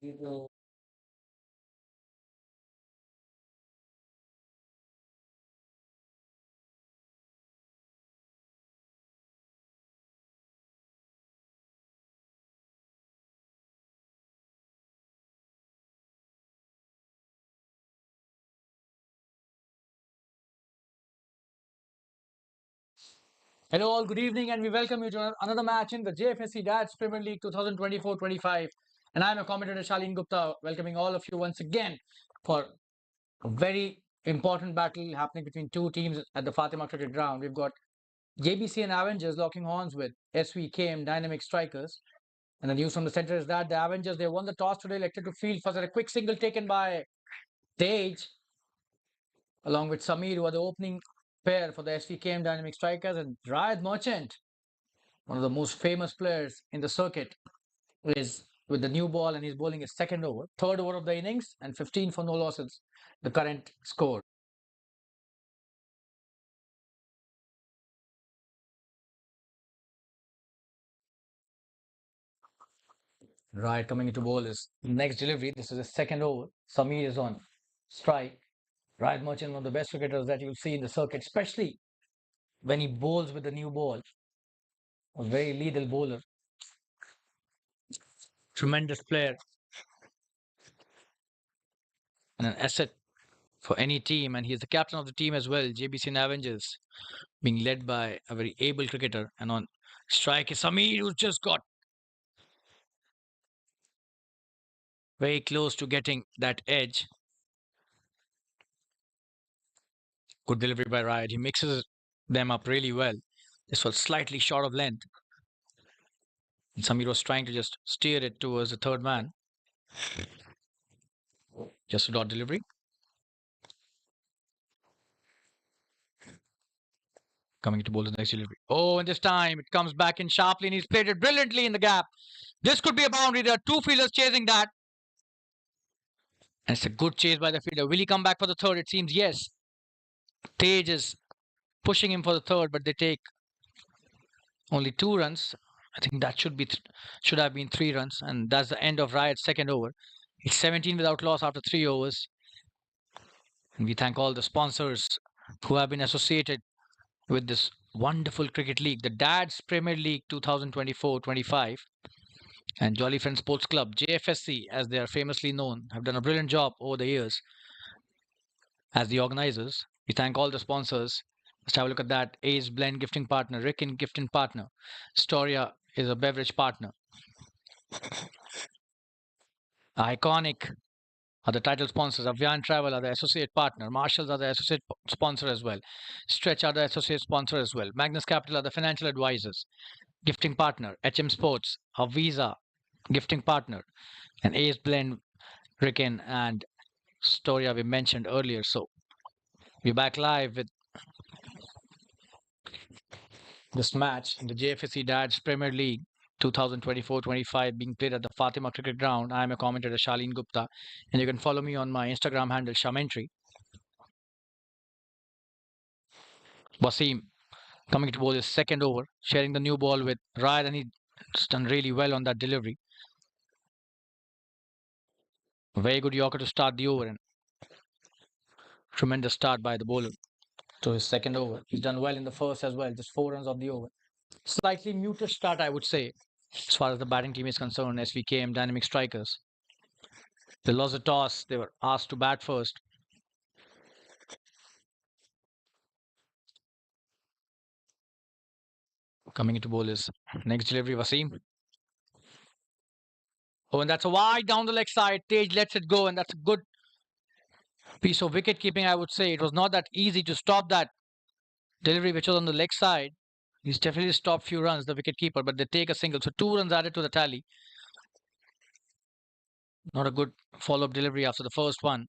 Hello, all. Good evening, and we welcome you to another match in the Jfsc Dads Premier League 2024-25. And I'm a commentator, Shalin Gupta, welcoming all of you once again for a very important battle happening between two teams at the Fatima Cricket Ground. We've got Jbcn Avengers locking horns with Svkm'S Dynamic Strikers. And the news from the center is that the Avengers, they won the toss today, elected to field first, at a quick single taken by Tej, along with Samir, who are the opening pair for the SVKM Dynamic Strikers, and Rayad Merchant, one of the most famous players in the circuit, is with the new ball and he's bowling his second over, third over of the innings, and 15 for no losses, the current score. Right, coming into bowl is next delivery. This is his second over. Samir is on strike. Ryan Merchant, one of the best cricketers that you'll see in the circuit, especially when he bowls with the new ball. A very lethal bowler, tremendous player, and an asset for any team. And he's the captain of the team as well, Jbcn Avengers, being led by a very able cricketer. And on strike is Samir, who's just got very close to getting that edge. Good delivery by Riot. He mixes them up really well. This was slightly short of length. And Samir was trying to just steer it towards the third man. Just a dot delivery. Coming to bowl the next delivery. Oh, and this time it comes back in sharply and he's played it brilliantly in the gap. This could be a boundary. There are two fielders chasing that. And it's a good chase by the fielder. Will he come back for the third? It seems yes. Tej is pushing him for the third, but they take only 2 runs. I think that should have been 3 runs, and that's the end of Riot's second over. It's 17 without loss after 3 overs. And we thank all the sponsors who have been associated with this wonderful cricket league, the Dad's Premier League 2024-25, and Jolly Friend Sports Club, Jfsc, as they are famously known, have done a brilliant job over the years as the organizers. We thank all the sponsors. Let's have a look at that. Ace Blend gifting partner, Ricken gifting partner, Storia is a beverage partner. Iconic are the title sponsors. Avian Travel are the associate partner. Marshalls are the associate sponsor as well. Stretch are the associate sponsor as well. Magnus Capital are the financial advisors. Gifting partner. HM Sports, a Visa gifting partner. And Ace Blend, Ricken, and Storia we mentioned earlier. So we're back live with this match in the JFSC Dads Premier League 2024-25 being played at the Fatima Cricket Ground. I am a commentator, Shalin Gupta, and you can follow me on my Instagram handle, Shamentry. Wasim coming to bowl his second over, sharing the new ball with Ryan, and he's done really well on that delivery. Very good Yorker to start the over, and tremendous start by the bowler to his second over. He's done well in the first as well, just 4 runs of the over. Slightly muted start, I would say, as far as the batting team is concerned. SVKM Dynamic Strikers. They lost the toss. They were asked to bat first. Coming into bowl is next delivery, Wasim. Oh, and that's a wide down the leg side. Tej lets it go, and that's a good piece of wicket keeping, I would say. It was not that easy to stop that delivery, which was on the leg side. He's definitely stopped few runs, the wicket keeper, but they take a single. So 2 runs added to the tally. Not a good follow-up delivery after the first one.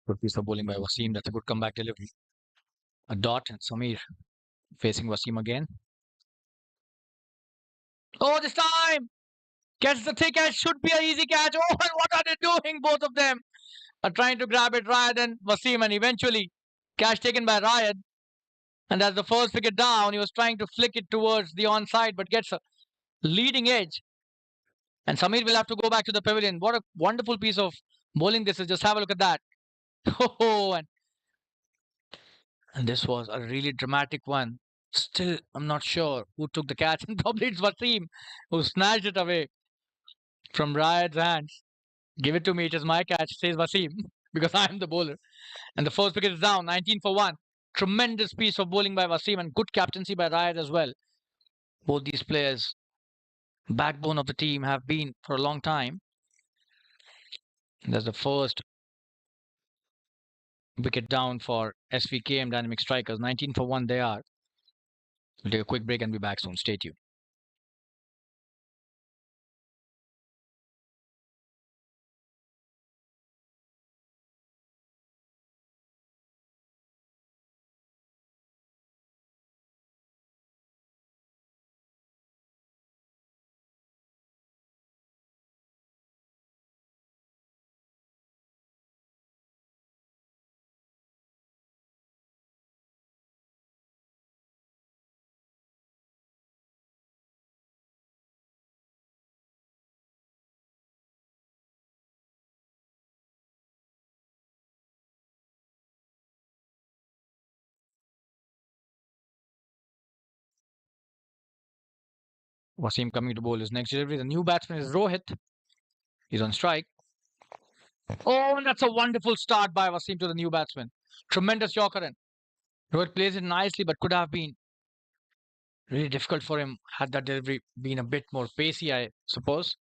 Good piece of bowling by Wasim. That's a good comeback delivery. A dot and Samir facing Wasim again. Oh, this time! Catches the thick edge. Should be an easy catch. Oh, and what are they doing? Both of them are trying to grab it, Rayad and Wasim, and eventually catch taken by Rayad. And that's the first wicket down. He was trying to flick it towards the onside, but gets a leading edge. And Samir will have to go back to the pavilion. What a wonderful piece of bowling this is. Just have a look at that. Oh, and this was a really dramatic one. Still, I'm not sure who took the catch, and probably it's Wasim who snatched it away from Rayad's hands. Give it to me. It is my catch, says Wasim, because I am the bowler. And the first wicket is down, 19 for 1. Tremendous piece of bowling by Wasim and good captaincy by Rayad as well. Both these players, backbone of the team, have been for a long time. That's the first wicket down for Svkm Dynamic Strikers. 19 for 1 they are. We'll take a quick break and be back soon. Stay tuned. Wasim coming to bowl his next delivery. The new batsman is Rohit. He's on strike. Oh, and that's a wonderful start by Wasim to the new batsman. Tremendous Yorker in. Rohit plays it nicely, but could have been really difficult for him had that delivery been a bit more pacey, I suppose.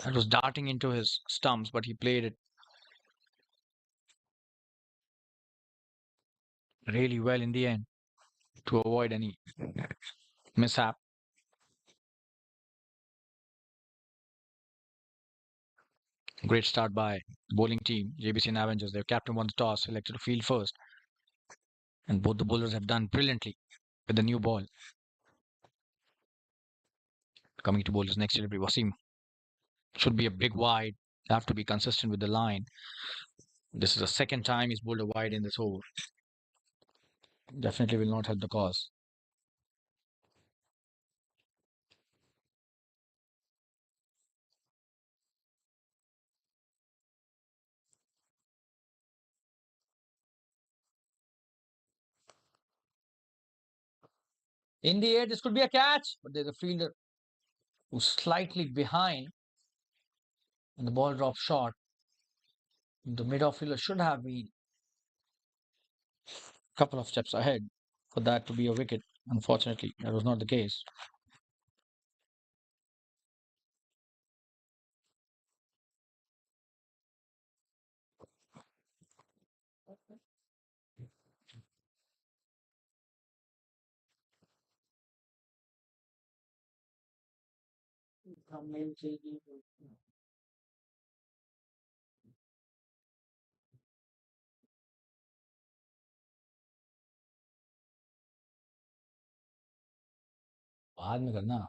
That was darting into his stumps, but he played it really well in the end to avoid any mishap. Great start by the bowling team, Jbcn Avengers. Their captain won the toss, selected to field first, and both the bowlers have done brilliantly with the new ball. Coming to bowlers next delivery, Wasim should be a big wide. Have to be consistent with the line. This is the second time he's bowled a wide in this over. Definitely will not help the cause. In the air, this could be a catch, but there's a fielder who's slightly behind, and the ball drops short. The mid-off fielder should have been a couple of steps ahead for that to be a wicket. Unfortunately, that was not the case. बाद में करना.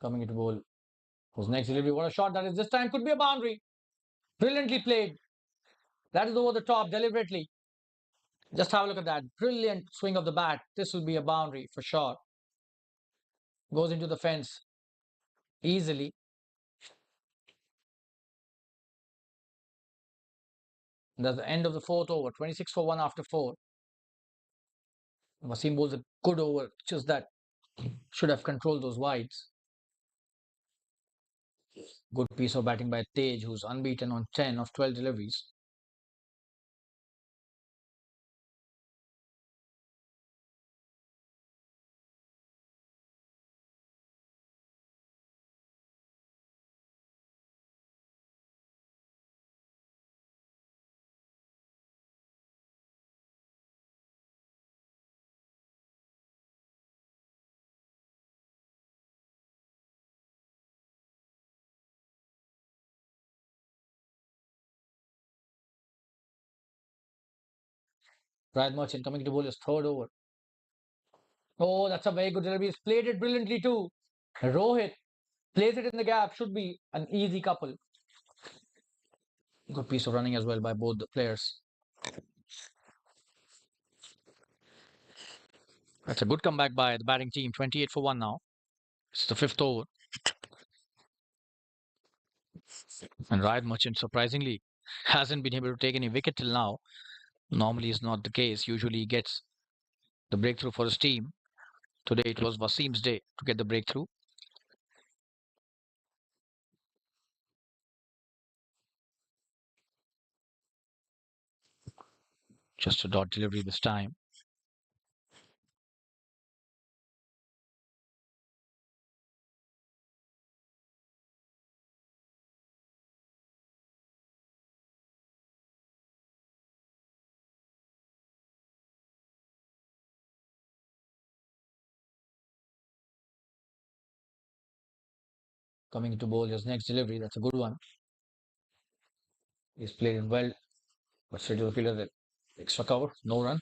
Coming into bowl. Who's next delivery? What a shot that is. This time could be a boundary. Brilliantly played. That is over the top deliberately. Just have a look at that. Brilliant swing of the bat. This will be a boundary for sure. Goes into the fence easily. That's the end of the fourth over. 26 for 1 after 4. Wasim bowls a good over. Just that should have controlled those wides. Good piece of batting by Tej, who's unbeaten on 10 of 12 deliveries. Ryan Merchant coming to bowl his third over. Oh, that's a very good delivery. He's played it brilliantly too. Rohit plays it in the gap. Should be an easy couple. Good piece of running as well by both the players. That's a good comeback by the batting team. 28 for 1 now. It's the fifth over. And Ryan Merchant, surprisingly, hasn't been able to take any wicket till now. Normally is not the case. Usually he gets the breakthrough for his team. Today it was Wasim's day to get the breakthrough. Just a dot delivery this time. Coming to bowl his next delivery. That's a good one. He's played it well, but straight to the fielder. Extra cover, no run.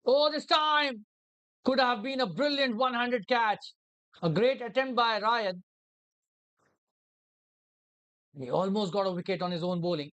Oh, this time could have been a brilliant 100 catch. A great attempt by Ryan. He almost got a wicket on his own bowling.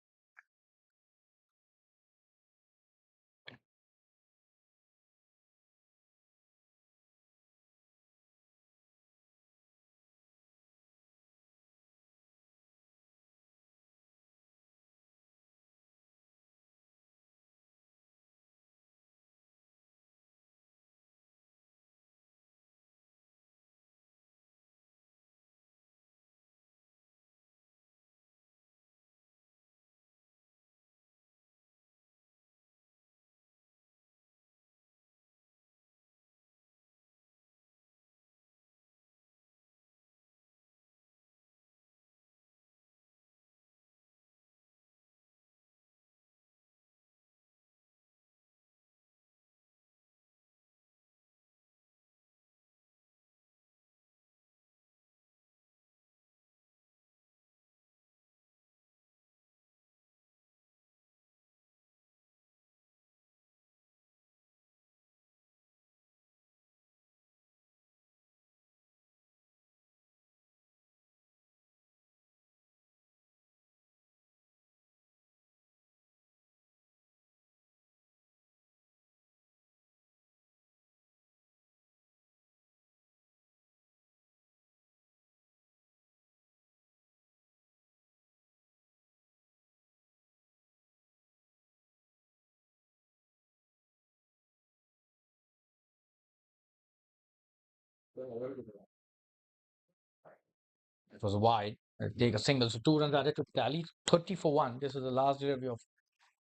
It was wide. Take a single. So 2 runs added to tally. 30 for 1. This is the last delivery of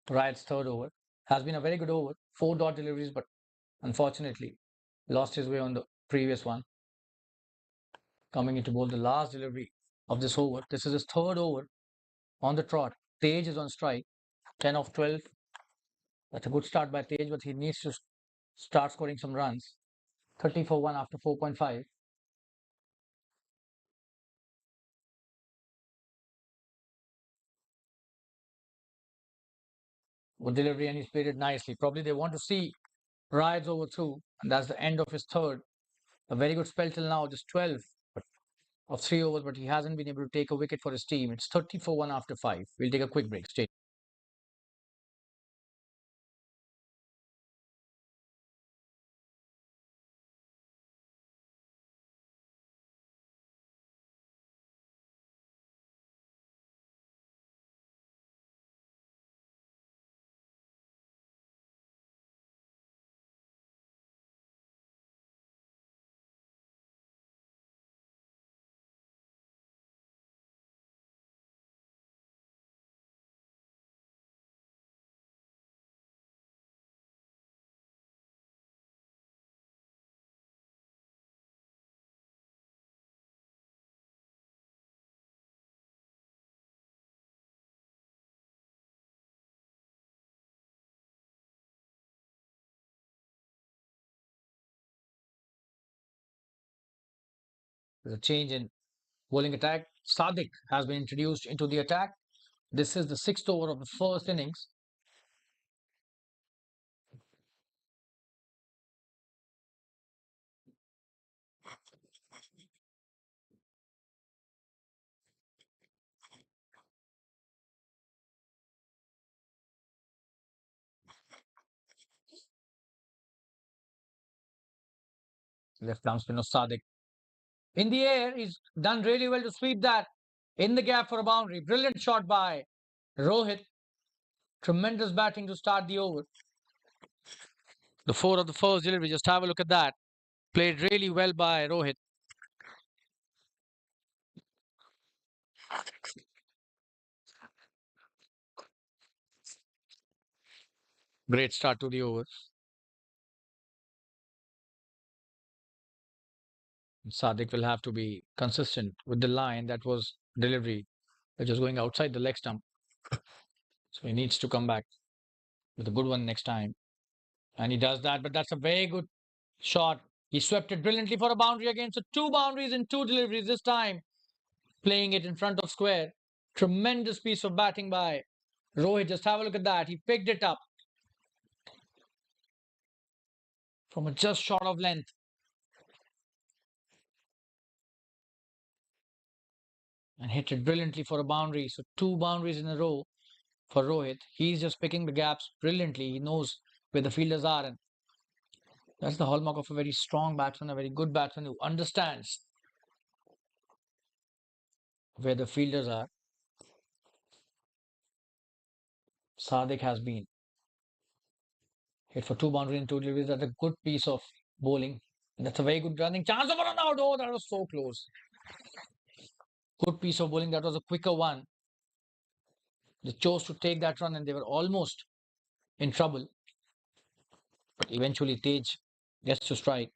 Ryan's third over. Has been a very good over. 4 dot deliveries, but unfortunately lost his way on the previous one. Coming into bowl the last delivery of this over. This is his third over on the trot. Tej is on strike. 10 of 12. That's a good start by Tej, but he needs to start scoring some runs. 30 for 1 after 4.5. Good delivery, and he's played it nicely. Probably they want to see Rides over through, and that's the end of his third. A very good spell till now, just 12 of 3 overs, but he hasn't been able to take a wicket for his team. It's 30 for 1 after 5. We'll take a quick break. Stay There's a change in bowling attack. Sadiq has been introduced into the attack. This is the sixth over of the first innings. Left arm spin of Sadiq. In the air, he's done really well to sweep that in the gap for a boundary. Brilliant shot by Rohit. Tremendous batting to start the over. The four of the first delivery, just have a look at that. Played really well by Rohit. Great start to the over. Sadiq will have to be consistent with the line that was delivery, which was going outside the leg stump. So he needs to come back with a good one next time. And he does that, but that's a very good shot. He swept it brilliantly for a boundary again. So two boundaries and two deliveries this time. Playing it in front of square. Tremendous piece of batting by Rohit. Just have a look at that. He picked it up from a just short of length. And hit it brilliantly for a boundary. So two boundaries in a row for Rohit. He's just picking the gaps brilliantly. He knows where the fielders are. And that's the hallmark of a very strong batsman, a very good batsman who understands where the fielders are. Sadiq has been hit for two boundaries and two deliveries. That's a good piece of bowling. And that's a very good running chance of a run out. Oh, that was so close. Good piece of bowling. That was a quicker one. They chose to take that run and they were almost in trouble. But eventually Tej gets to strike.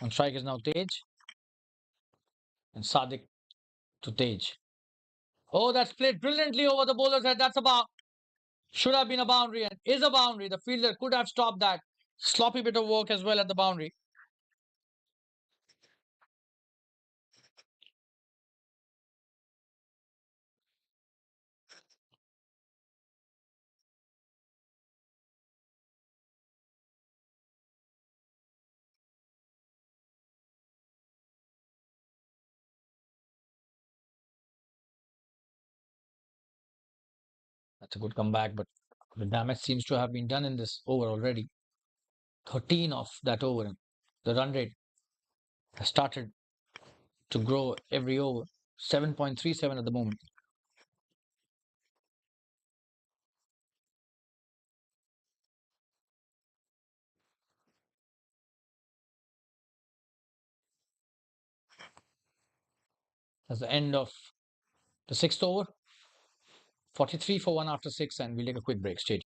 On strike is now Tej. And Sadiq to Tej. Oh, that's played brilliantly over the bowler's head. That's about should have been a boundary and is a boundary. The fielder could have stopped that. Sloppy bit of work as well at the boundary. That's a good comeback, but the damage seems to have been done in this over already. 13 of that over. The run rate has started to grow every over. 7.37 at the moment. That's the end of the sixth over. 43 for 1 after 6, and we'll take a quick break. Stay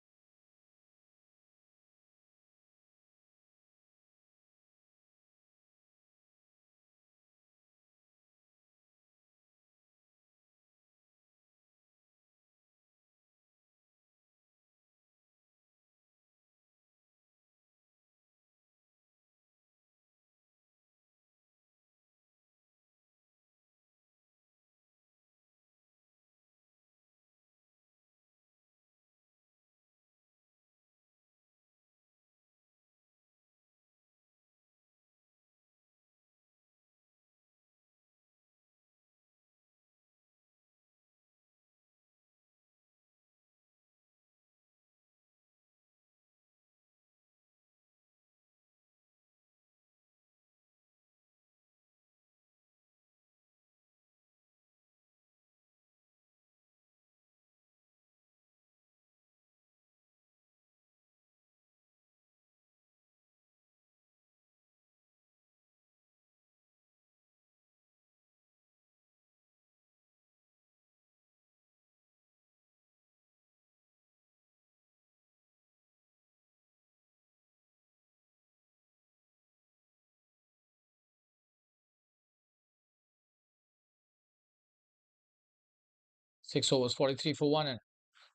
6 overs, 43 for 1. And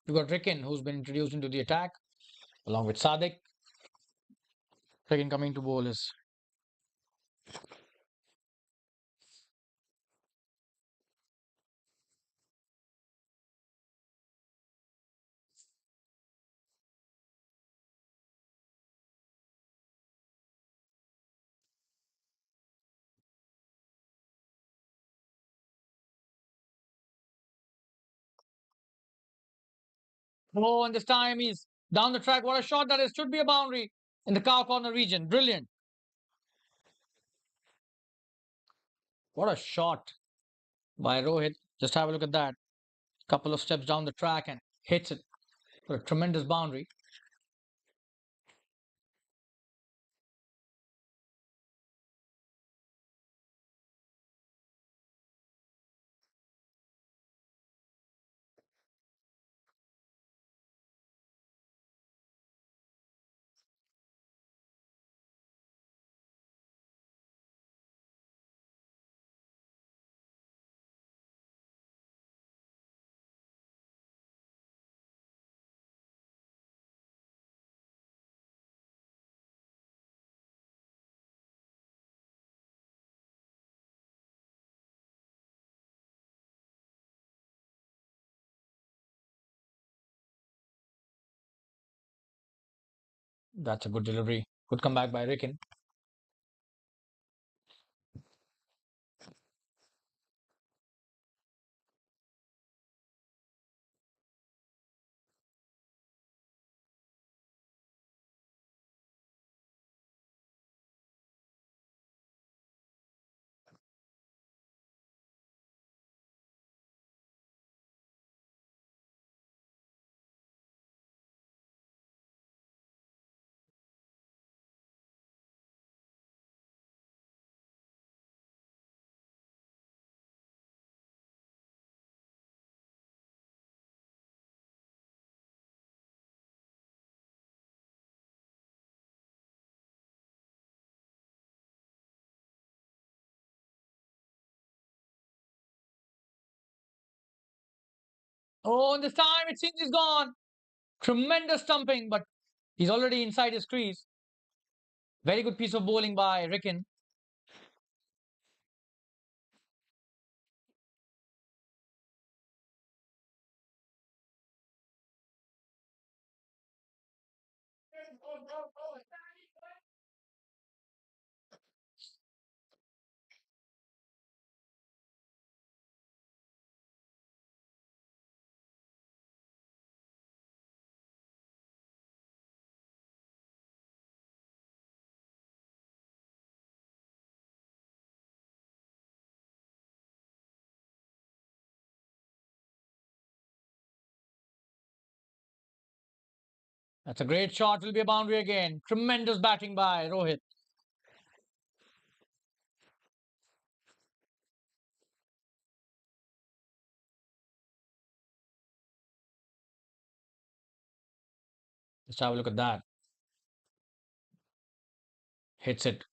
we've got Ricken, who's been introduced into the attack, along with Sadik. Ricken coming to bowl is. Oh, and this time he's down the track. What a shot that is. Should be a boundary in the cow corner region. Brilliant. What a shot by Rohit. Just have a look at that. Couple of steps down the track and hits it for a tremendous boundary. That's a good delivery. Good comeback by Ricken. Oh, and this time it seems he's gone. Tremendous stumping, but he's already inside his crease. Very good piece of bowling by Ricken. That's a great shot. Will be a boundary again. Tremendous batting by Rohit. Let's have a look at that. Hits it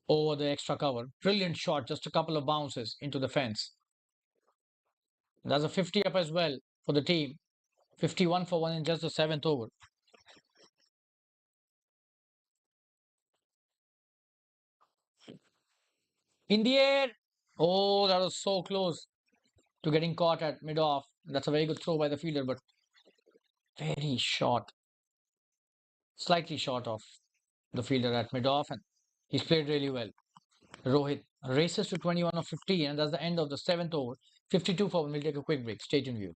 over the extra cover. Brilliant shot. Just a couple of bounces into the fence. That's a 50 up as well for the team. 51 for 1 in just the 7th over. In the air. Oh, that was so close to getting caught at mid-off. That's a very good throw by the fielder, but very short. Slightly short of the fielder at mid-off, and he's played really well. Rohit races to 21 of 50, and that's the end of the 7th over. 52 for 1. We'll take a quick break. Stay tuned, view.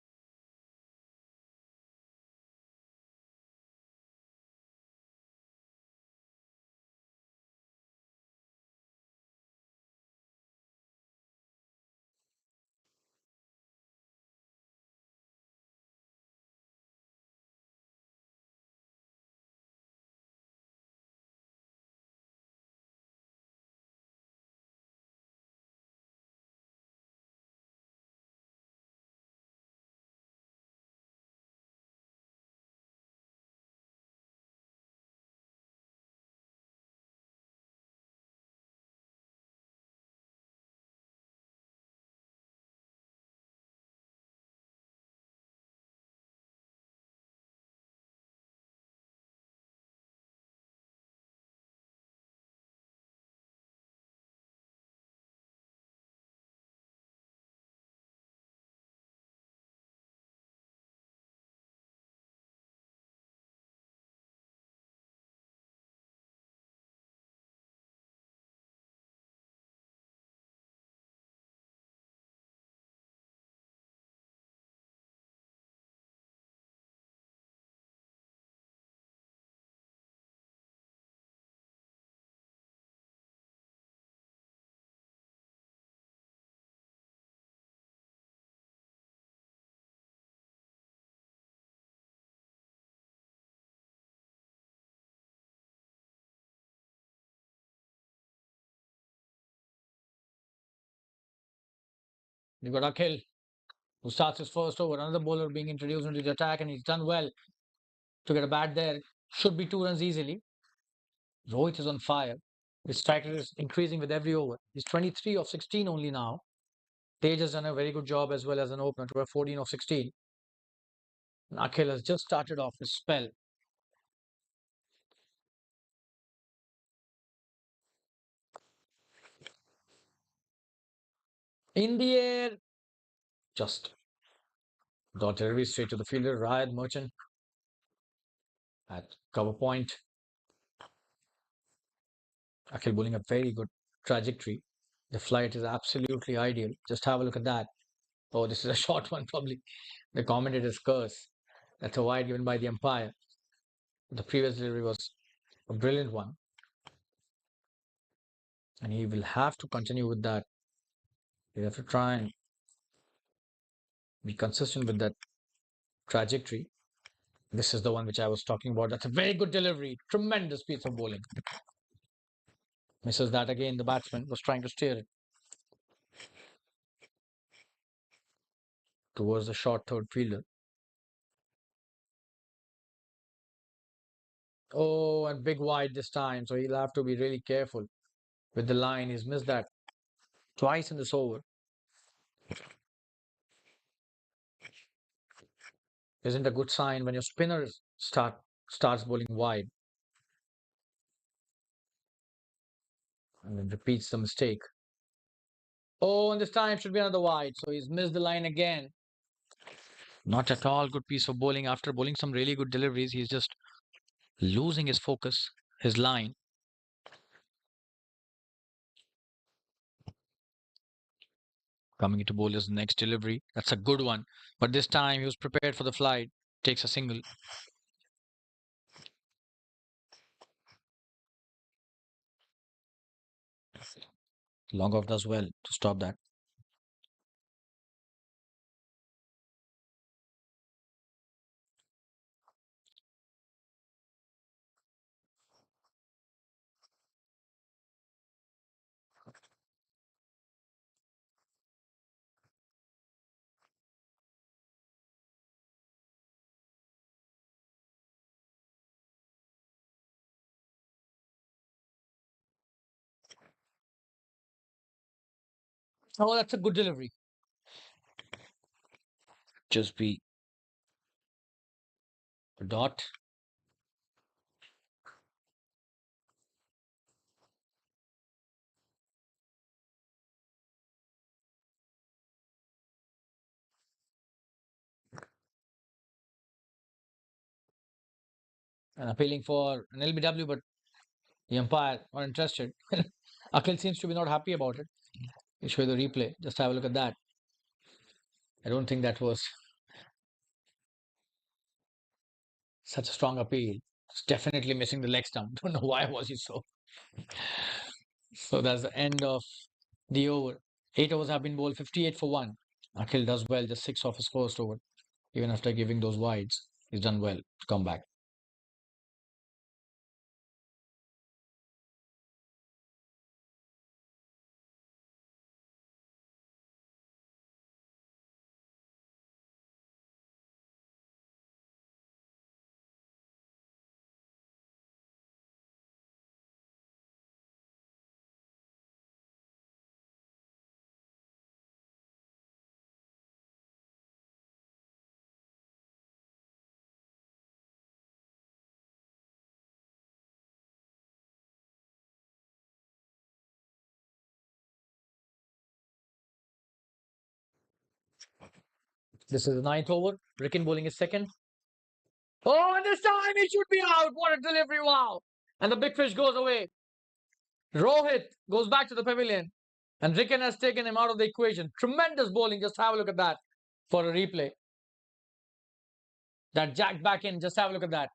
You got Akhil, who starts his first over. Another bowler being introduced into the attack, and he's done well to get a bat there. Should be 2 runs easily. Rohit is on fire. His strike rate is increasing with every over. He's 23 of 16 only now. Tej has done a very good job as well as an opener to have 14 of 16. And Akhil has just started off his spell. In the air, just got delivery straight to the fielder, Ryan Merchant at cover point. Akhil bowling a very good trajectory. The flight is absolutely ideal. Just have a look at that. Oh, this is a short one, probably. The commentator's curse. That's a wide given by the umpire. The previous delivery was a brilliant one. And he will have to continue with that. You have to try and be consistent with that trajectory. This is the one which I was talking about. That's a very good delivery. Tremendous piece of bowling. Misses that again. The batsman was trying to steer it towards the short third fielder. Oh, and big wide this time. So he'll have to be really careful with the line. He's missed that twice in this over. Isn't a good sign when your spinner starts bowling wide and then repeats the mistake. Oh, and this time should be another wide. So he's missed the line again. Not at all good piece of bowling. After bowling some really good deliveries, he's just losing his focus, his line. Coming into bowler's next delivery. That's a good one. But this time he was prepared for the flight. Takes a single. Long off does well to stop that. Oh, that's a good delivery. Just be a dot. And appealing for an LBW, but the umpire not interested. Akhil seems to be not happy about it. You show you the replay. Just have a look at that. I don't think that was such a strong appeal. It's definitely missing the leg stump. Don't know why was he so. So that's the end of the over. 8 overs have been bowled, 58 for 1. Akhil does well, just 6 off his first over. Even after giving those wides, he's done well to come back. This is the ninth over. Ricken bowling is second. Oh, and this time he should be out. What a delivery. Wow. And the big fish goes away. Rohit goes back to the pavilion. And Ricken has taken him out of the equation. Tremendous bowling. Just have a look at that for a replay. That jacked back in. Just have a look at that.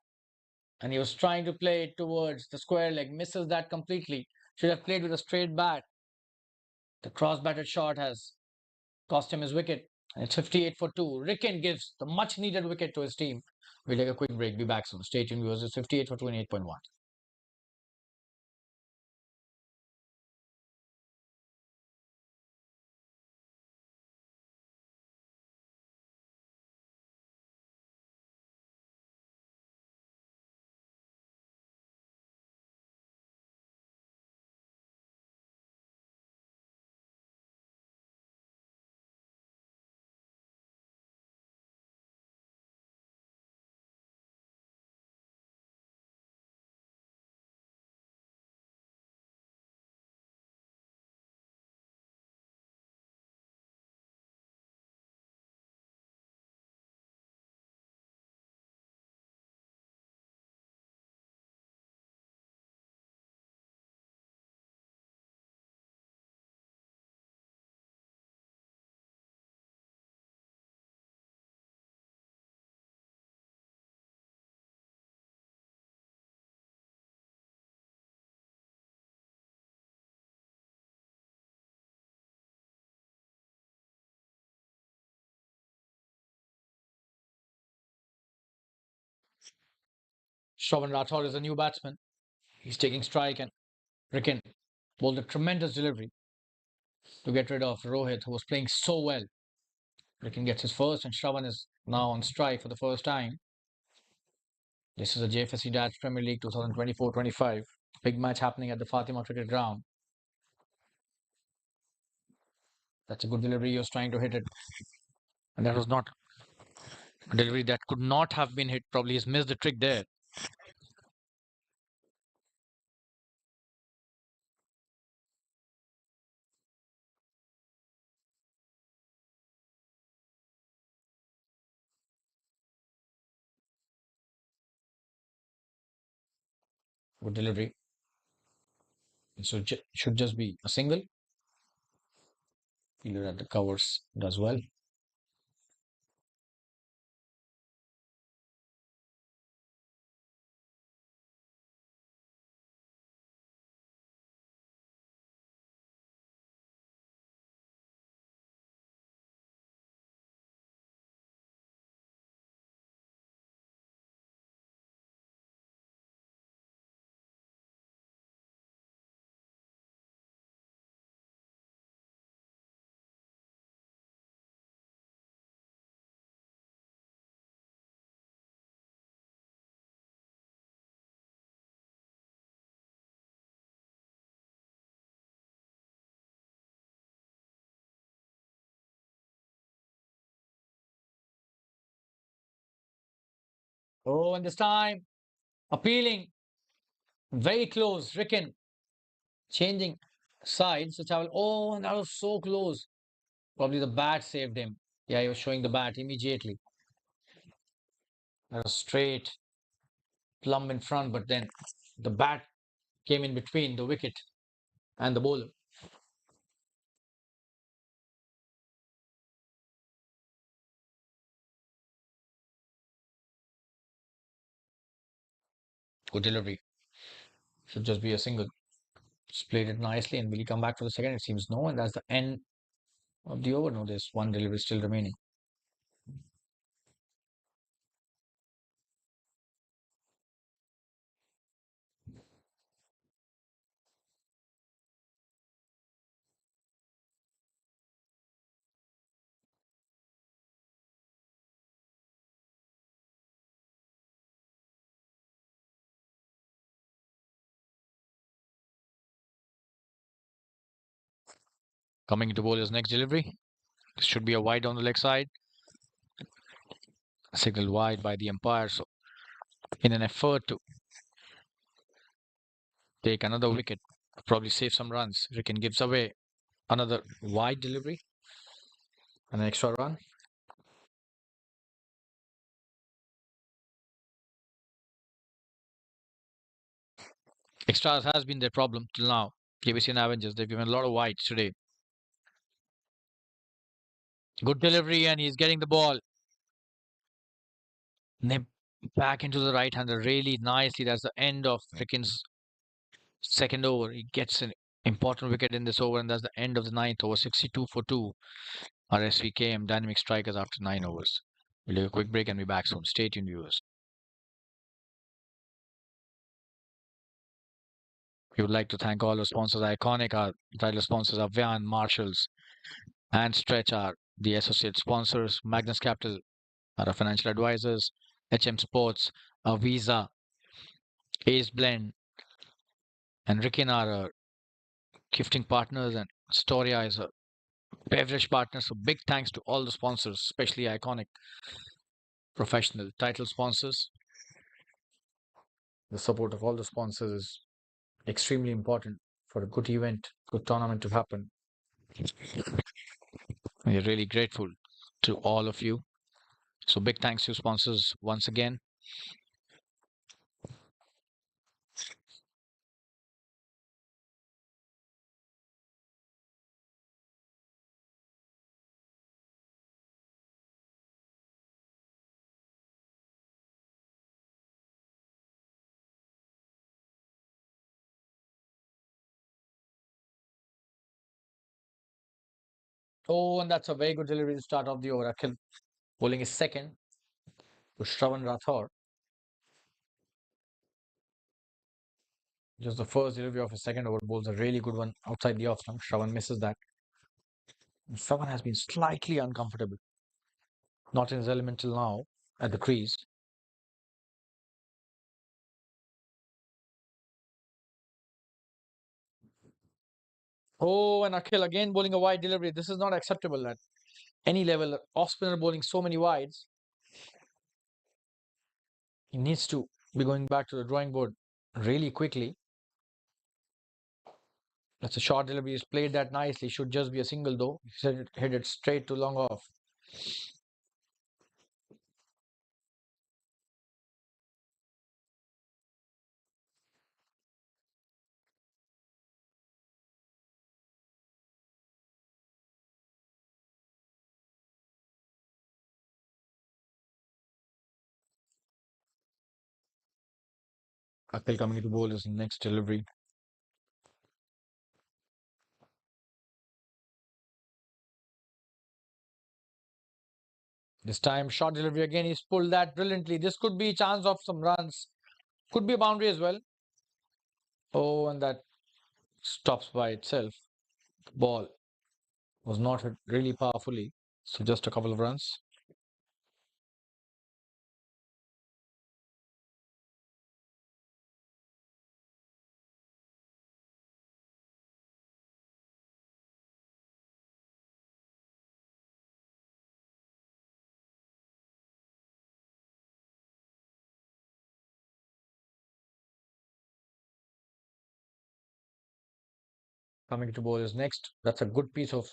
And he was trying to play it towards the square leg. Misses that completely. Should have played with a straight bat. The cross-batted shot has cost him his wicket. And it's 58 for 2. Ricken gives the much-needed wicket to his team. We'll take a quick break. Be back soon. Stay tuned viewers. It's 58 for 28.1. Shravan Rathore is a new batsman. He's taking strike, and Ricken bowled a tremendous delivery to get rid of Rohit, who was playing so well. Ricken gets his first, and Shravan is now on strike for the first time. This is a Jfsc Dutch Premier League 2024-25. Big match happening at the Fatima Cricket Ground. That's a good delivery. He was trying to hit it. And that was not a delivery that could not have been hit. Probably he's missed the trick there. Good delivery. So should just be a single. Fielder at the covers does well. Oh, and this time appealing, very close. Ricken changing sides to travel. Oh, and that was so close. Probably the bat saved him. Yeah, he was showing the bat immediately. That was straight, plumb in front, but then the bat came in between the wicket and the bowler. Good delivery. Should just be a single. Just played it nicely, and will he come back for the second? It seems no, and that's the end of the over. No, there's one delivery still remaining. Coming into bowler's next delivery. This should be a wide on the leg side. Signaled wide by the umpire. So, in an effort to take another wicket, probably save some runs, Ricken gives away another wide delivery, an extra run. Extras has been their problem till now. Jbcn Avengers, they've given a lot of wides today. Good delivery, and he's getting the ball. Nip back into the right hander really nicely. That's the end of Ricken's second over. He gets an important wicket in this over, and that's the end of the ninth over. 62 for 2 are Svkm dynamic strikers after 9 overs. We'll take a quick break and be back soon. Stay tuned, viewers. We would like to thank all our sponsors. Iconic, our title sponsors are Vian, Marshalls, and Stretch are the associate sponsors. Magnus Capital are our financial advisors. Sports, our Visa, Ace Blend, and Ricken are our gifting partners, and Storia is a beverage partner. So big thanks to all the sponsors, especially Iconic professional title sponsors. The support of all the sponsors is extremely important for a good event, good tournament to happen. We're really grateful to all of you. So big thanks to sponsors once again. Oh, and that's a very good delivery to start off the over. Akhil bowling his second to Shravan Rathore. Just the first delivery of a second over bowls a really good one outside the off stump. Shravan misses that. Shravan has been slightly uncomfortable, not in his element till now at the crease. Oh, and Akhil again bowling a wide delivery. This is not acceptable at any level. Off spinner bowling so many wides. He needs to be going back to the drawing board really quickly. That's a short delivery. He's played that nicely. Should just be a single though. Hit it straight to long off. Akhil coming to bowl his next delivery. This time, short delivery again. He's pulled that brilliantly. This could be a chance of some runs. Could be a boundary as well. Oh, and that stops by itself. The ball was not hit really powerfully. So just a couple of runs. Coming to bowl is next. That's a good piece of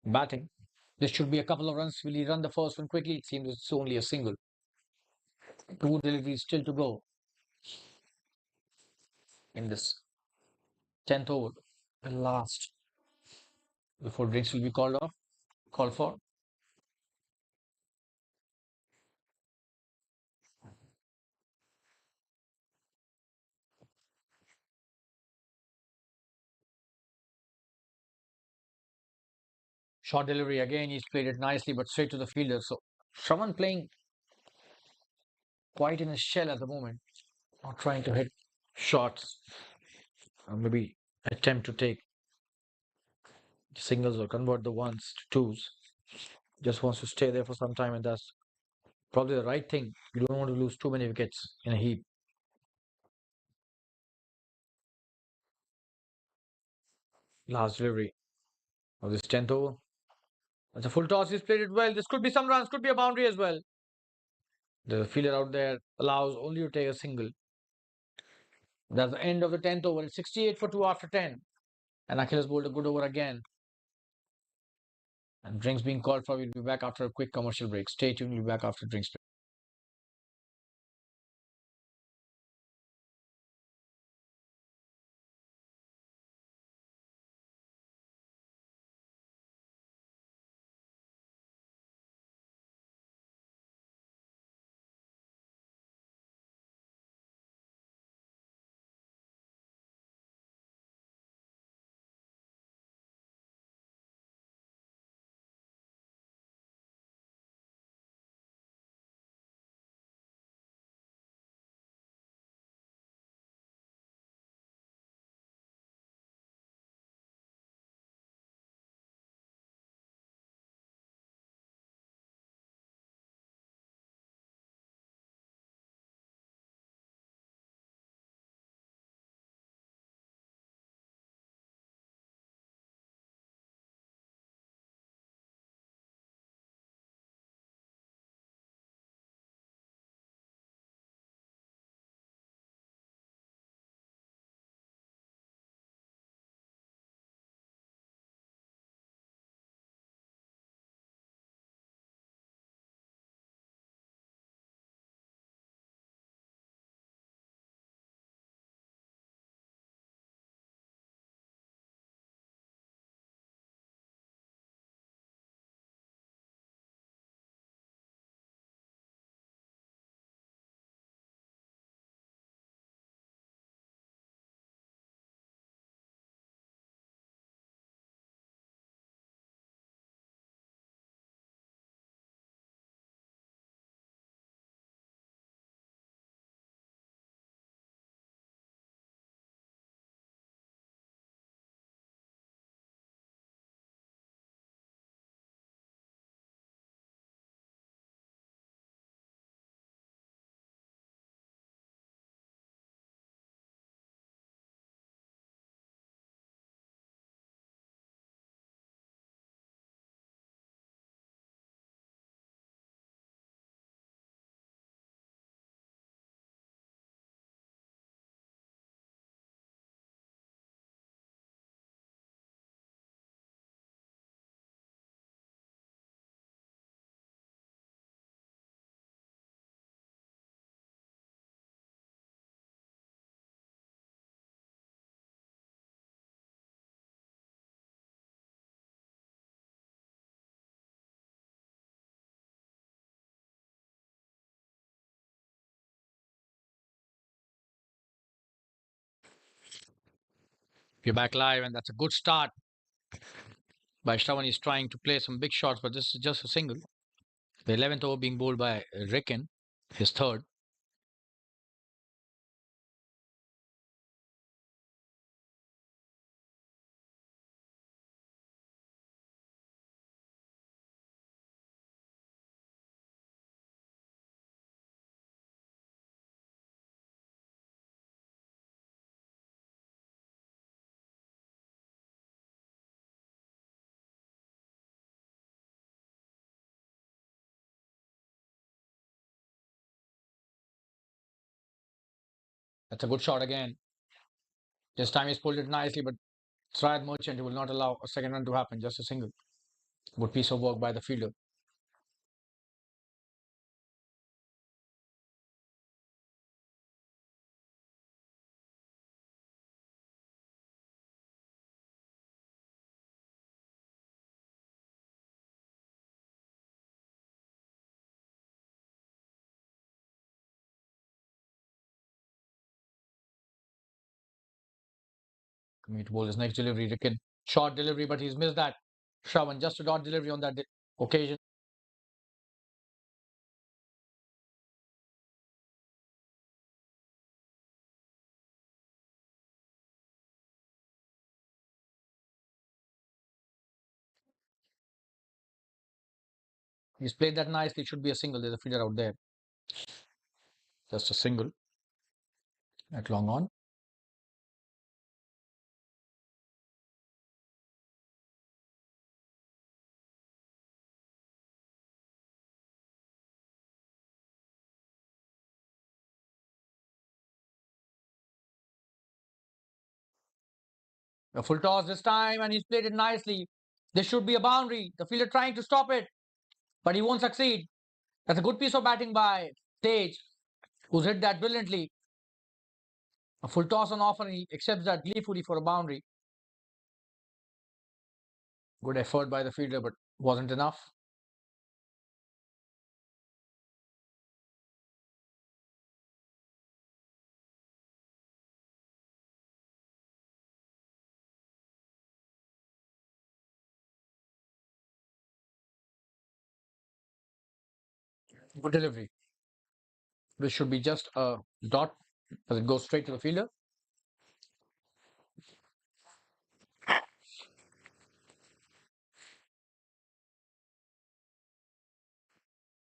batting. This should be a couple of runs. Will he run the first one quickly? It seems it's only a single. Two deliveries still to go in this 10th over. The last before drinks will be called for. Short delivery again. He's played it nicely, but straight to the fielder. So Shravan playing quite in his shell at the moment. Not trying to hit shots. Or maybe attempt to take singles or convert the ones to twos. Just wants to stay there for some time, and that's probably the right thing. You don't want to lose too many wickets in a heap. Last delivery of this 10th over. That's a full toss. He's played it well. This could be some runs, could be a boundary as well. The fielder out there allows only to take a single. That's the end of the 10th over. It's 68 for 2 after 10. And Akhil has bowled a good over again. And drinks being called for. We'll be back after a quick commercial break. Stay tuned. We'll be back after drinks. We're back live, and that's a good start by Shravan. He's trying to play some big shots, but this is just a single. The 11th over being bowled by Ricken, his third. That's a good shot again. This time he's pulled it nicely, but Syed Merchant, he will not allow a second run to happen, just a single. Good piece of work by the fielder. Coming to bowl his next delivery, Ricken. Short delivery, but he's missed that. Shravan, just a dot delivery on that occasion. He's played that nicely. It should be a single. There's a fielder out there. Just a single at long on. A full toss this time, and he's played it nicely. This should be a boundary. The fielder trying to stop it, but he won't succeed. That's a good piece of batting by Tej, who's hit that brilliantly. A full toss on offer, and he accepts that gleefully for a boundary. Good effort by the fielder, but wasn't enough. Good delivery. This should be just a dot as it goes straight to the fielder.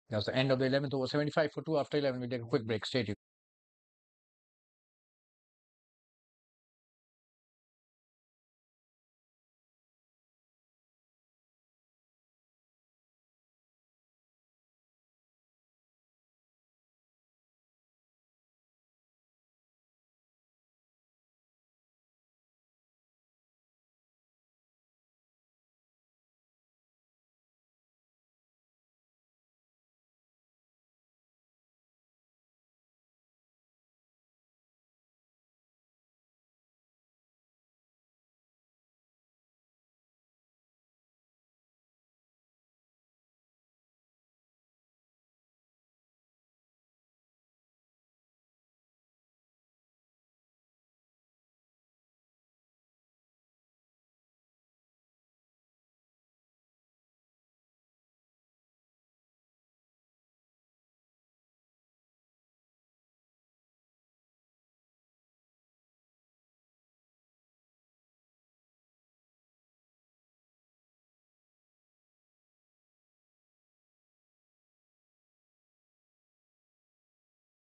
That's the end of the 11th over. 75 for 2 after 11. We take a quick break. Stay tuned.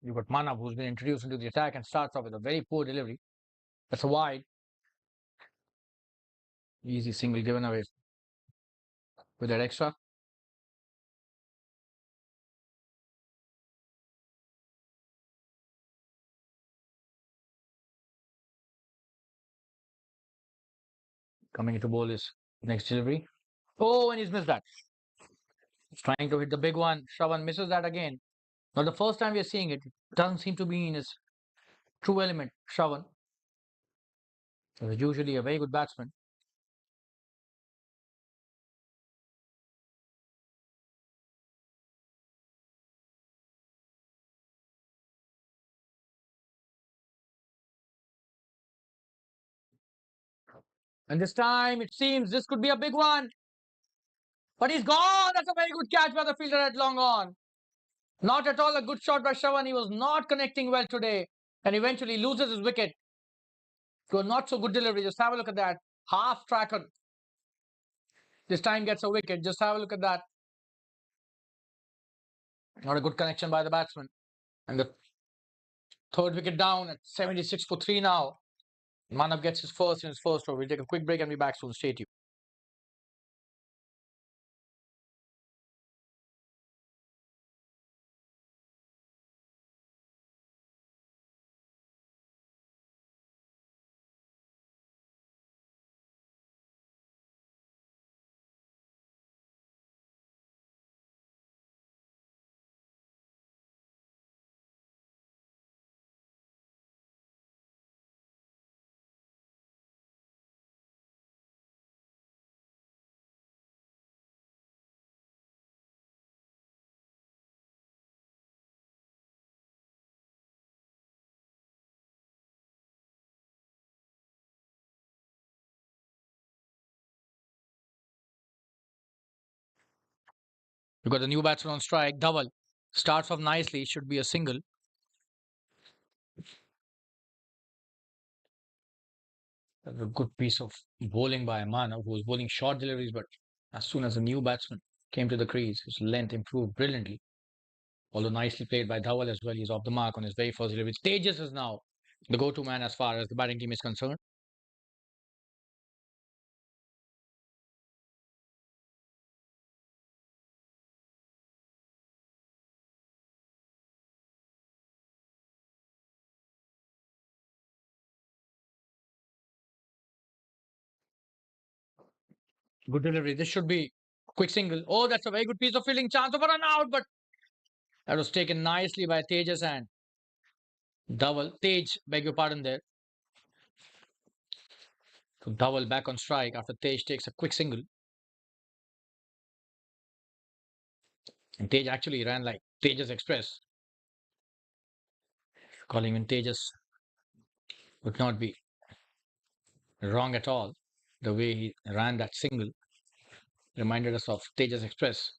You've got Manav, who's been introduced into the attack and starts off with a very poor delivery. That's a wide. Easy single given away with that extra. Coming into bowl is next delivery. Oh, and he's missed that. He's trying to hit the big one. Shravan misses that again. Not the first time we're seeing it. Doesn't seem to be in his true element. Shravan is usually a very good batsman. And this time it seems this could be a big one. But he's gone. That's a very good catch by the fielder at long on. Not at all a good shot by Shravan. He was not connecting well today and eventually loses his wicket to a not so good delivery. Just have a look at that. Half tracker. This time gets a wicket. Just have a look at that. Not a good connection by the batsman. And the third wicket down at 76 for 3 now. Manav gets his first in his first over. We'll take a quick break and be back soon. Stay tuned. We've got the new batsman on strike. Dhaval starts off nicely. Should be a single. That's a good piece of bowling by Manav, who was bowling short deliveries, but as soon as the new batsman came to the crease, his length improved brilliantly. Although nicely played by Dhaval as well. He's off the mark on his very first delivery. Tejas is now the go-to man as far as the batting team is concerned. Good delivery. This should be a quick single. Oh, that's a very good piece of fielding. Chance of a run out, but that was taken nicely by Tejas and Dhaval. Tej, beg your pardon there. So Dhaval back on strike after Tej takes a quick single. And Tej actually ran like Tejas Express. Calling him Tejas would not be wrong at all. The way he ran that single reminded us of Tejas Express.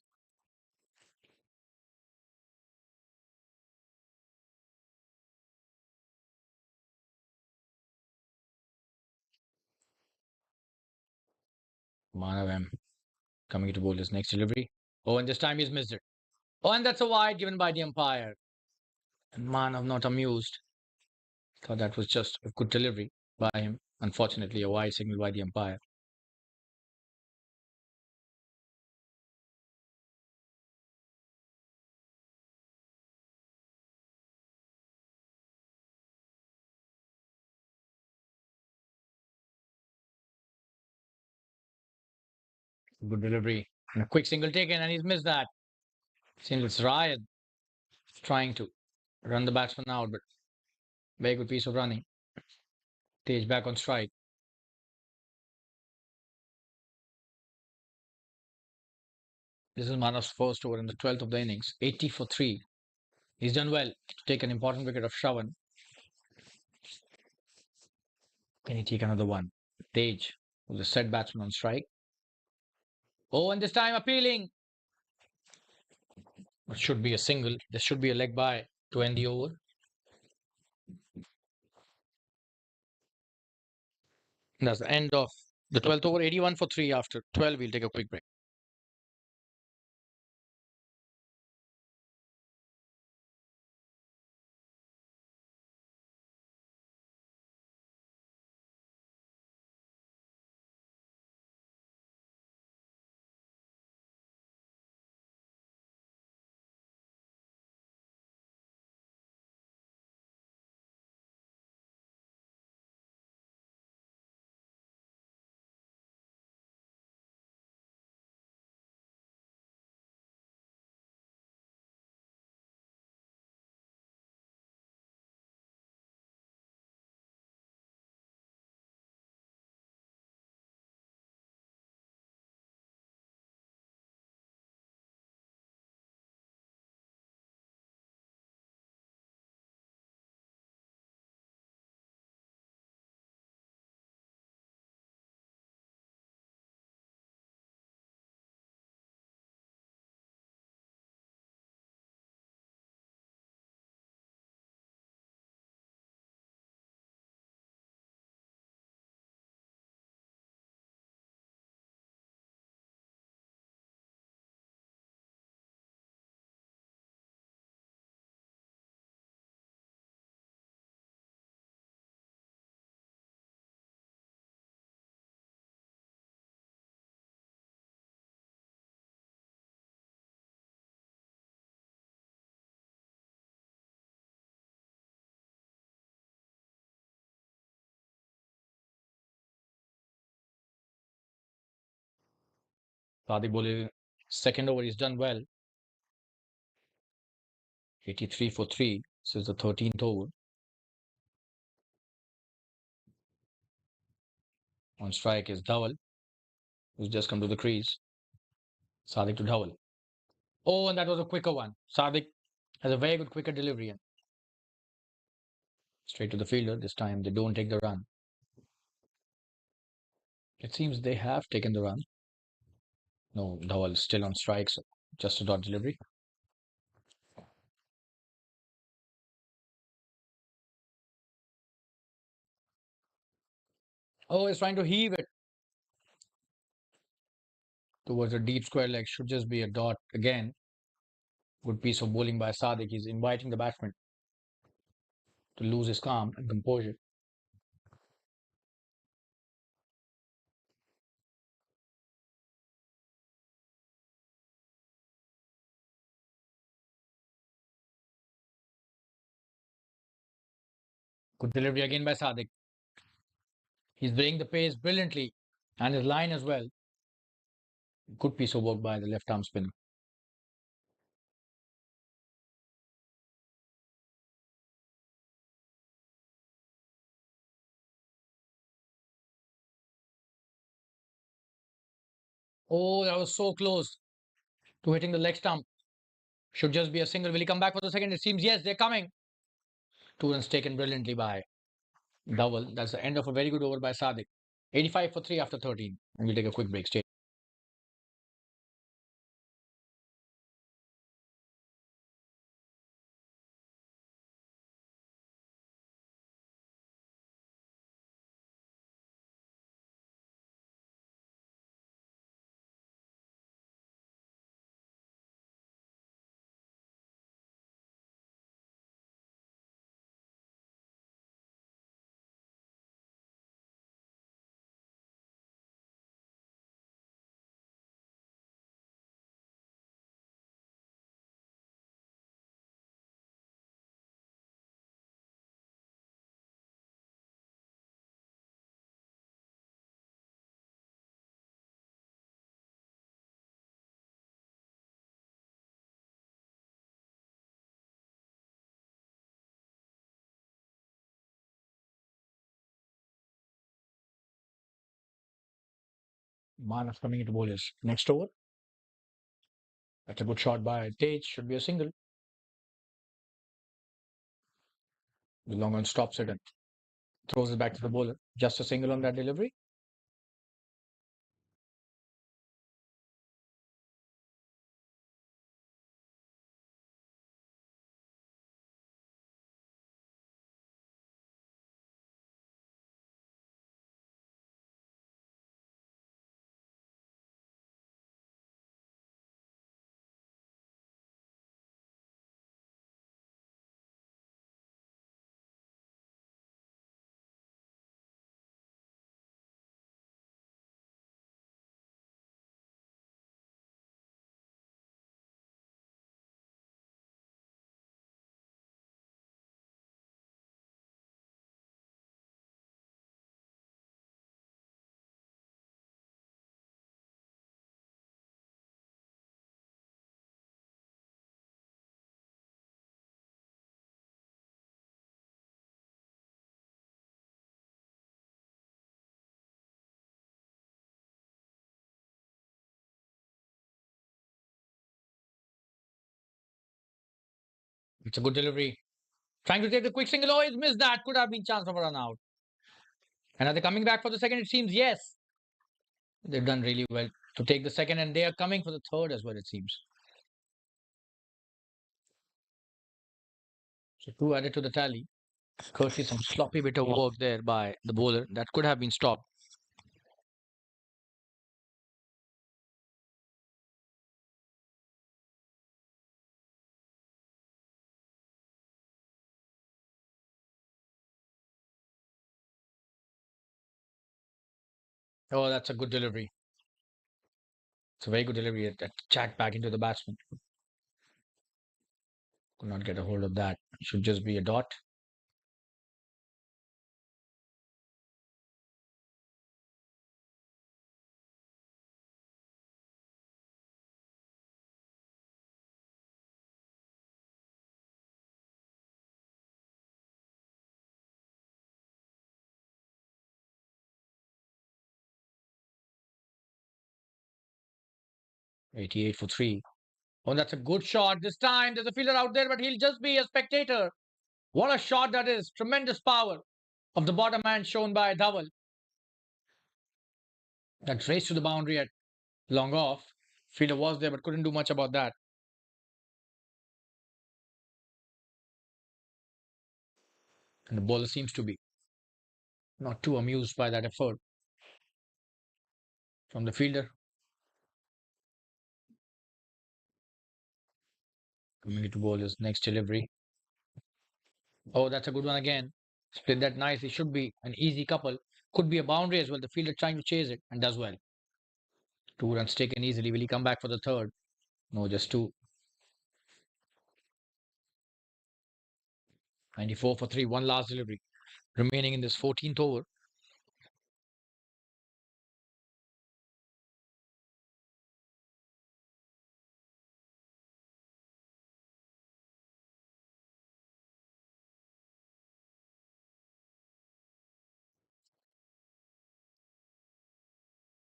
Manav M coming to bowl his next delivery. Oh, and this time he's missed it. Oh, and that's a wide given by the umpire. And Manav not amused. Thought that was just a good delivery by him. Unfortunately, a wide signal by the umpire. Good delivery. And a quick single taken, and he's missed that. Seems it's Ryan trying to run the batsman out, but very good piece of running. Tej back on strike. This is Manav's first over in the 12th of the innings. 80 for 3. He's done well to take an important wicket of Shravan. Can he take another one? Tej, who's a set batsman on strike. Oh, and this time appealing. It should be a single. This should be a leg by to end the over. And that's the end of the 12th over. 81 for 3 after 12. We'll take a quick break. Sadik bowling second over, he's done well. 83 for 3. This is the 13th over. On strike is Dhawal, who's just come to the crease. Sadik to Dhawal. Oh, and that was a quicker one. Sadik has a very good quicker delivery. And straight to the fielder. This time they don't take the run. It seems they have taken the run. No, Dhawal is still on strikes. Just a dot delivery. Oh, he's trying to heave it towards a deep square leg. Should just be a dot again. Good piece of bowling by Sadik. He's inviting the batsman to lose his calm and composure. Good delivery again by Sadik. He's bringing the pace brilliantly and his line as well. Good piece of work by the left arm spinner. Oh, that was so close to hitting the leg stump. Should just be a single. Will he come back for the second? It seems yes, they're coming. 2 runs taken brilliantly by Dhawal. That's the end of a very good over by Sadik. 85 for 3 after 13. And we'll take a quick break. Stay. Manas coming into bowlers. Next over. That's a good shot by Tej. Should be a single. The long on stops it and throws it back to the bowler. Just a single on that delivery. It's a good delivery. Trying to take the quick single. Oh, he's missed that. Could have been chance of a run out. And are they coming back for the second? It seems yes. They've done really well to take the second, and they are coming for the third as well, it seems. So 2 added to the tally. Curtly, some sloppy bit of work there by the bowler that could have been stopped. Oh, that's a good delivery. It's a very good delivery. That jack back into the batsman. Could not get a hold of that. Should just be a dot. 88 for 3. Oh, that's a good shot. This time there's a fielder out there, but he'll just be a spectator. What a shot that is. Tremendous power of the bottom man shown by Dhaval. That race to the boundary at long off. Fielder was there, but couldn't do much about that. And the bowler seems to be not too amused by that effort from the fielder. Coming to bowler's next delivery. Oh, that's a good one again. Split that nicely. Should be an easy couple. Could be a boundary as well. The fielder trying to chase it and does well. 2 runs taken easily. Will he come back for the third? No, just two. 94 for 3. One last delivery remaining in this 14th over.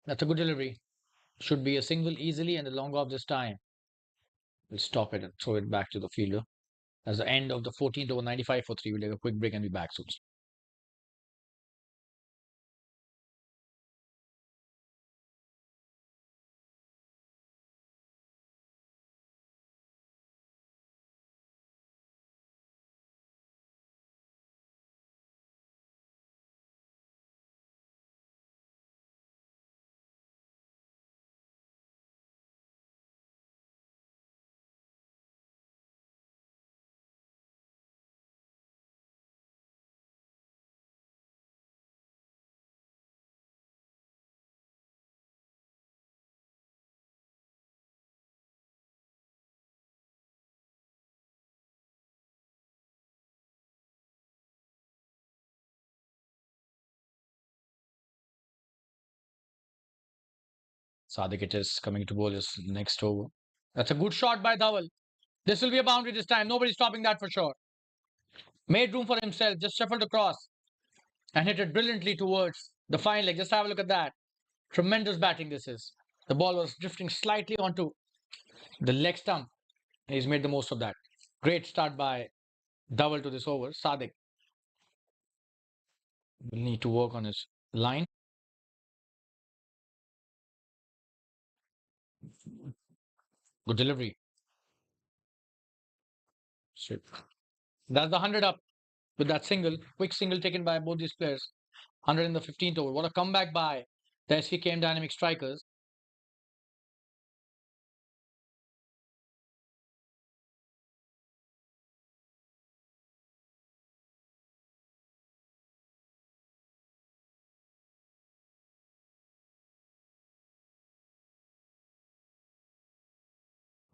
That's a good delivery. Should be a single easily and the long off this time. We'll stop it and throw it back to the fielder. That's the end of the 14th over. 95 for 3. We'll take a quick break and be back soon. Sadiq it is coming to bowl his next over. That's a good shot by Dhaval. This will be a boundary this time. Nobody's stopping that for sure. Made room for himself. Just shuffled across and hit it brilliantly towards the fine leg. Just have a look at that. Tremendous batting this is. The ball was drifting slightly onto the leg stump. And he's made the most of that. Great start by Dhaval to this over. Sadiq will need to work on his line. Good delivery. Shit. That's the 100 up with that single. Quick single taken by both these players. 100 in the 15th over. What a comeback by the SVKM Dynamic Strikers.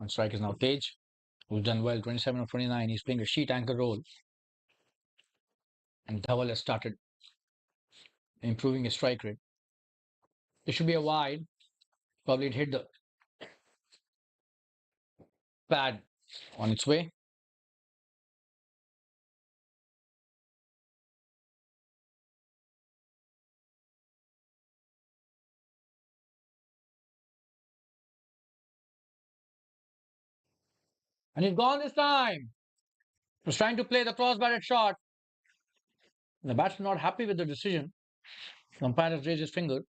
On strike is now Tej, who's done well. 27 of 29. He's playing a sheet anchor role. And Dhaval has started improving his strike rate. It should be a wide. Probably it hit the pad on its way. And it's gone this time. Was trying to play the cross-batted shot. The batsman not happy with the decision. The umpire has raised his finger.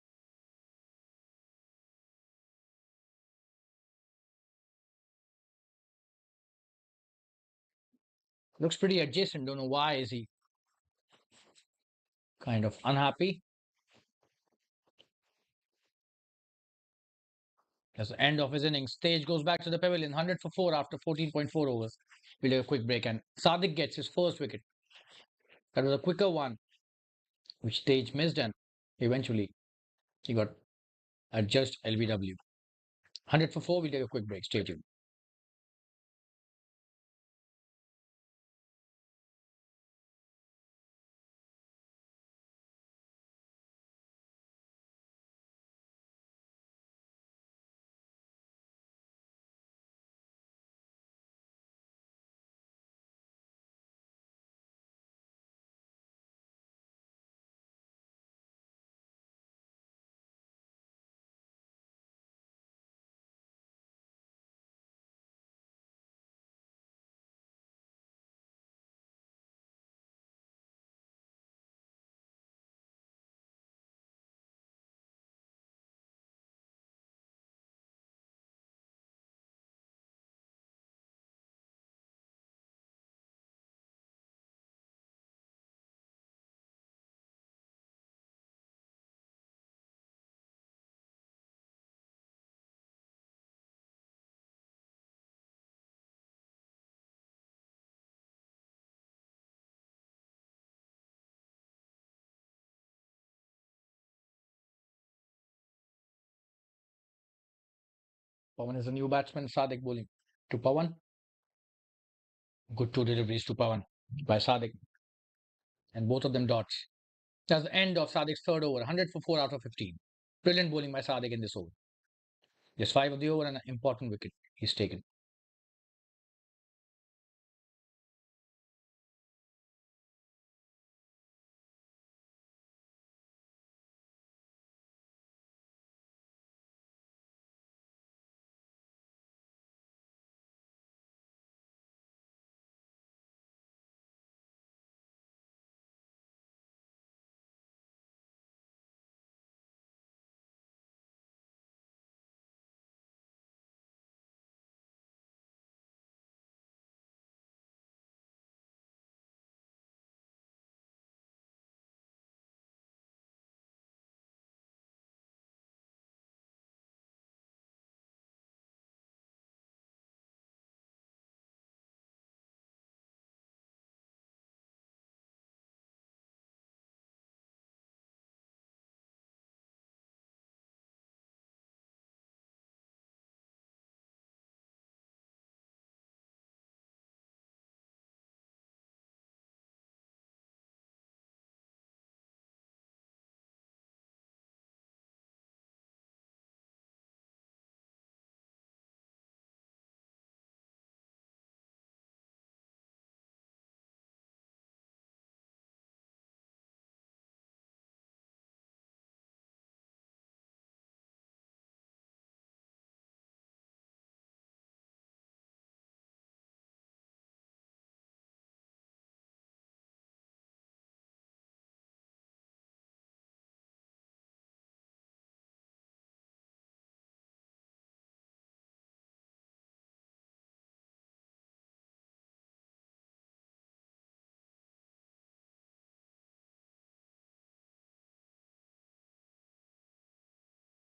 Looks pretty adjacent. Don't know why is he kind of unhappy. As the end of his innings, Tej goes back to the pavilion. 100 for 4 after 14.4 overs. We'll take a quick break and Sadiq gets his first wicket. That was a quicker one, which Tej missed and eventually he got adjudged LBW. 100 for 4. We'll take a quick break. Stay tuned. Pawan is a new batsman. Sadik bowling to Pawan. Good two deliveries to Pawan by Sadik, and both of them dots. That's the end of Sadik's third over. 100 for 4 out of 15. Brilliant bowling by Sadik in this over. Just 5 of the over and an important wicket he's taken.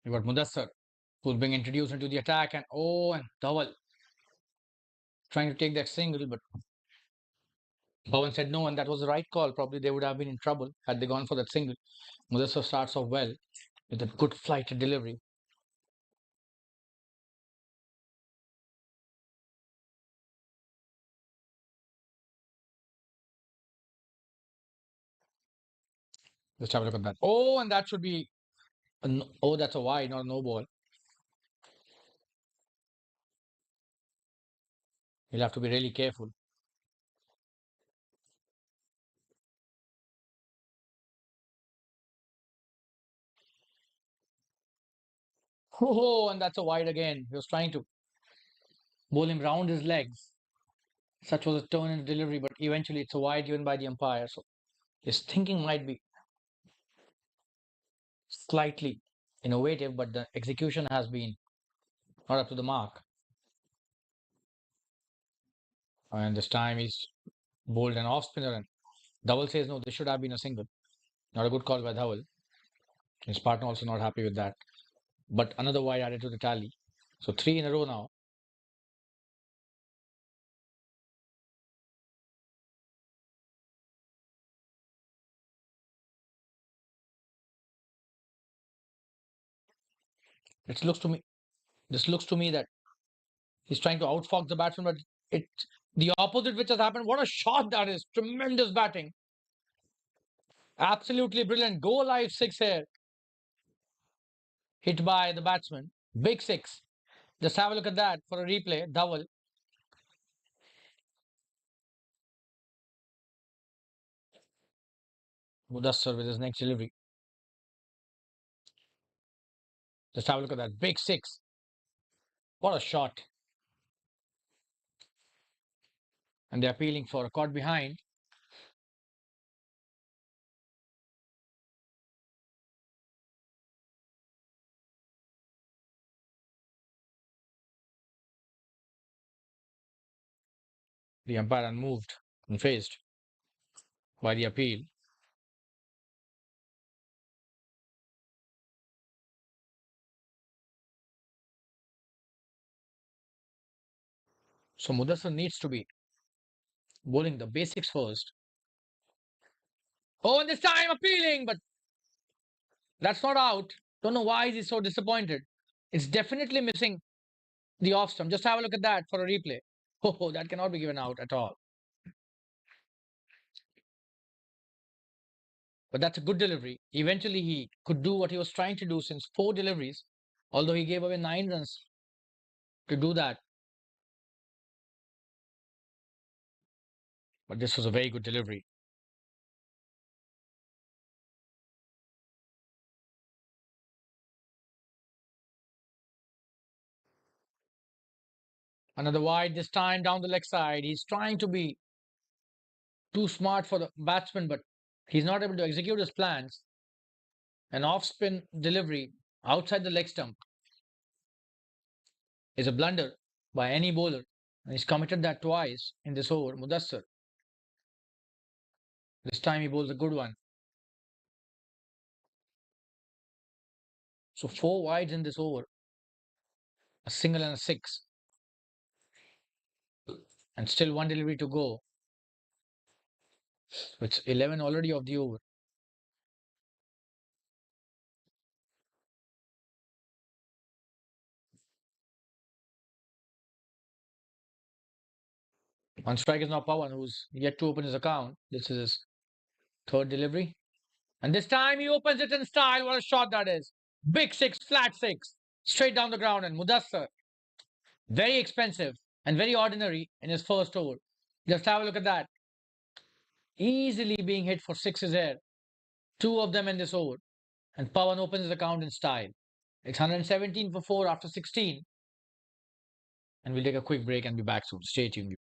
You got Mudassar, who's being introduced into the attack, and Dhawal trying to take that single, but Pawan said no, and that was the right call. Probably they would have been in trouble had they gone for that single. Mudassar starts off well with a good flight delivery. Just have a look at that. Oh, and that should be oh, that's a wide, not a no ball. You'll have to be really careful. Oh, and that's a wide again. He was trying to bowl him round his legs. Such was a turn in the delivery, but eventually it's a wide given by the umpire. So his thinking might be slightly innovative, but the execution has been not up to the mark. And this time he's bowled an off spinner, and Dhawal says no, this should have been a single. Not a good call by Dhawal. His partner also not happy with that. But another wide added to the tally. So three in a row now. It looks to me this looks to me that he's trying to outfox the batsman, but it's the opposite which has happened. What a shot that is! Tremendous batting. Absolutely brilliant. Go live six here. Hit by the batsman. Big six. Just have a look at that for a replay. Dhawal. Mudassar with his next delivery. Just have a look at that. Big six. What a shot. And they're appealing for a caught behind. The umpire unmoved and faced by the appeal. So Mudassar needs to be bowling the basics first. Oh, and this time appealing, but that's not out. Don't know why he's so disappointed. It's definitely missing the off stump. Just have a look at that for a replay. Oh, that cannot be given out at all. But that's a good delivery. Eventually, he could do what he was trying to do since 4 deliveries, although he gave away 9 runs to do that. But this was a very good delivery. Another wide this time down the leg side. He's trying to be too smart for the batsman, but he's not able to execute his plans. An off spin delivery outside the leg stump is a blunder by any bowler. And he's committed that twice in this over. Mudassar. This time he bowls a good one. So 4 wides in this over. A single and a six. And still 1 delivery to go. So it's 11 already of the over. On strike is now Pawan, who's yet to open his account. This is his 3rd delivery. And this time he opens it in style. What a shot that is. Big six, flat six. Straight down the ground. And Mudassar, very expensive and very ordinary in his first over. Just have a look at that. Easily being hit for sixes here. 2 of them in this over. And Pawan opens his account in style. It's 117 for 4 after 16. And we'll take a quick break and be back soon. Stay tuned.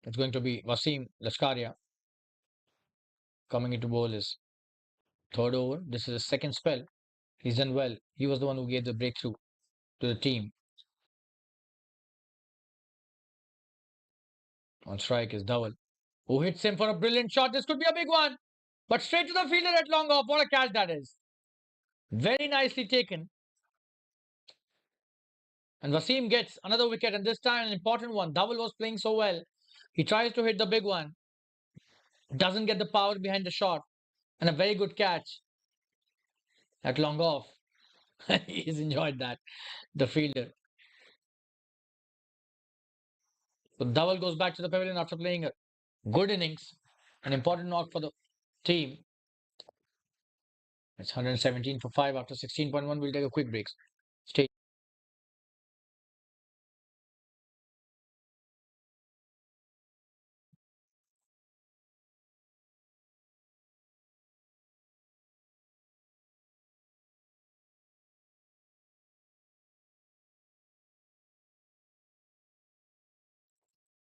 It's going to be Wasim Lashkaria coming into bowl his 3rd over. This is his 2nd spell. He's done well. He was the one who gave the breakthrough to the team. On strike is Dhawal, who hits him for a brilliant shot. This could be a big one. But straight to the fielder at long off. What a catch that is. Very nicely taken. And Wasim gets another wicket, and this time an important one. Dhawal was playing so well. He tries to hit the big one. Doesn't get the power behind the shot. And a very good catch at long off. He's enjoyed that, the fielder. So Dhawal goes back to the pavilion after playing a good innings. An important knock for the team. It's 117 for 5 after 16.1. We'll take a quick break. Stay.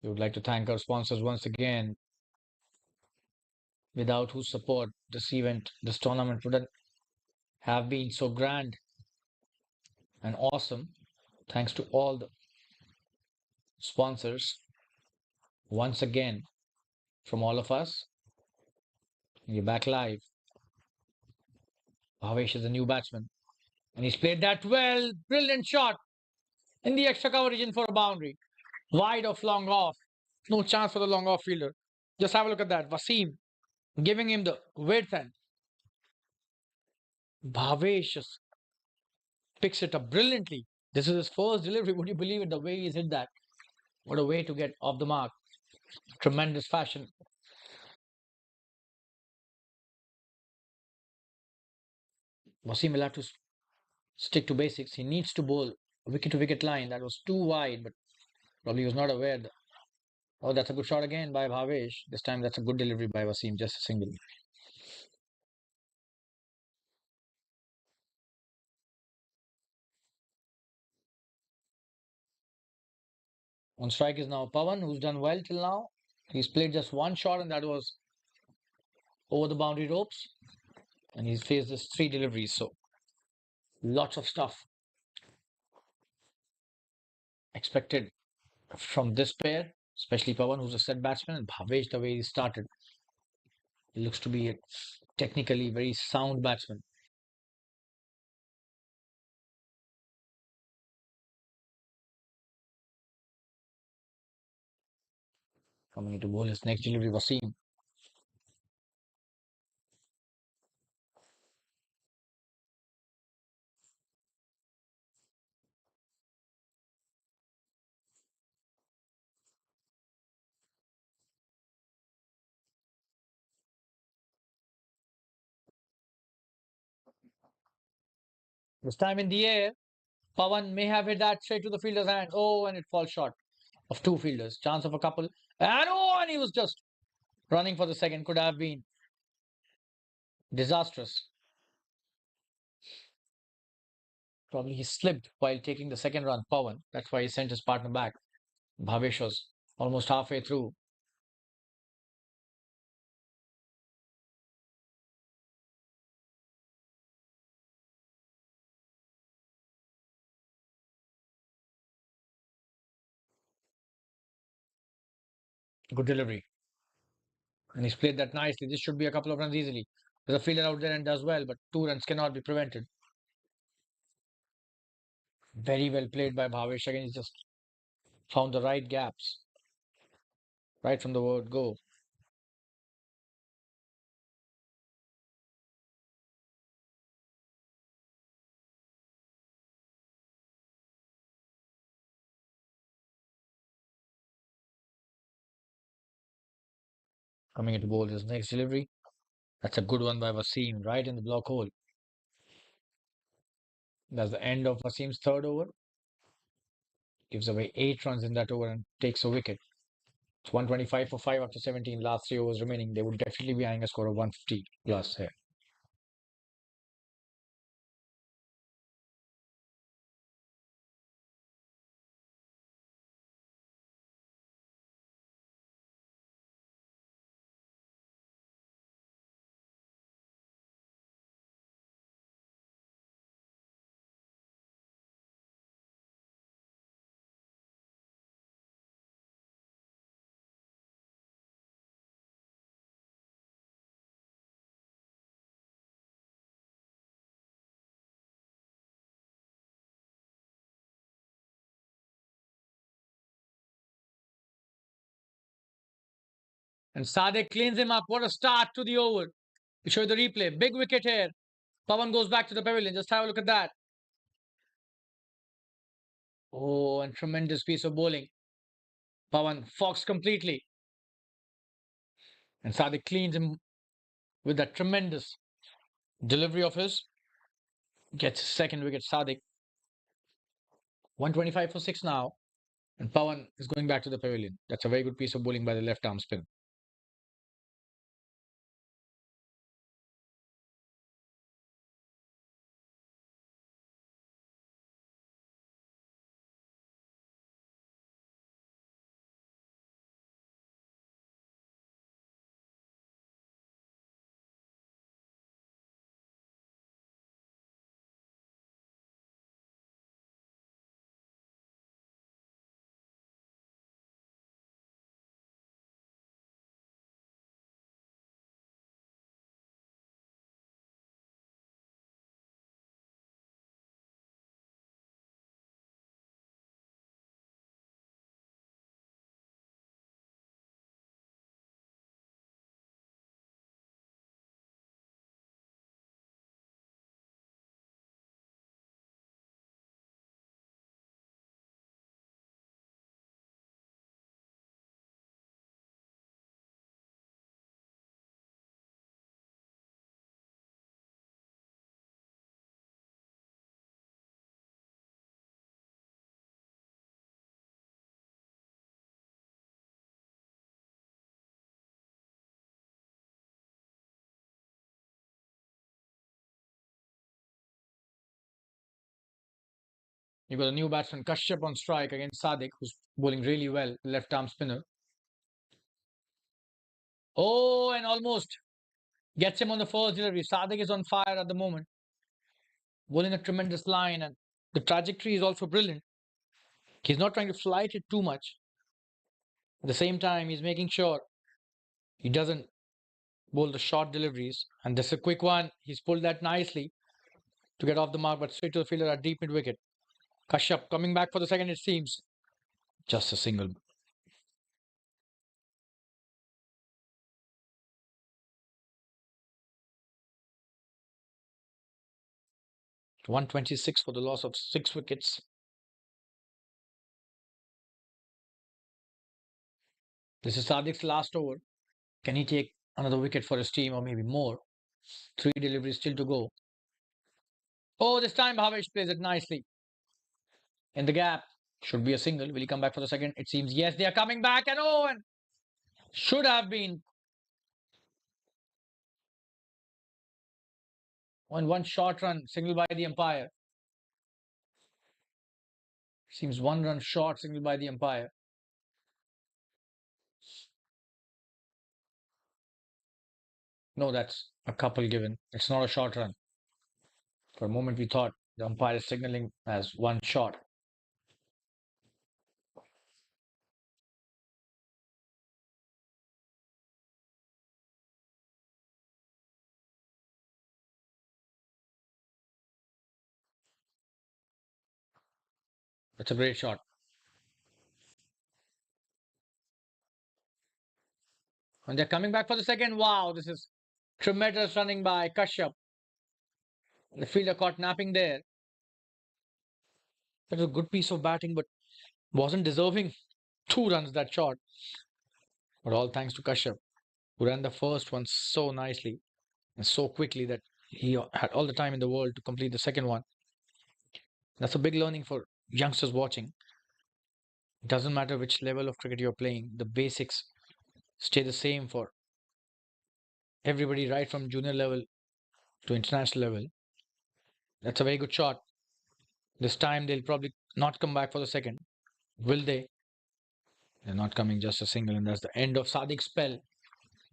We would like to thank our sponsors once again, without whose support this tournament wouldn't have been so grand and awesome. Thanks to all the sponsors once again from all of us. We're back live. Bhavesh is a new batsman, and he's played that well. Brilliant shot in the extra cover region for a boundary. Wide of long off. No chance for the long off fielder. Just have a look at that. Wasim giving him the width, and Bhavesh just picks it up brilliantly. This is his first delivery. Would you believe it? The way he's hit that. What a way to get off the mark. Tremendous fashion. Wasim will have to stick to basics. He needs to bowl wicket to wicket line. That was too wide, but probably was not aware. Oh, that's a good shot again by Bhavesh. This time that's a good delivery by Wasim, just a single. On strike is now Pawan, who's done well till now. He's played just one shot, and that was over the boundary ropes. And he's faced this three deliveries, so lots of stuff expected from this pair, especially Pawan, who's a set batsman, and Bhavesh, the way he started. He looks to be a technically very sound batsman. Coming into bowl his next delivery, Wasim. This time in the air, Pawan may have hit that straight to the fielder's hand. Oh, and it falls short of two fielders. Chance of a couple. And oh, and he was just running for the second. Could have been disastrous. Probably he slipped while taking the second run, Pawan. That's why he sent his partner back. Bhavesh was almost halfway through. Good delivery. And he's played that nicely. This should be a couple of runs easily. There's a fielder out there and does well, but two runs cannot be prevented. Very well played by Bhavesh. Again, he's just found the right gaps right from the word go. Coming into bowl, his next delivery. That's a good one by Wasim, right in the block hole. That's the end of Wasim's third over. Gives away 8 runs in that over and takes a wicket. It's 125 for 5 after 17. Last 3 overs remaining. They would definitely be eyeing a score of 150 plus here. And Sadek cleans him up. What a start to the over. We show you the replay. Big wicket here. Pawan goes back to the pavilion. Just have a look at that. Oh, and tremendous piece of bowling. Pawan fox completely. And Sadek cleans him with that tremendous delivery of his. Gets his second wicket. Sadek 125 for 6 now. And Pawan is going back to the pavilion. That's a very good piece of bowling by the left arm spin. You got a new batsman Kashyap on strike against Sadiq, who's bowling really well, left arm spinner. Oh, and almost gets him on the first delivery. Sadiq is on fire at the moment, bowling a tremendous line, and the trajectory is also brilliant. He's not trying to flight it too much. At the same time, he's making sure he doesn't bowl the short deliveries. And this is a quick one. He's pulled that nicely to get off the mark, but straight to the fielder at deep mid wicket. Kashyap coming back for the second, it seems. Just a single. 126 for the loss of 6 wickets. This is Sadiq's last over. Can he take another wicket for his team or maybe more? 3 deliveries still to go. Oh, this time Bhavesh plays it nicely. In the gap. Should be a single. Will he come back for the second? It seems yes, they are coming back. And oh, and should have been on one short run, single by the umpire. Seems 1 run short, single by the umpire. No, that's a couple given. It's not a short run. For a moment, we thought the umpire is signaling as one shot. It's a great shot. And they're coming back for the second. Wow, this is tremendous running by Kashyap. The fielder caught napping there. That was a good piece of batting, but wasn't deserving 2 runs that shot. But all thanks to Kashyap, who ran the first one so nicely and so quickly that he had all the time in the world to complete the second one. That's a big learning for youngsters watching. It doesn't matter which level of cricket you're playing, the basics stay the same for everybody, right from junior level to international level. That's a very good shot. This time they'll probably not come back for the second. Will they? They're not coming, just a single, and that's the end of Sadiq's spell.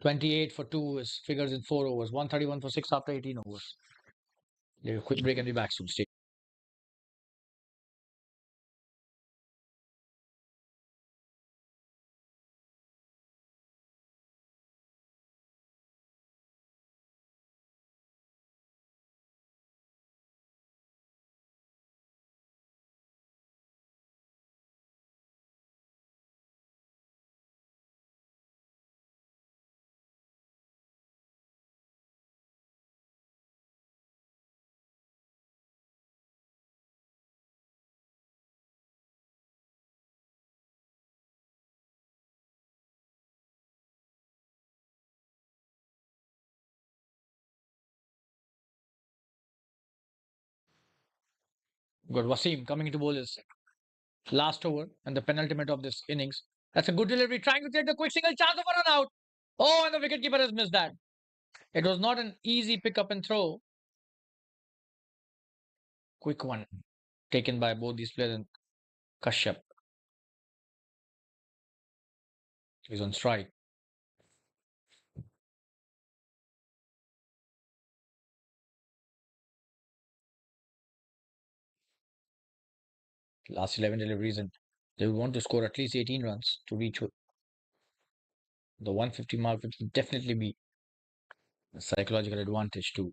28 for 2 is figures in 4 overs, 131 for 6 after 18 overs. Take a quick break and be back soon. Stay. Got Wasim coming into bowl his last over and the penultimate of this innings. That's a good delivery, trying to take the quick single, chance of a run out. Oh, and the wicketkeeper has missed that. It was not an easy pick up and throw. Quick one taken by both these players, and Kashyap is on strike. Last 11 deliveries, and they will want to score at least 18 runs to reach the 150 mark, which will definitely be a psychological advantage to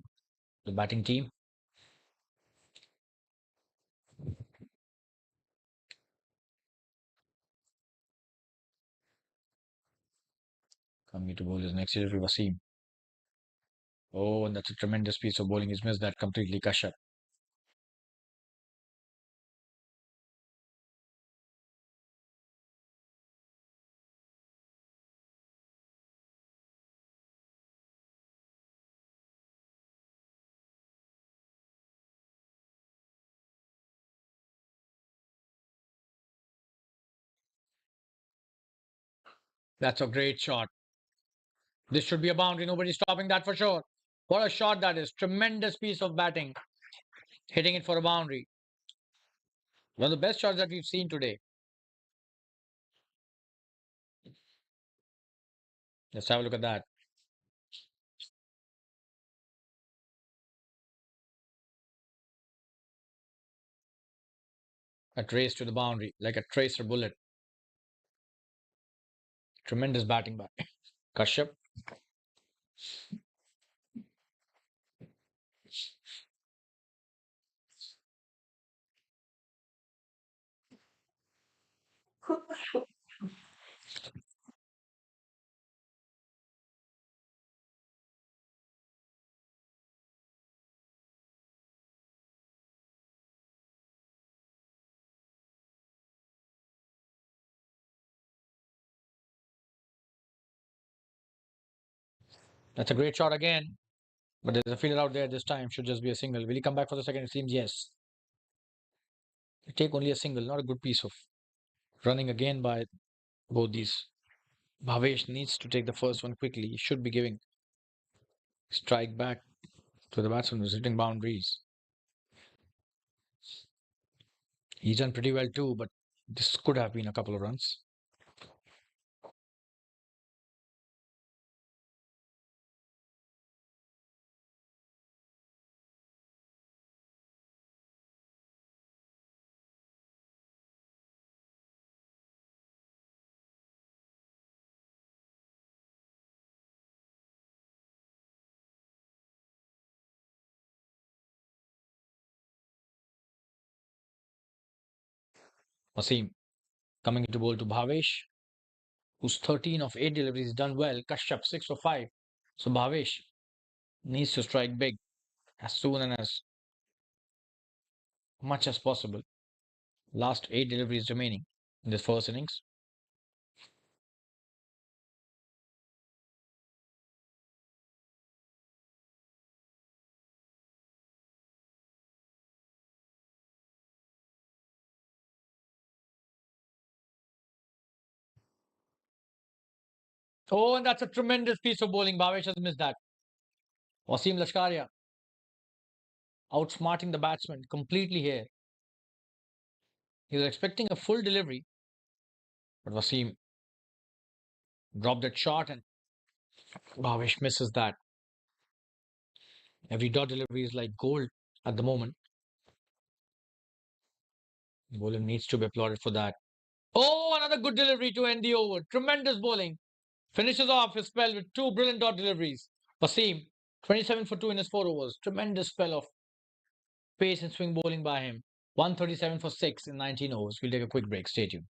the batting team. Coming to bowl his next delivery, Wasim. Oh, and that's a tremendous piece of bowling. He's missed that completely, Kashyap. That's a great shot. This should be a boundary. Nobody's stopping that for sure. What a shot that is. Tremendous piece of batting. Hitting it for a boundary. One of the best shots that we've seen today. Let's have a look at that. A trace to the boundary, like a tracer bullet. Tremendous batting by Kashyap. That's a great shot again. But there's a fielder out there this time. Should just be a single. Will he come back for the second? It seems yes. Take only a single, not a good piece of running again by both these. Bhavesh needs to take the first one quickly. He should be giving strike back to the batsman who's hitting boundaries. He's done pretty well too, but this could have been a couple of runs. Wasim coming into bowl to Bhavesh, who's 13 of 8 deliveries, done well. Kashyap 6 for 5. So Bhavesh needs to strike big as soon and as much as possible. Last 8 deliveries remaining in this first innings. Oh, and that's a tremendous piece of bowling. Bhavesh has missed that. Wasim Lashkaria outsmarting the batsman completely here. He was expecting a full delivery, but Wasim dropped that shot and Bhavesh misses that. Every dot delivery is like gold at the moment. Bowler needs to be applauded for that. Oh, another good delivery to end the over. Tremendous bowling. Finishes off his spell with two brilliant dot deliveries. Wasim, 27 for 2 in his 4 overs. Tremendous spell of pace and swing bowling by him. 137 for 6 in 19 overs. We'll take a quick break. Stay tuned.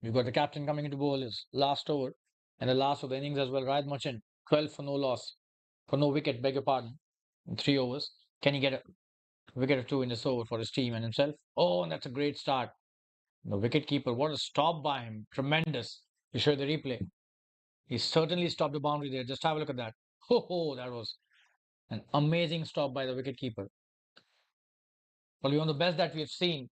We've got the captain coming into bowl his last over and the last of the innings as well. Ryan Merchant, 12 for no loss, for no wicket, beg your pardon, in 3 overs. Can he get a wicket or two in this over for his team and himself? Oh, and that's a great start. The wicket keeper, what a stop by him. Tremendous. You show the replay. He certainly stopped the boundary there. Just have a look at that. Oh, that was an amazing stop by the wicket keeper. Probably one of the best that we've seen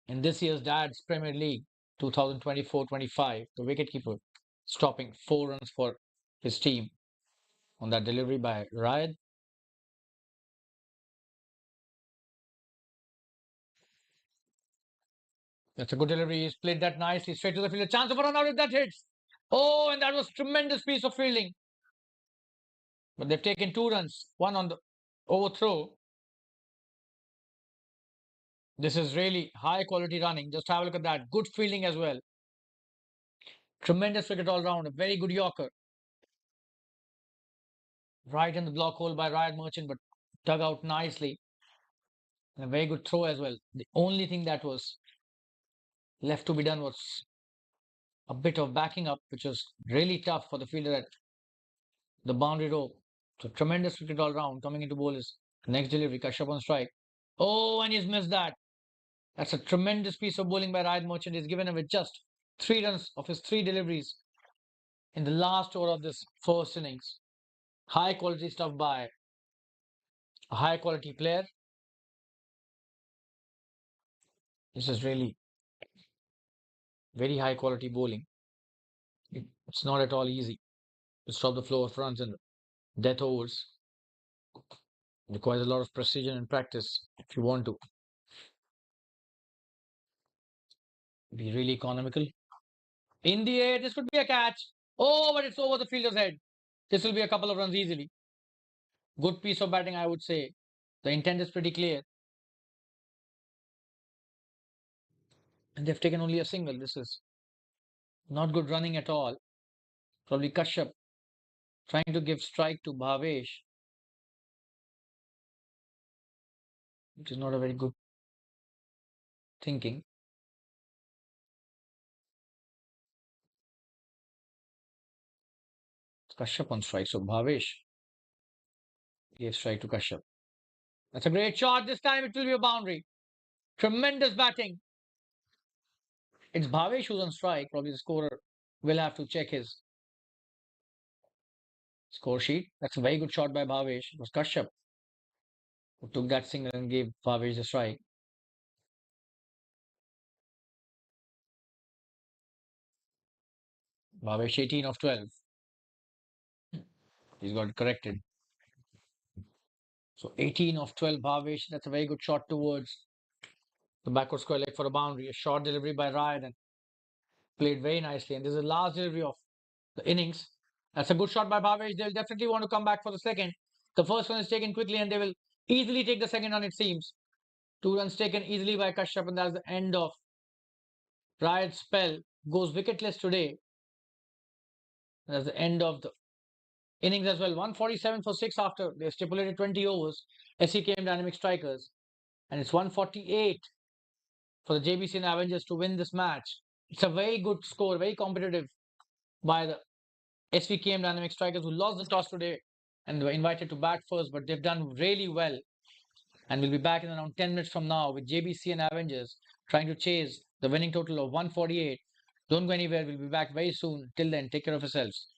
in this year's Dad's Premier League 2024-25. The wicketkeeper stopping 4 runs for his team on that delivery by Ryan. That's a good delivery. He's played that nicely straight to the field. A chance of a run out if that hits. Oh, and that was tremendous piece of fielding But they've taken 2 runs, one on the overthrow. This is really high quality running. Just have a look at that. Good fielding as well. Tremendous wicket all round. A very good Yorker. Right in the block hole by Ryan Merchant, but dug out nicely. And a very good throw as well. The only thing that was left to be done was a bit of backing up, which was really tough for the fielder at the boundary row. So tremendous wicket all round. Coming into bowl is next delivery. Kashyap on strike. Oh, and he's missed that. That's a tremendous piece of bowling by Ryan Merchant. He's given away just 3 runs of his 3 deliveries in the last over of this first innings. High quality stuff by a high quality player. This is really very high quality bowling. It's not at all easy to stop the flow of runs in death overs. It requires a lot of precision and practice if you want to be really economical. In the air, this could be a catch. Oh, but it's over the fielder's head. This will be a couple of runs easily. Good piece of batting, I would say. The intent is pretty clear. And they've taken only a single. This is not good running at all. Probably Kashyap trying to give strike to Bhavesh, which is not a very good thinking. Kashyap on strike. So Bhavesh gave strike to Kashyap. That's a great shot. This time it will be a boundary. Tremendous batting. It's Bhavesh who's on strike. Probably the scorer will have to check his score sheet. That's a very good shot by Bhavesh. It was Kashyap who took that single and gave Bhavesh the strike. Bhavesh 18 of 12. He's got corrected. So 18 of 12 Bhavesh. That's a very good shot towards the backward square leg for a boundary. A short delivery by Ryan and played very nicely. And this is the last delivery of the innings. That's a good shot by Bhavesh. They'll definitely want to come back for the second. The first one is taken quickly and they will easily take the second one, it seems. 2 runs taken easily by Kashyap, and that's the end of Ryan's spell. Goes wicketless today. That's the end of the innings as well. 147 for 6 after they stipulated 20 overs. Svkm Dynamic Strikers. And it's 148 for the Jbcn Avengers to win this match. It's a very good score, very competitive by the Svkm Dynamic Strikers, who lost the toss today and were invited to bat first, but they've done really well. And we'll be back in around 10 minutes from now with Jbcn Avengers trying to chase the winning total of 148. Don't go anywhere. We'll be back very soon. Till then, take care of yourselves.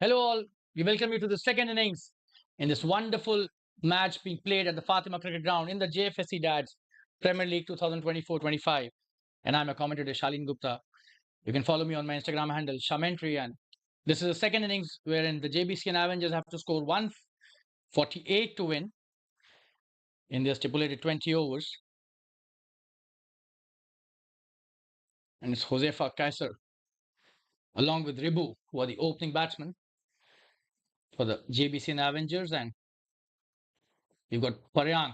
Hello, all. We welcome you to the second innings in this wonderful match being played at the Fatima Cricket Ground in the Jfsc Dads Premier League 2024-25. And I'm a commentator, Shalin Gupta. You can follow me on my Instagram handle, Shamentry. And this is the second innings wherein the Jbcn Avengers have to score 148 to win in their stipulated 20 overs. And it's Josefa Kaiser along with Ribu, who are the opening batsmen for the Jbcn Avengers. And you've got Paryank,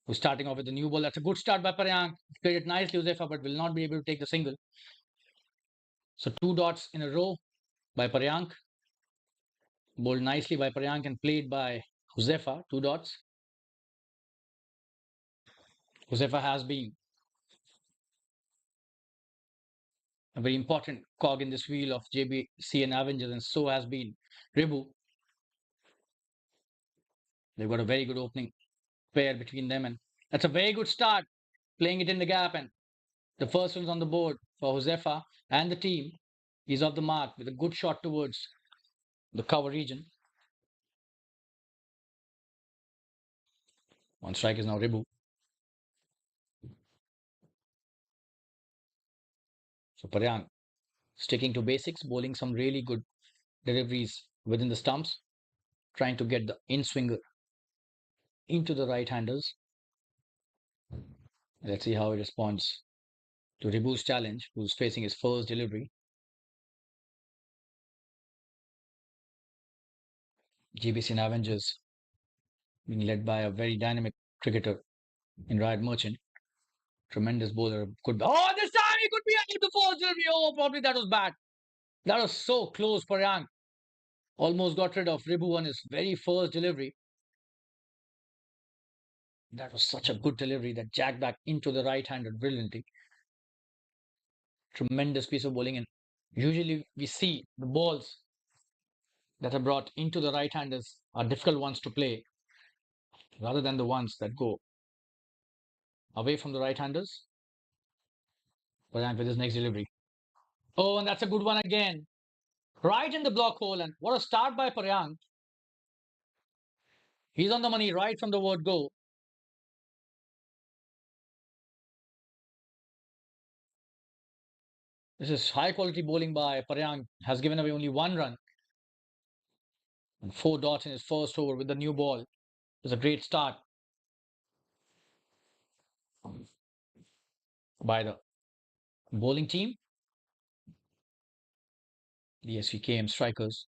who's starting off with the new ball. That's a good start by Paryank. Played it nicely, Josefa, but will not be able to take the single. So two dots in a row by Paryank. Bowled nicely by Paryank and played by Josefa. Two dots. Josefa has been a very important cog in this wheel of Jbcn Avengers, and so has been Ribu. They've got a very good opening pair between them, and that's a very good start, playing it in the gap. And the first one's on the board for Josefa, and the team is off the mark with a good shot towards the cover region. On strike is now Ribu. So Paryank sticking to basics, bowling some really good deliveries within the stumps, trying to get the in swinger into the right handers. Let's see how he responds to Ribu's challenge, who's facing his first delivery. Jbcn Avengers being led by a very dynamic cricketer in Ryan Merchant. Tremendous bowler. Could be, oh, this time he could be out the first delivery. Oh, probably that was bad. That was so close. Paryank almost got rid of Ribu on his very first delivery. That was such a good delivery that jacked back into the right-hander brilliantly. Tremendous piece of bowling, and usually we see the balls that are brought into the right-handers are difficult ones to play rather than the ones that go away from the right-handers. Paryank with his next delivery. Oh, and that's a good one again. Right in the block hole, and what a start by Paryank. He's on the money right from the word go. This is high quality bowling by Paryank. Has given away only one run and four dots in his first over with the new ball. It's a great start by the bowling team, the Svkm'S strikers.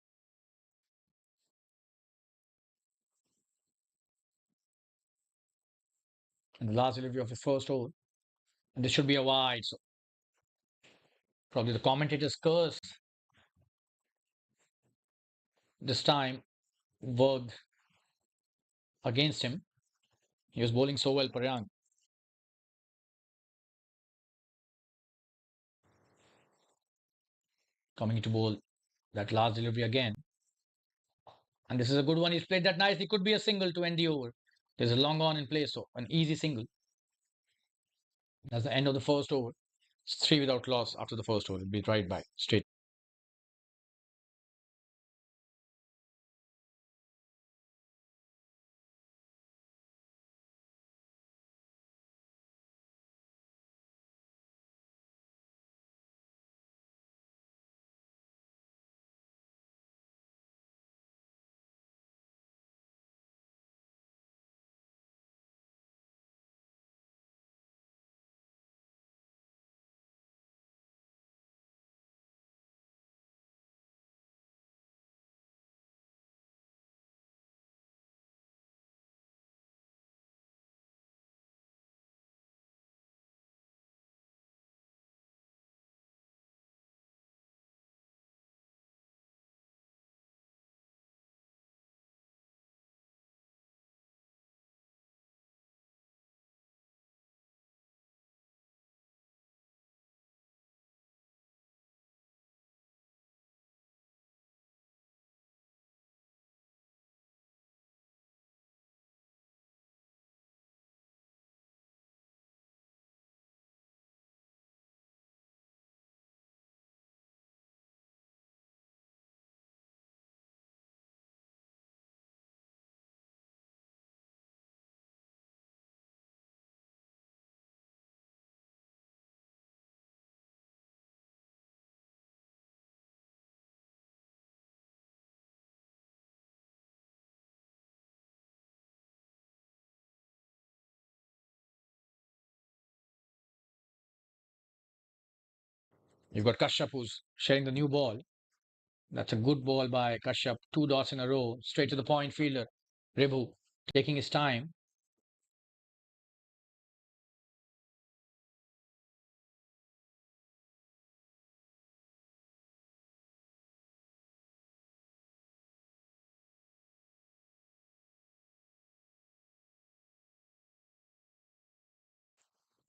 And the last delivery of his first over. And this should be a wide. So probably the commentators curse this time worked against him. He was bowling so well, Paryank. Coming to bowl that last delivery again. And this is a good one. He's played that nicely. Could be a single to end the over. There's a long on in play, so an easy single. That's the end of the first over. It's three without loss after the first over. It'll be right back straight. You've got Kashyap who's sharing the new ball. That's a good ball by Kashyap. 2 dots in a row, straight to the point fielder. Ribu taking his time.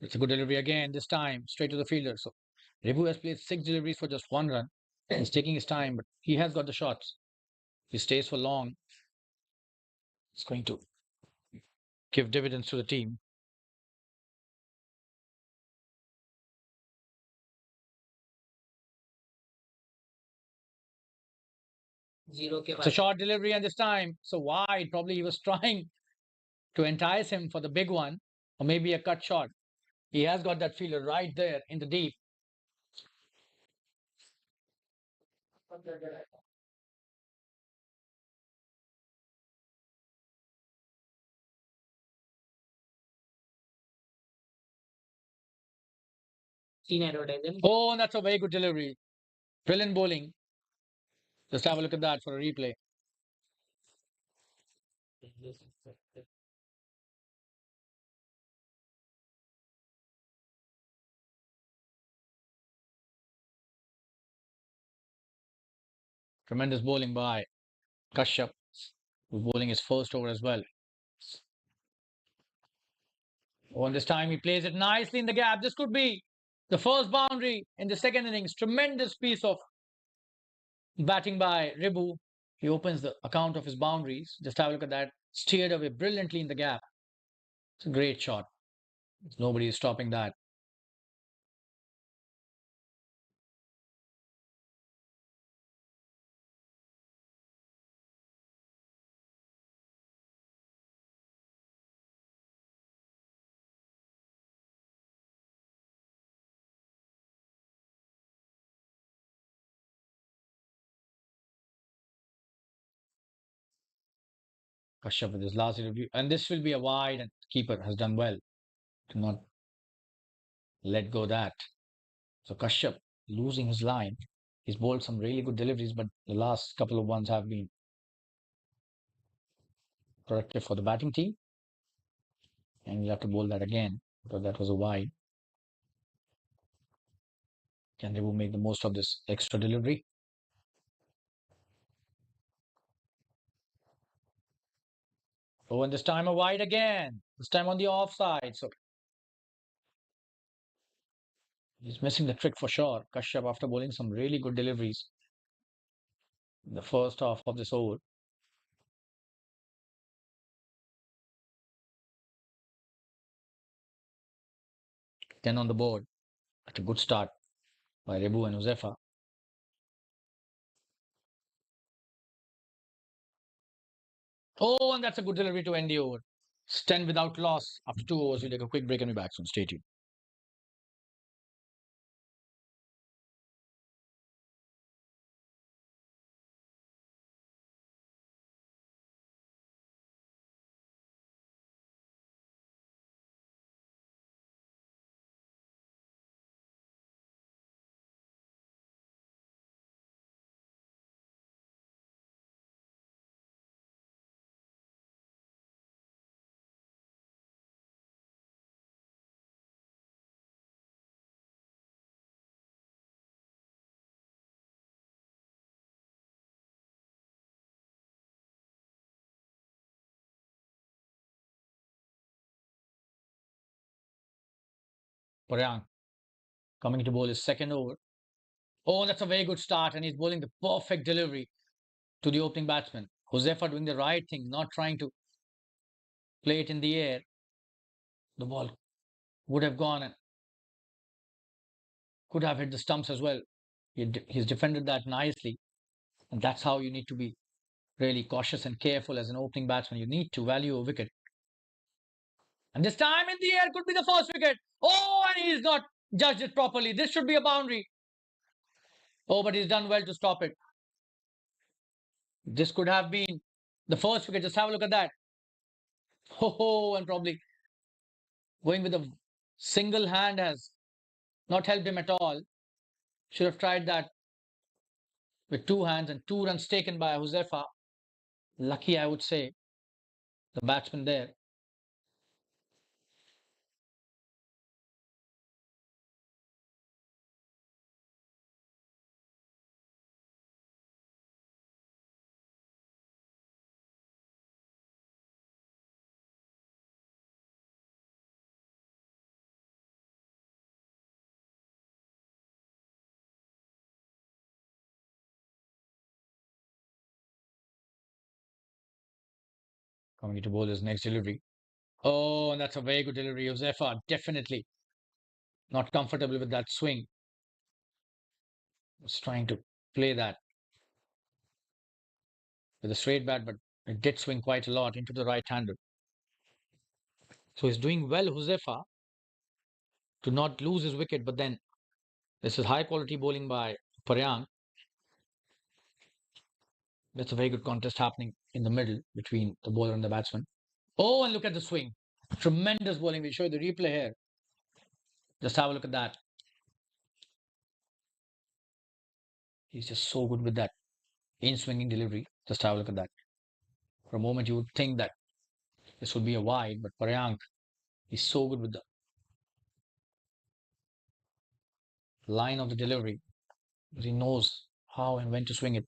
It's a good delivery again, this time straight to the fielder. So Ribu has played 6 deliveries for just 1 run. He's taking his time, but he has got the shots. If he stays for long, it's going to give dividends to the team. It's a short delivery, and this time so wide. Probably he was trying to entice him for the big one, or maybe a cut shot. He has got that fielder right there in the deep. Oh, and that's a very good delivery. Brilliant bowling. Just have a look at that for a replay. Tremendous bowling by Kashyap, who's bowling his first over as well. Oh, and this time he plays it nicely in the gap. This could be the first boundary in the second innings. Tremendous piece of batting by Ribu. He opens the account of his boundaries. Just have a look at that. Steered away brilliantly in the gap. It's a great shot. Nobody is stopping that. Kashyap with his last review. And this will be a wide, and keeper has done well to not let go that. So Kashyap losing his line. He's bowled some really good deliveries, but the last couple of ones have been productive for the batting team. And we'll have to bowl that again because that was a wide. Can Rebu make the most of this extra delivery? Oh, and this time a wide again. This time on the offside. So he's missing the trick for sure. Kashyap after bowling some really good deliveries in the first half of this over. 10 on the board. That's a good start by Rebu and Josefa. Oh, and that's a good delivery to end the over. It's 10 without loss. After 2 overs, we'll take a quick break and be back soon. Stay tuned. Parang coming to bowl his second over. Oh, that's a very good start, and he's bowling the perfect delivery to the opening batsman. Josefa doing the right thing, not trying to play it in the air. The ball would have gone and could have hit the stumps as well. He's defended that nicely, and that's how you need to be really cautious and careful as an opening batsman. You need to value a wicket. And this time in the air could be the first wicket. Oh, and he's not judged it properly. This should be a boundary. Oh, but he's done well to stop it. This could have been the first wicket. Just have a look at that. Oh, and probably going with a single hand has not helped him at all. Should have tried that with two hands, and 2 runs taken by Josefa. Lucky, I would say, the batsman there. Coming to bowler's next delivery. Oh, and that's a very good delivery. Josefa definitely not comfortable with that swing. Was trying to play that with a straight bat, but it did swing quite a lot into the right-hander. So he's doing well, Josefa, to not lose his wicket. But then this is high-quality bowling by Paryang. That's a very good contest happening in the middle between the bowler and the batsman. Oh, and look at the swing. Tremendous bowling. We'll show you the replay here. Just have a look at that. He's just so good with that in-swinging delivery. Just have a look at that. For a moment, you would think that this would be a wide, but Paryang is so good with the line of the delivery. He knows how and when to swing it.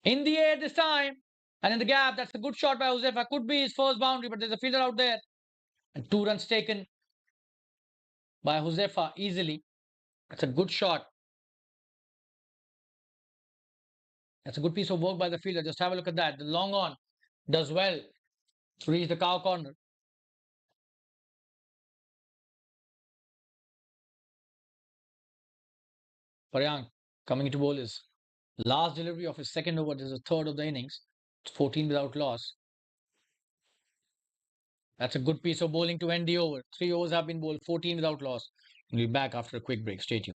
In the air this time. And in the gap, that's a good shot by Josefa. Could be his first boundary, but there's a fielder out there. And 2 runs taken by Josefa easily. That's a good shot. That's a good piece of work by the fielder. Just have a look at that. The long on does well to reach the cow corner. Paryang coming into bowl is last delivery of his second over. This is the third of the innings. It's 14 without loss. That's a good piece of bowling to end the over. 3 overs have been bowled, 14 without loss. We'll be back after a quick break. Stay tuned.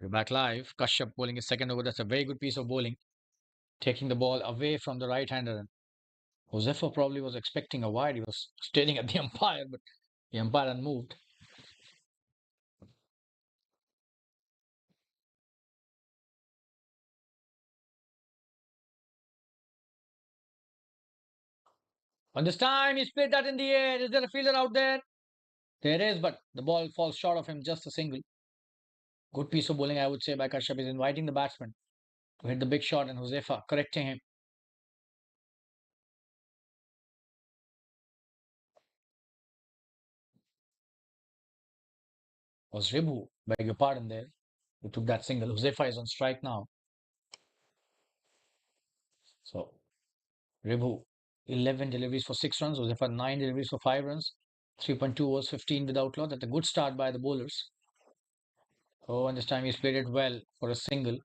We're back live. Kashyap bowling his second over. That's a very good piece of bowling. Taking the ball away from the right-hander. Josefa probably was expecting a wide. He was staring at the umpire, but the umpire unmoved. On this time, he split that in the air. Is there a fielder out there? There is, but the ball falls short of him. Just a single. Good piece of bowling, I would say, by Kashyap. Is inviting the batsman to hit the big shot, and Josefa correcting him. Was Ribu, beg your pardon there, who took that single. Josefa is on strike now. So, Ribu, 11 deliveries for 6 runs. Josefa, 9 deliveries for 5 runs. 3.2 overs, 15 without loss. That's a good start by the bowlers. Oh, and this time he's played it well for a single.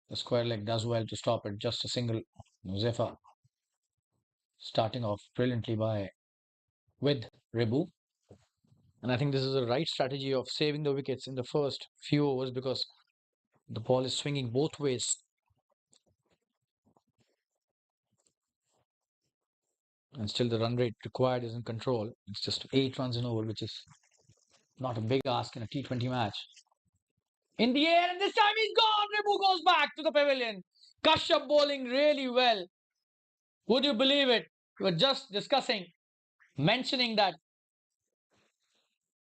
The square leg does well to stop it. Just a single. Josefa starting off brilliantly with Ribu. And I think this is the right strategy of saving the wickets in the first few overs because the ball is swinging both ways. And still the run rate required is in control. It's just 8 runs in over, which is not a big ask in a T20 match. In the air, and this time he's gone. Ribu goes back to the pavilion. Kashyap bowling really well. Would you believe it? We were just discussing, mentioning that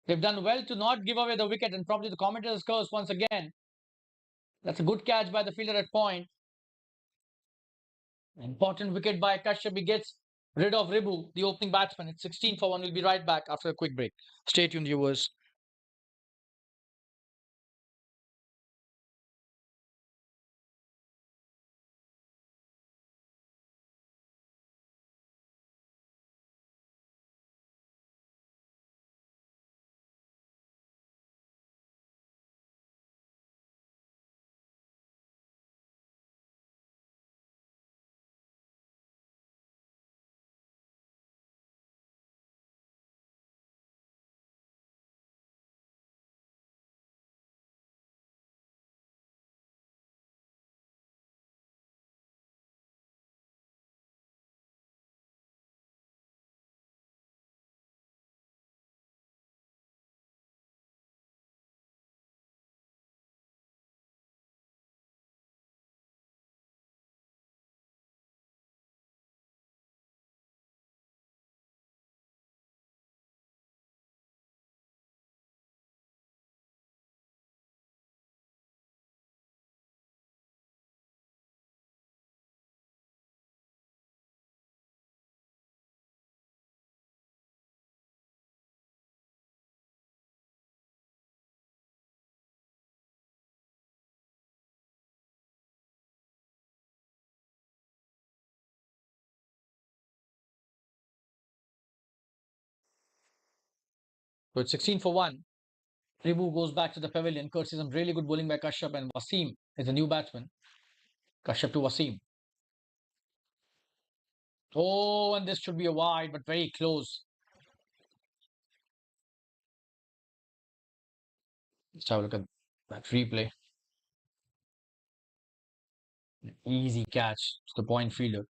they've done well to not give away the wicket, and probably the commentators curse once again. That's a good catch by the fielder at point. Important wicket by Kashyap. He gets rid of Ribu, the opening batsman. It's 16 for 1. We'll be right back after a quick break. Stay tuned, viewers. So it's 16 for 1. Ribu goes back to the pavilion, courtesy some really good bowling by Kashyap, and Wasim is a new batsman. Kashyap to Wasim. Oh, and this should be a wide, but very close. Let's have a look at that replay. Easy catch to the point fielder.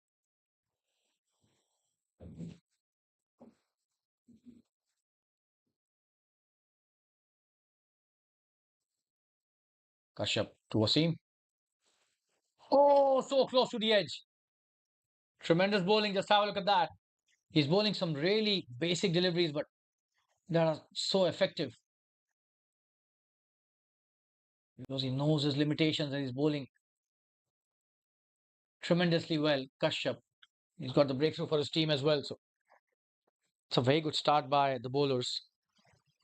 Kashyap to Wasim. Oh, so close to the edge. Tremendous bowling. Just have a look at that. He's bowling some really basic deliveries, but they are so effective because he knows his limitations and he's bowling tremendously well. Kashyap. He's got the breakthrough for his team as well. So it's a very good start by the bowlers.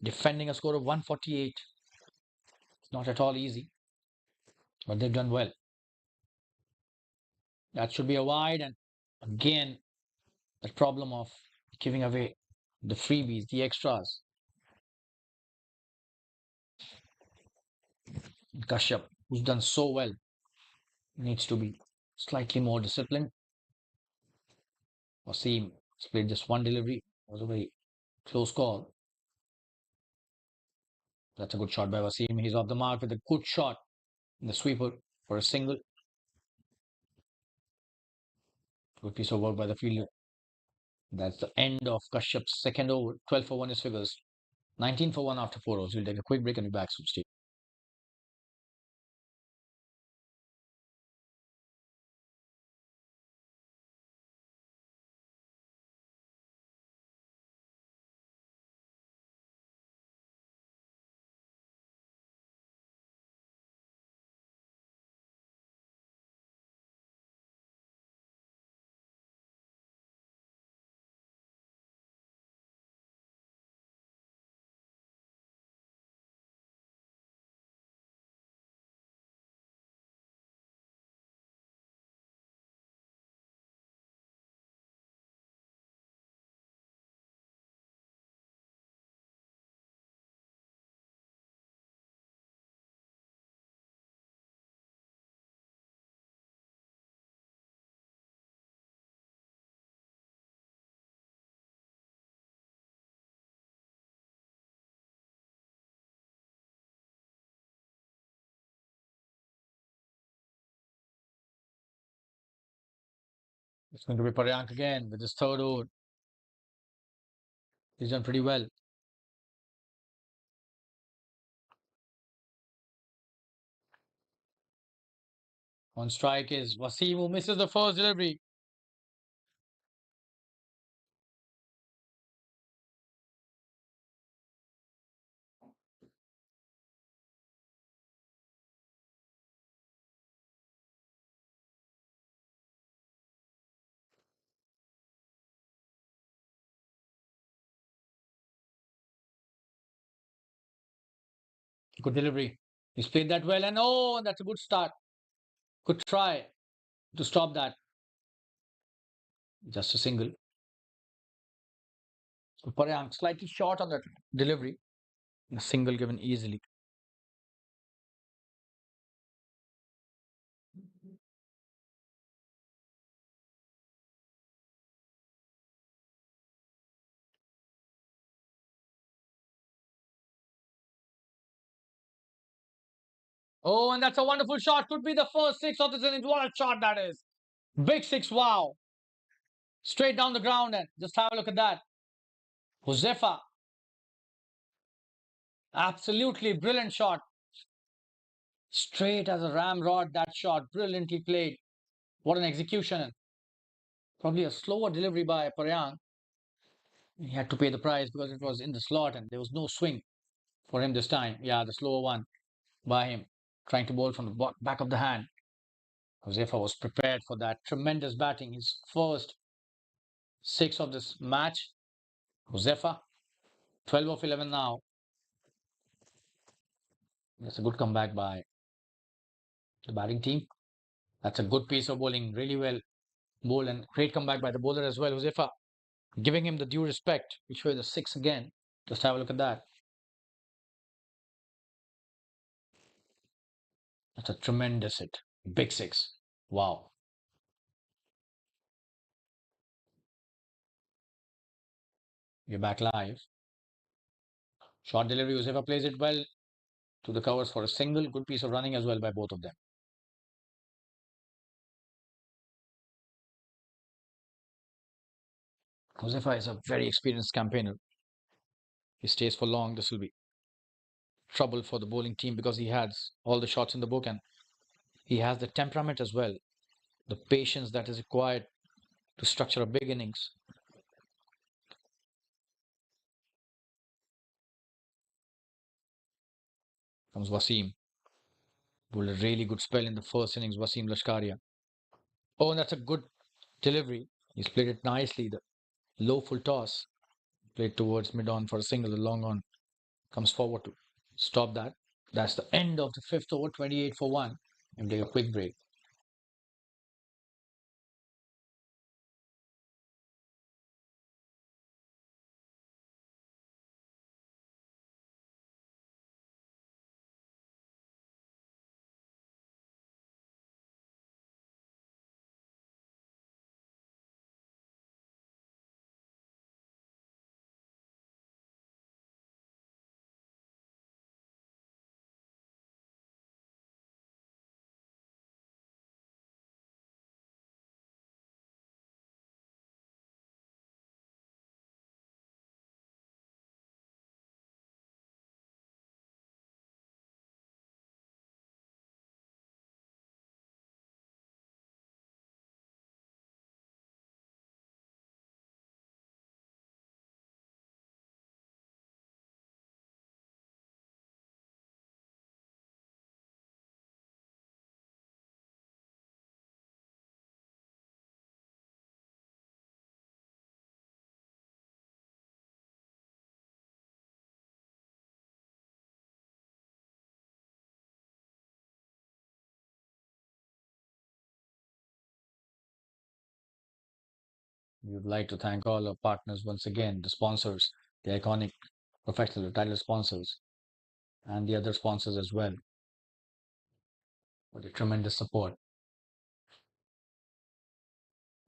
Defending a score of 148. It's not at all easy, but they've done well. That should be a wide, and again, the problem of giving away the freebies, the extras. Kashyap, who's done so well, needs to be slightly more disciplined. Wasim played just one delivery. It was a very close call. That's a good shot by Wasim. He's off the mark with a good shot in the sweeper for a single. Good piece of work by the fielder. That's the end of Kashyap's second over. 12 for 1 his figures. 19 for 1 after 4 overs. We'll take a quick break and be back soon. Stay. It's going to be Paryank again with his third over. He's done pretty well. On strike is Wasim, who misses the first delivery. Good delivery. He's played that well, and oh, that's a good start. Good try to stop that. Just a single. So Paryang slightly short on that delivery. A single given easily. Oh, and that's a wonderful shot. Could be the first six of the innings. What a shot that is. Big six. Wow. Straight down the ground, and just have a look at that. Josefa. Absolutely brilliant shot. Straight as a ramrod, that shot. Brilliantly played. What an execution. Probably a slower delivery by Paryang. He had to pay the price because it was in the slot and there was no swing for him this time. Yeah, the slower one by him, trying to bowl from the back of the hand. Josefa was prepared for that. Tremendous batting. His first six of this match. Josefa, 12 of 11 now. That's a good comeback by the batting team. That's a good piece of bowling. Really well bowled and great comeback by the bowler as well. Josefa giving him the due respect. We show you the six again. Just have a look at that. That's a tremendous hit. Big six. Wow. We're back live. Short delivery. Josefa plays it well to the covers for a single. Good piece of running as well by both of them. Josefa is a very experienced campaigner. He stays for long. This will be trouble for the bowling team because he has all the shots in the book and he has the temperament as well. The patience that is required to structure a big innings. Comes Wasim. Bowled a really good spell in the first innings. Wasim Lashkaria. Oh, and that's a good delivery. He's played it nicely. The low full toss played towards mid on for a single. The long on comes forward to stop that. That's the end of the fifth over, 28 for 1. And take a quick break. We would like to thank all our partners once again, the sponsors, the iconic professional title sponsors, and the other sponsors as well for the tremendous support.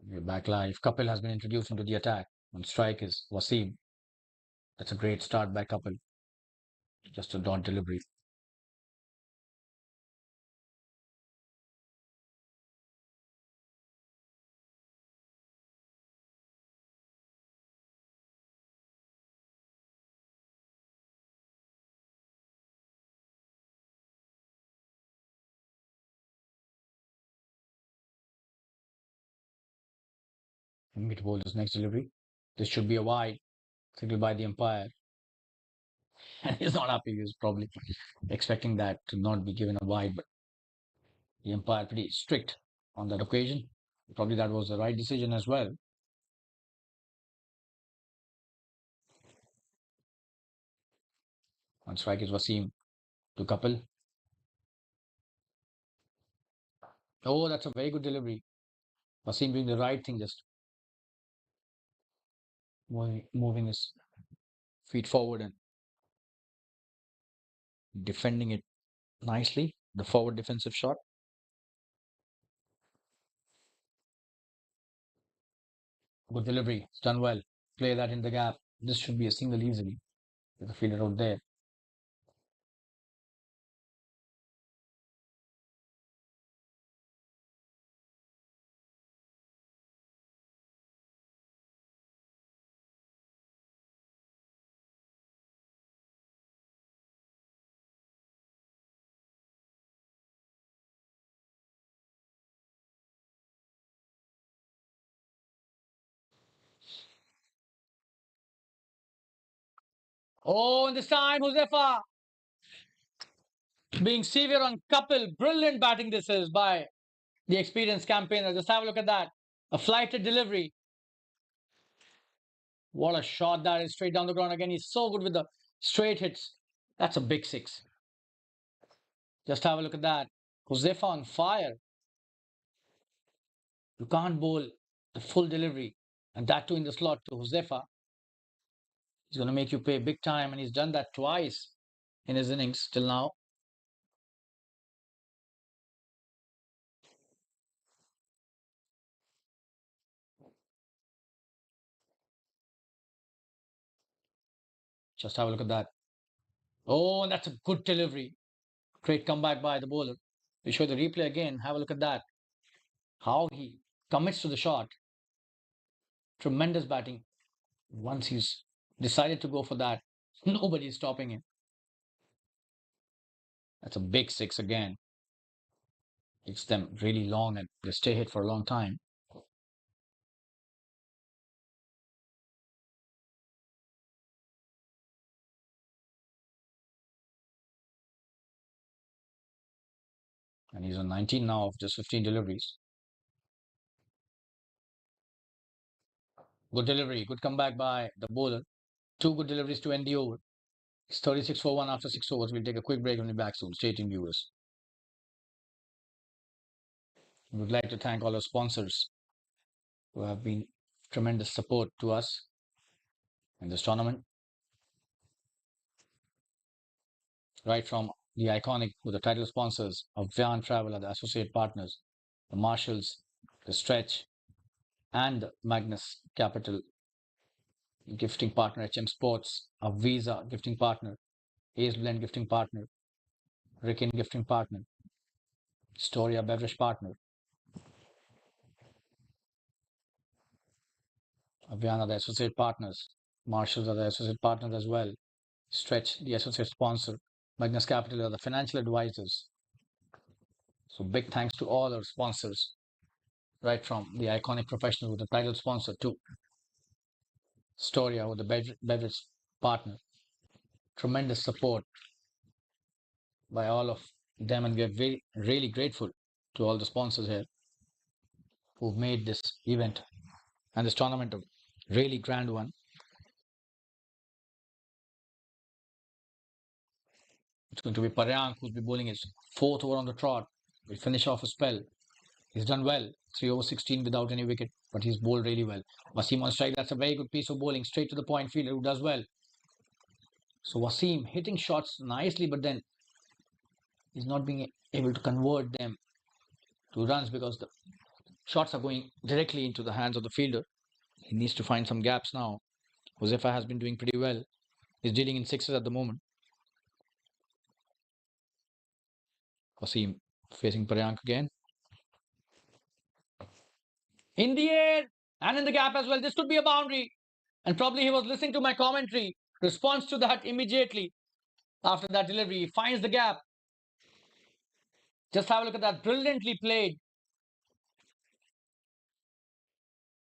We're back live. Kapil has been introduced into the attack. On strike is Wasim. That's a great start by Kapil. Just a dot delivery. Meet bowler's next delivery. This should be a wide. Signal by the umpire. And he's not happy. He's probably expecting that to not be given a wide, but the umpire pretty strict on that occasion. Probably that was the right decision as well. On strike is Wasim. to Kapil. Oh, that's a very good delivery. Wasim doing the right thing, just moving his feet forward and defending it nicely. The forward defensive shot. Good delivery. It's done well. Play that in the gap. This should be a single easily. With the fielder out there. Oh, and this time, Josefa being severe on Kapil. Brilliant batting this is by the experienced campaigner. Just have a look at that. A flighted delivery. What a shot that is straight down the ground again. He's so good with the straight hits. That's a big six. Just have a look at that. Josefa on fire. You can't bowl the full delivery. And that too in the slot to Josefa. He's going to make you pay big time. And he's done that twice in his innings till now. Just have a look at that. Oh, and that's a good delivery. Great comeback by the bowler. We show the replay again. Have a look at that. How he commits to the shot. Tremendous batting. Once he's decided to go for that, nobody's stopping him. That's a big six again. It's them really long and they stay hit for a long time. And he's on 19 now of just 15 deliveries. Good delivery, good comeback by the bowler. Two good deliveries to end the over. It's 36 for 1 after 6 overs. We'll take a quick break and we'll be back soon. Stay tuned, viewers. We would like to thank all our sponsors who have been tremendous support to us in this tournament. Right from the iconic, with the title sponsors of Jfsc Travel are the associate partners, the Marshalls, the Stretch, and the Magnus Capital gifting partner, HM Sports, a Visa gifting partner, Ace Blend gifting partner, Rickin gifting partner, Storia beverage partner, Avian are the associate partners, Marshalls are the associate partners as well, Stretch the associate sponsor, Magnus Capital are the financial advisors. So big thanks to all our sponsors, right from the iconic professional with the title sponsor to Storia with the beverage partner. Tremendous support by all of them, and we are very really grateful to all the sponsors here who've made this event and this tournament a really grand one. It's going to be Paryank who's been bowling his fourth over on the trot. He'll finish off a spell. He's done well. 3 over 16 without any wicket, but he's bowled really well. Wasim on strike. That's a very good piece of bowling. Straight to the point fielder who does well. So Wasim hitting shots nicely, but then he's not being able to convert them to runs because the shots are going directly into the hands of the fielder. He needs to find some gaps now. Josefa has been doing pretty well. He's dealing in sixes at the moment. Wasim facing Paryank again. In the air and in the gap as well. This could be a boundary. And probably he was listening to my commentary. Responds to that immediately after that delivery. He finds the gap. Just have a look at that. Brilliantly played.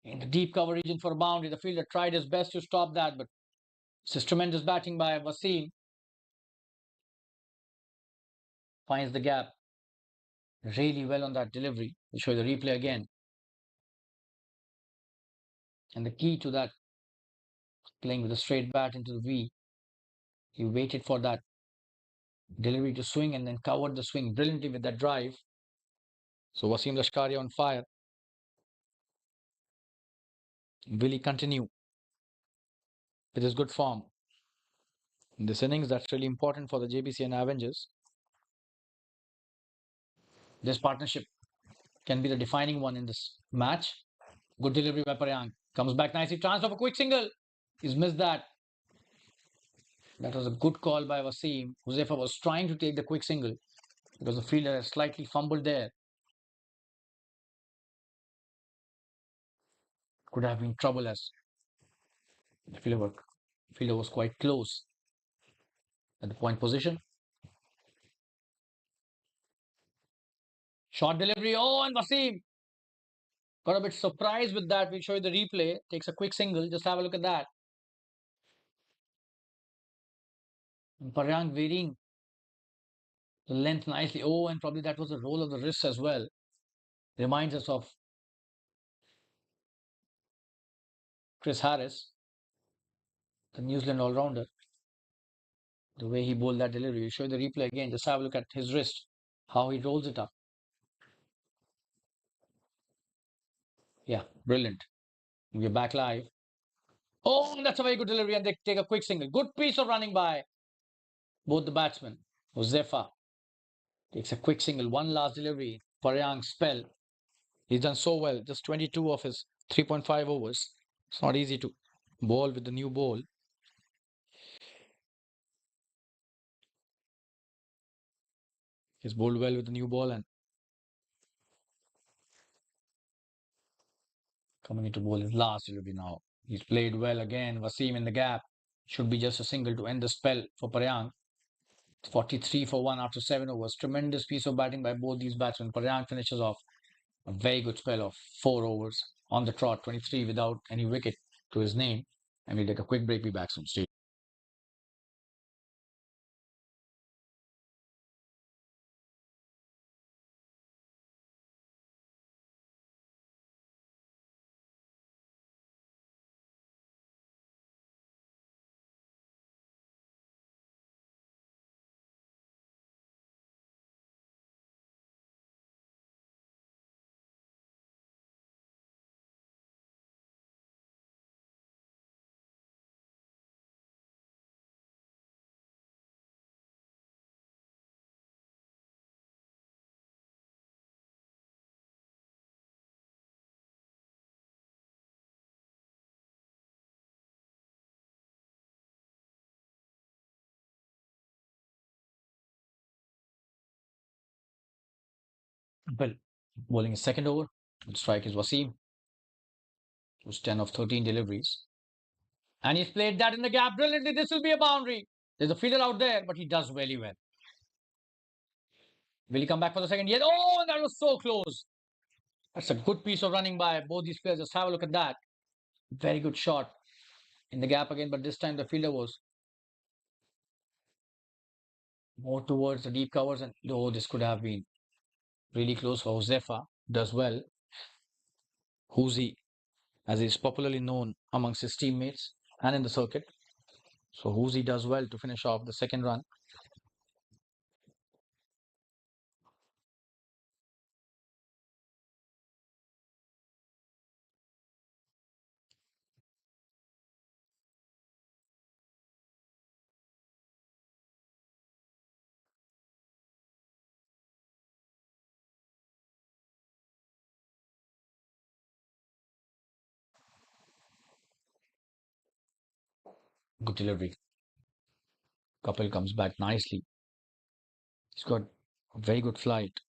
In the deep cover region for a boundary. The fielder tried his best to stop that, but it's just tremendous batting by Wasim. Finds the gap really well on that delivery. We'll show you the replay again. And the key to that, playing with a straight bat into the V, he waited for that Delivery to swing and then covered the swing brilliantly with that drive. So Wasim Lashkari on fire. Will he continue with his good form in this innings? That's really important for the Jbcn Avengers. This partnership can be the defining one in this match. Good delivery by Paryang. Comes back nicely. Chance of a quick single. He's missed that. That was a good call by Wasim. Huzefa was trying to take the quick single because the fielder has slightly fumbled there. Could have been trouble as the fielder was quite close at the point position. Short delivery. Oh, and Wasim got a bit surprised with that. We'll show you the replay. Takes a quick single. Just have a look at that. And Paryang varying the length nicely. Oh, and probably that was the roll of the wrist as well. Reminds us of Chris Harris, the New Zealand all-rounder. The way he bowled that delivery. We'll show you the replay again. Just have a look at his wrist. How he rolls it up. Yeah, brilliant. We're back live. Oh, that's a very good delivery, and they take a quick single. Good piece of running by both the batsmen. Josefa takes a quick single. One last delivery. Paryang spell. He's done so well. Just 22 of his 3.5 overs. It's not easy to bowl with the new ball. He's bowled well with the new ball and coming into bowl his last delivery now. He's played well again. Wasim in the gap. Should be just a single to end the spell for Paryang. 43 for 1 after 7 overs. Tremendous piece of batting by both these batsmen. Paryang finishes off a very good spell of 4 overs on the trot, 23 without any wicket to his name. And we'll take a quick break. Be back soon. Stay. Well, bowling his second over. The strike is Wasim, who's 10 of 13 deliveries. And he's played that in the gap brilliantly. This will be a boundary. There's a fielder out there, but he does very well. Will he come back for the second? Yes. Oh, that was so close. That's a good piece of running by both these players. Just have a look at that. Very good shot in the gap again, but this time the fielder was more towards the deep covers. And oh, this could have been really close for Josefa. Does well. Huzi, as he is popularly known amongst his teammates and in the circuit. So Huzi does well to finish off the second run. Good delivery. Kapil comes back nicely. He's got a very good flight.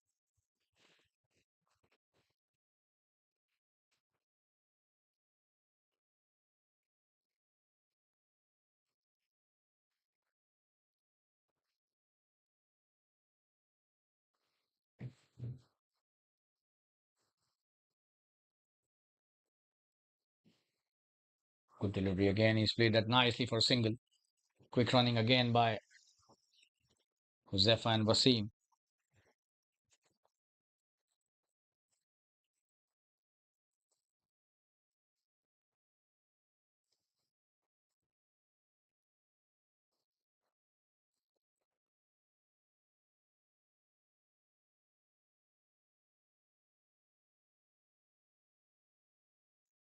Good delivery again. He's played that nicely for a single. Quick running again by Josefa and Wasim.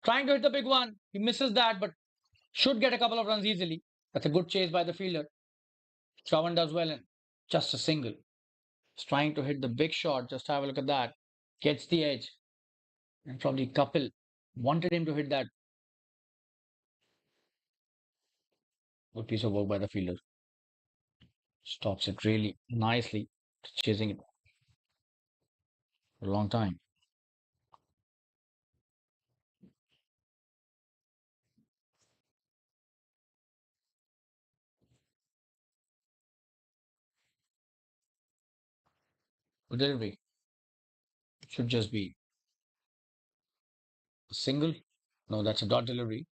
Trying to hit the big one. He misses that, but should get a couple of runs easily. That's a good chase by the fielder. Chavan does well and just a single. He's trying to hit the big shot. Just have a look at that. Gets the edge. And probably Kapil wanted him to hit that. Good piece of work by the fielder. Stops it really nicely. Chasing it for a long time. Good delivery. Should just be a single. No, that's a dot delivery.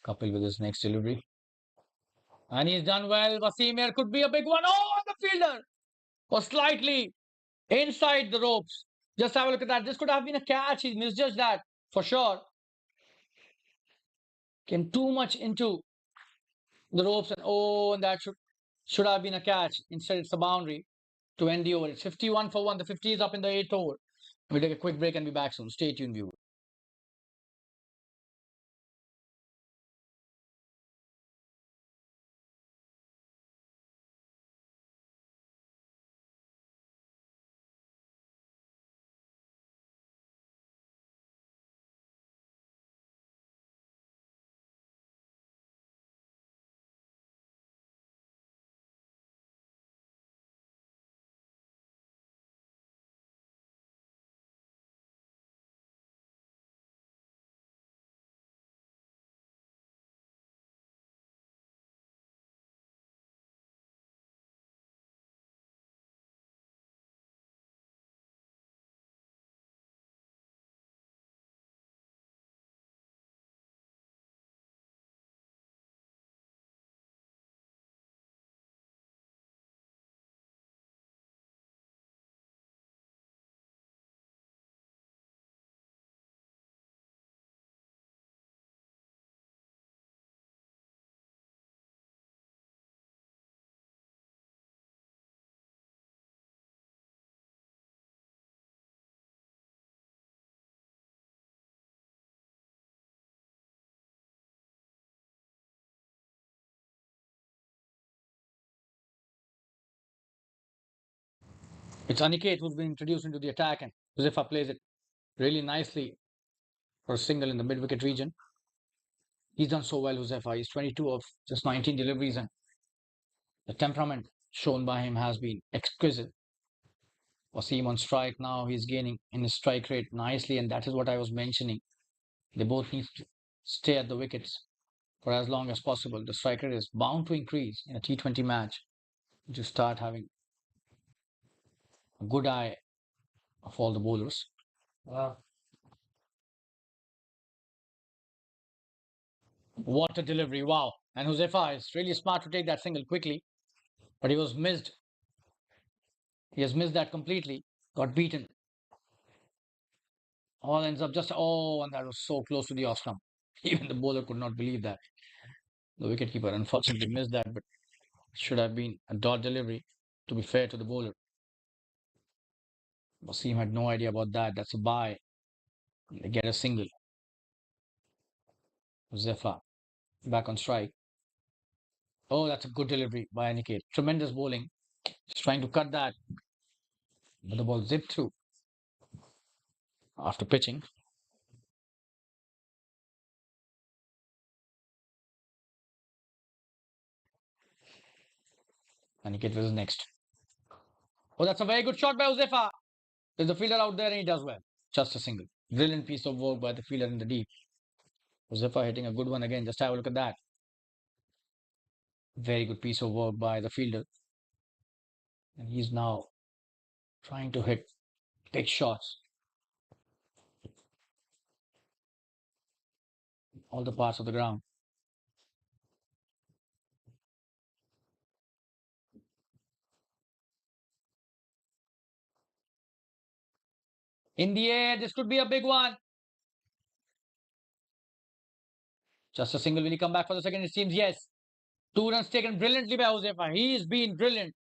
Kapil with his next delivery. And he's done well. Wasim could be a big one. Oh, the fielder was slightly inside the ropes. Just have a look at that. This could have been a catch. He misjudged that for sure. Came too much into the ropes and oh, and that should have been a catch. Instead, it's a boundary to end the over. It's 51 for 1. The 50 is up in the 8th over. We'll take a quick break and be back soon. Stay tuned, viewer. It's Aniket who's been introduced into the attack, and Josefa plays it really nicely for a single in the mid wicket region. He's done so well, Josefa. He's 22 of just 19 deliveries, and the temperament shown by him has been exquisite. Wasim on strike now. He's gaining in his strike rate nicely, and that is what I was mentioning. They both need to stay at the wickets for as long as possible. The strike rate is bound to increase in a T20 match to start having a good eye of all the bowlers. Wow. What a delivery. Wow. And Josefa is really smart to take that single quickly, but he was missed. He has missed that completely. Got beaten. All ends up just, oh, and that was so close to the off stump. Even the bowler could not believe that. The wicketkeeper unfortunately missed that, but should have been a dot delivery to be fair to the bowler. Wasim had no idea about that. That's a bye. They get a single. Zefa back on strike. Oh, that's a good delivery by Aniket. Tremendous bowling. He's trying to cut that. But the ball zipped through after pitching. Aniket was next. Oh, that's a very good shot by Uzefa. There's a fielder out there and he does well. Just a single. Brilliant piece of work by the fielder in the deep. Uzefa hitting a good one again. Just have a look at that. Very good piece of work by the fielder. And he's now trying to hit big shots. All the parts of the ground. In the air, this could be a big one. Just a single. Will he come back for the second? It seems yes. 2 runs taken brilliantly by Josefa. He's been brilliant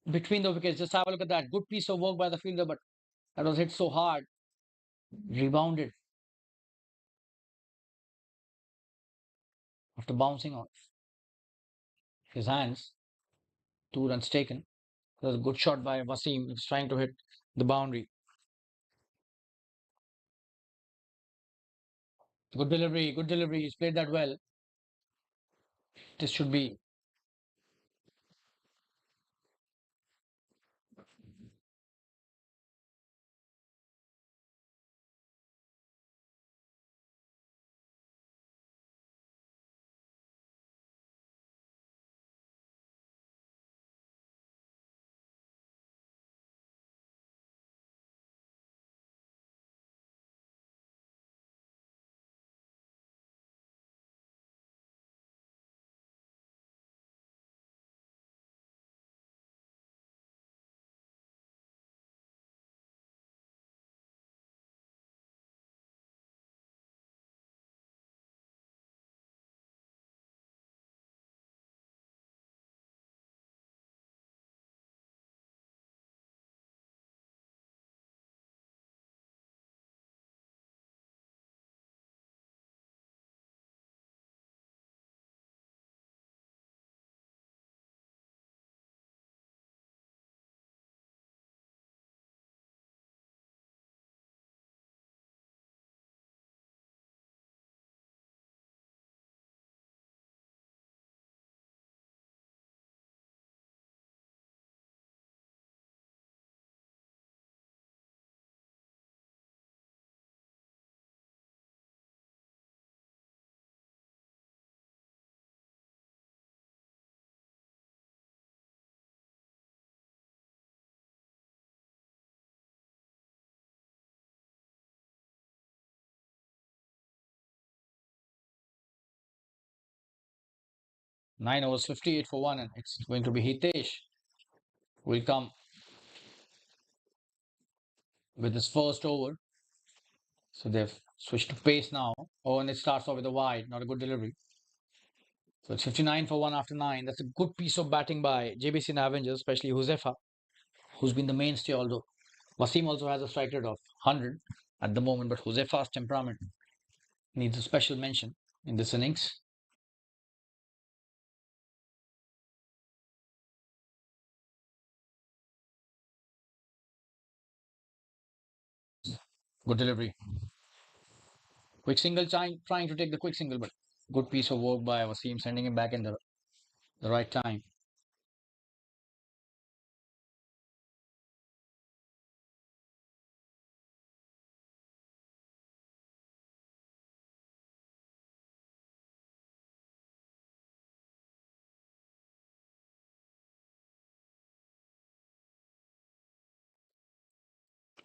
between the wickets. Just have a look at that. Good piece of work by the fielder, but that was hit so hard. Rebounded after bouncing off his hands. 2 runs taken. That was a good shot by Wasim. He was trying to hit the boundary. Good delivery. Good delivery. He's played that well. This should be 9 overs, 58 for 1, and it's going to be Hitesh will come with his first over. So they've switched to pace now. Oh, and it starts off with a wide, not a good delivery. So it's 59 for 1 after 9. That's a good piece of batting by Jbcn Avengers, especially Josefa, who's been the mainstay, although Wasim also has a strike rate of 100 at the moment, but Josefa's temperament needs a special mention in this innings. Good delivery. Quick single, trying to take the quick single, but good piece of work by Wasim, sending him back in the right time.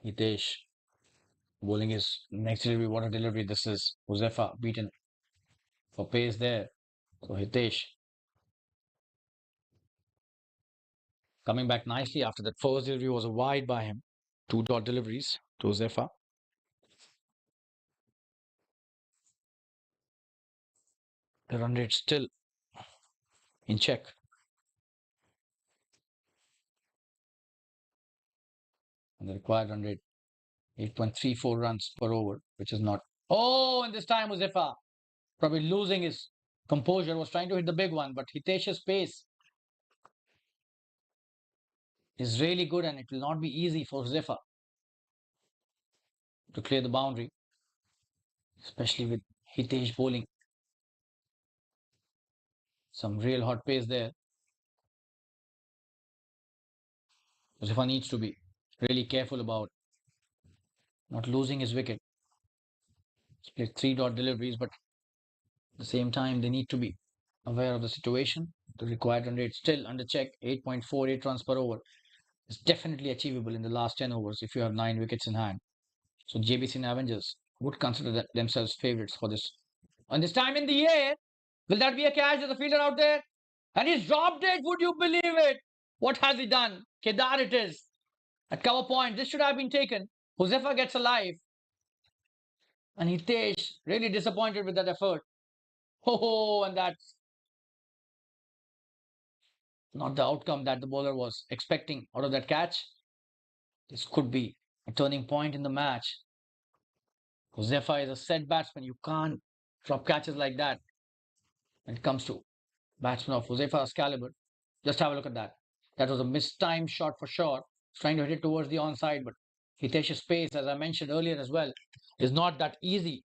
Hitesh bowling his next delivery. What a delivery this is. Josefa beaten for pace there. So Hitesh coming back nicely after that first delivery was a wide by him. 2 dot deliveries to Josefa. The run rate still in check. And the required run rate 8.34 runs per over, which is not. Oh, and this time Josefa probably losing his composure, was trying to hit the big one, but Hitesh's pace is really good and it will not be easy for Josefa to clear the boundary, especially with Hitesh bowling some real hot pace there. Josefa needs to be really careful about not losing his wicket. Split 3 dot deliveries, but at the same time, they need to be aware of the situation. The required run rate still under check, 8.48 runs per over. Is definitely achievable in the last 10 overs if you have 9 wickets in hand. So Jbcn Avengers would consider themselves favourites for this. And this time in the air, will that be a catch? There's a fielder out there. And he's dropped it. Would you believe it? What has he done? Kedar it is. At cover point, this should have been taken. Josefa gets alive, and Hitesh really disappointed with that effort. Ho, and that's not the outcome that the bowler was expecting out of that catch. This could be a turning point in the match. Josefa is a set batsman. You can't drop catches like that when it comes to batsmen of Josefa's caliber. Just have a look at that. That was a mistimed shot for sure. He's trying to hit it towards the onside, but Hitesh's pace, as I mentioned earlier as well, is not that easy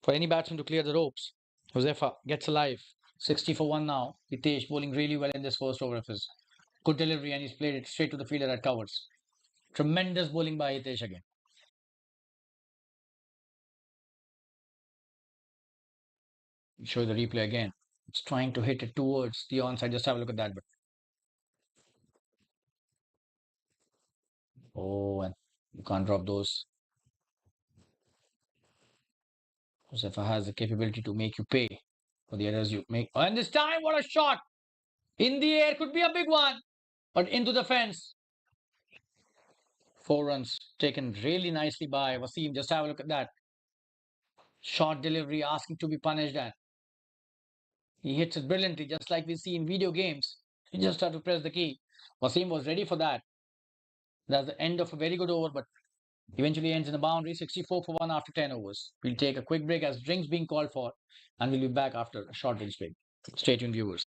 for any batsman to clear the ropes. Josefa gets alive. 60 for 1 now. Hitesh bowling really well in this first over of his. Good delivery, and he's played it straight to the fielder at covers. Tremendous bowling by Hitesh again. Show you the replay again. It's trying to hit it towards the onside. Just have a look at that. But oh, and you can't drop those. Josefa has the capability to make you pay for the errors you make. And this time, what a shot! In the air, could be a big one, but into the fence. 4 runs taken really nicely by Wasim. Just have a look at that. Short delivery asking to be punished, and he hits it brilliantly, just like we see in video games. You just have to press the key. Wasim was ready for that. That's the end of a very good over, but eventually ends in a boundary. 64 for 1 after 10 overs. We'll take a quick break as drinks being called for, and we'll be back after a short drinks break. Stay tuned, viewers.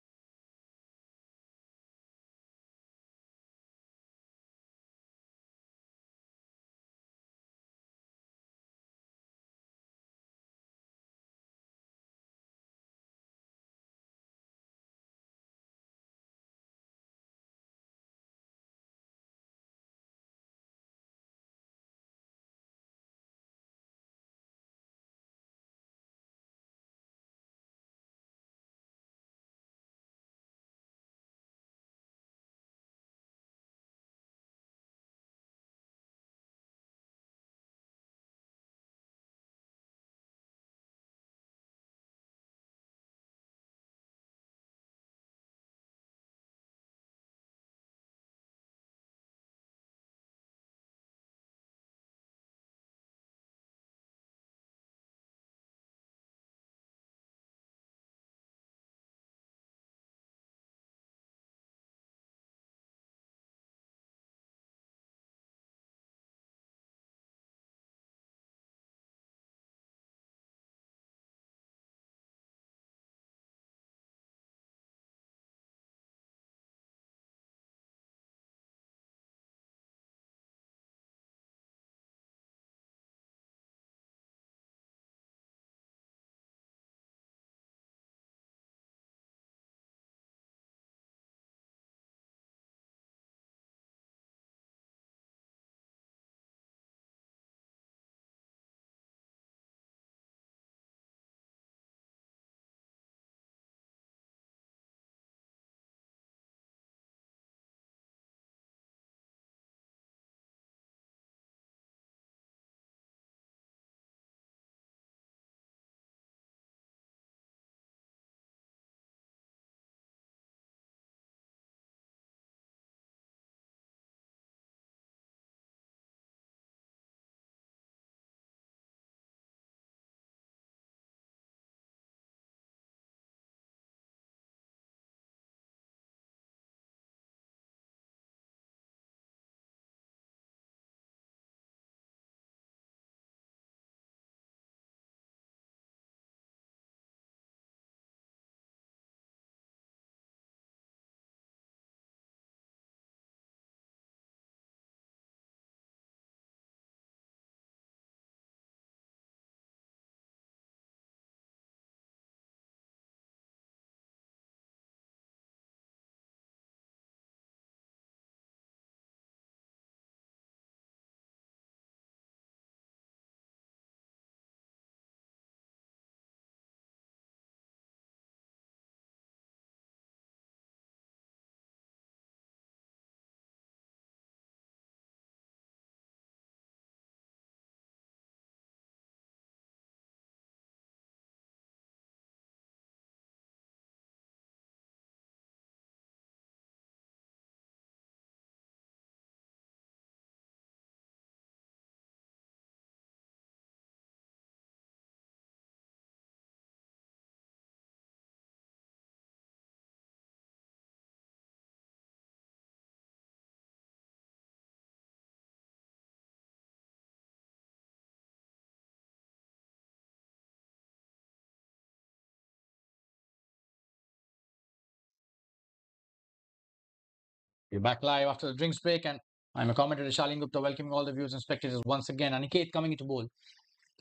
We're back live after the drinks break, and I'm a commentator, Shalin Gupta, welcoming all the viewers and spectators once again. Aniket coming into bowl.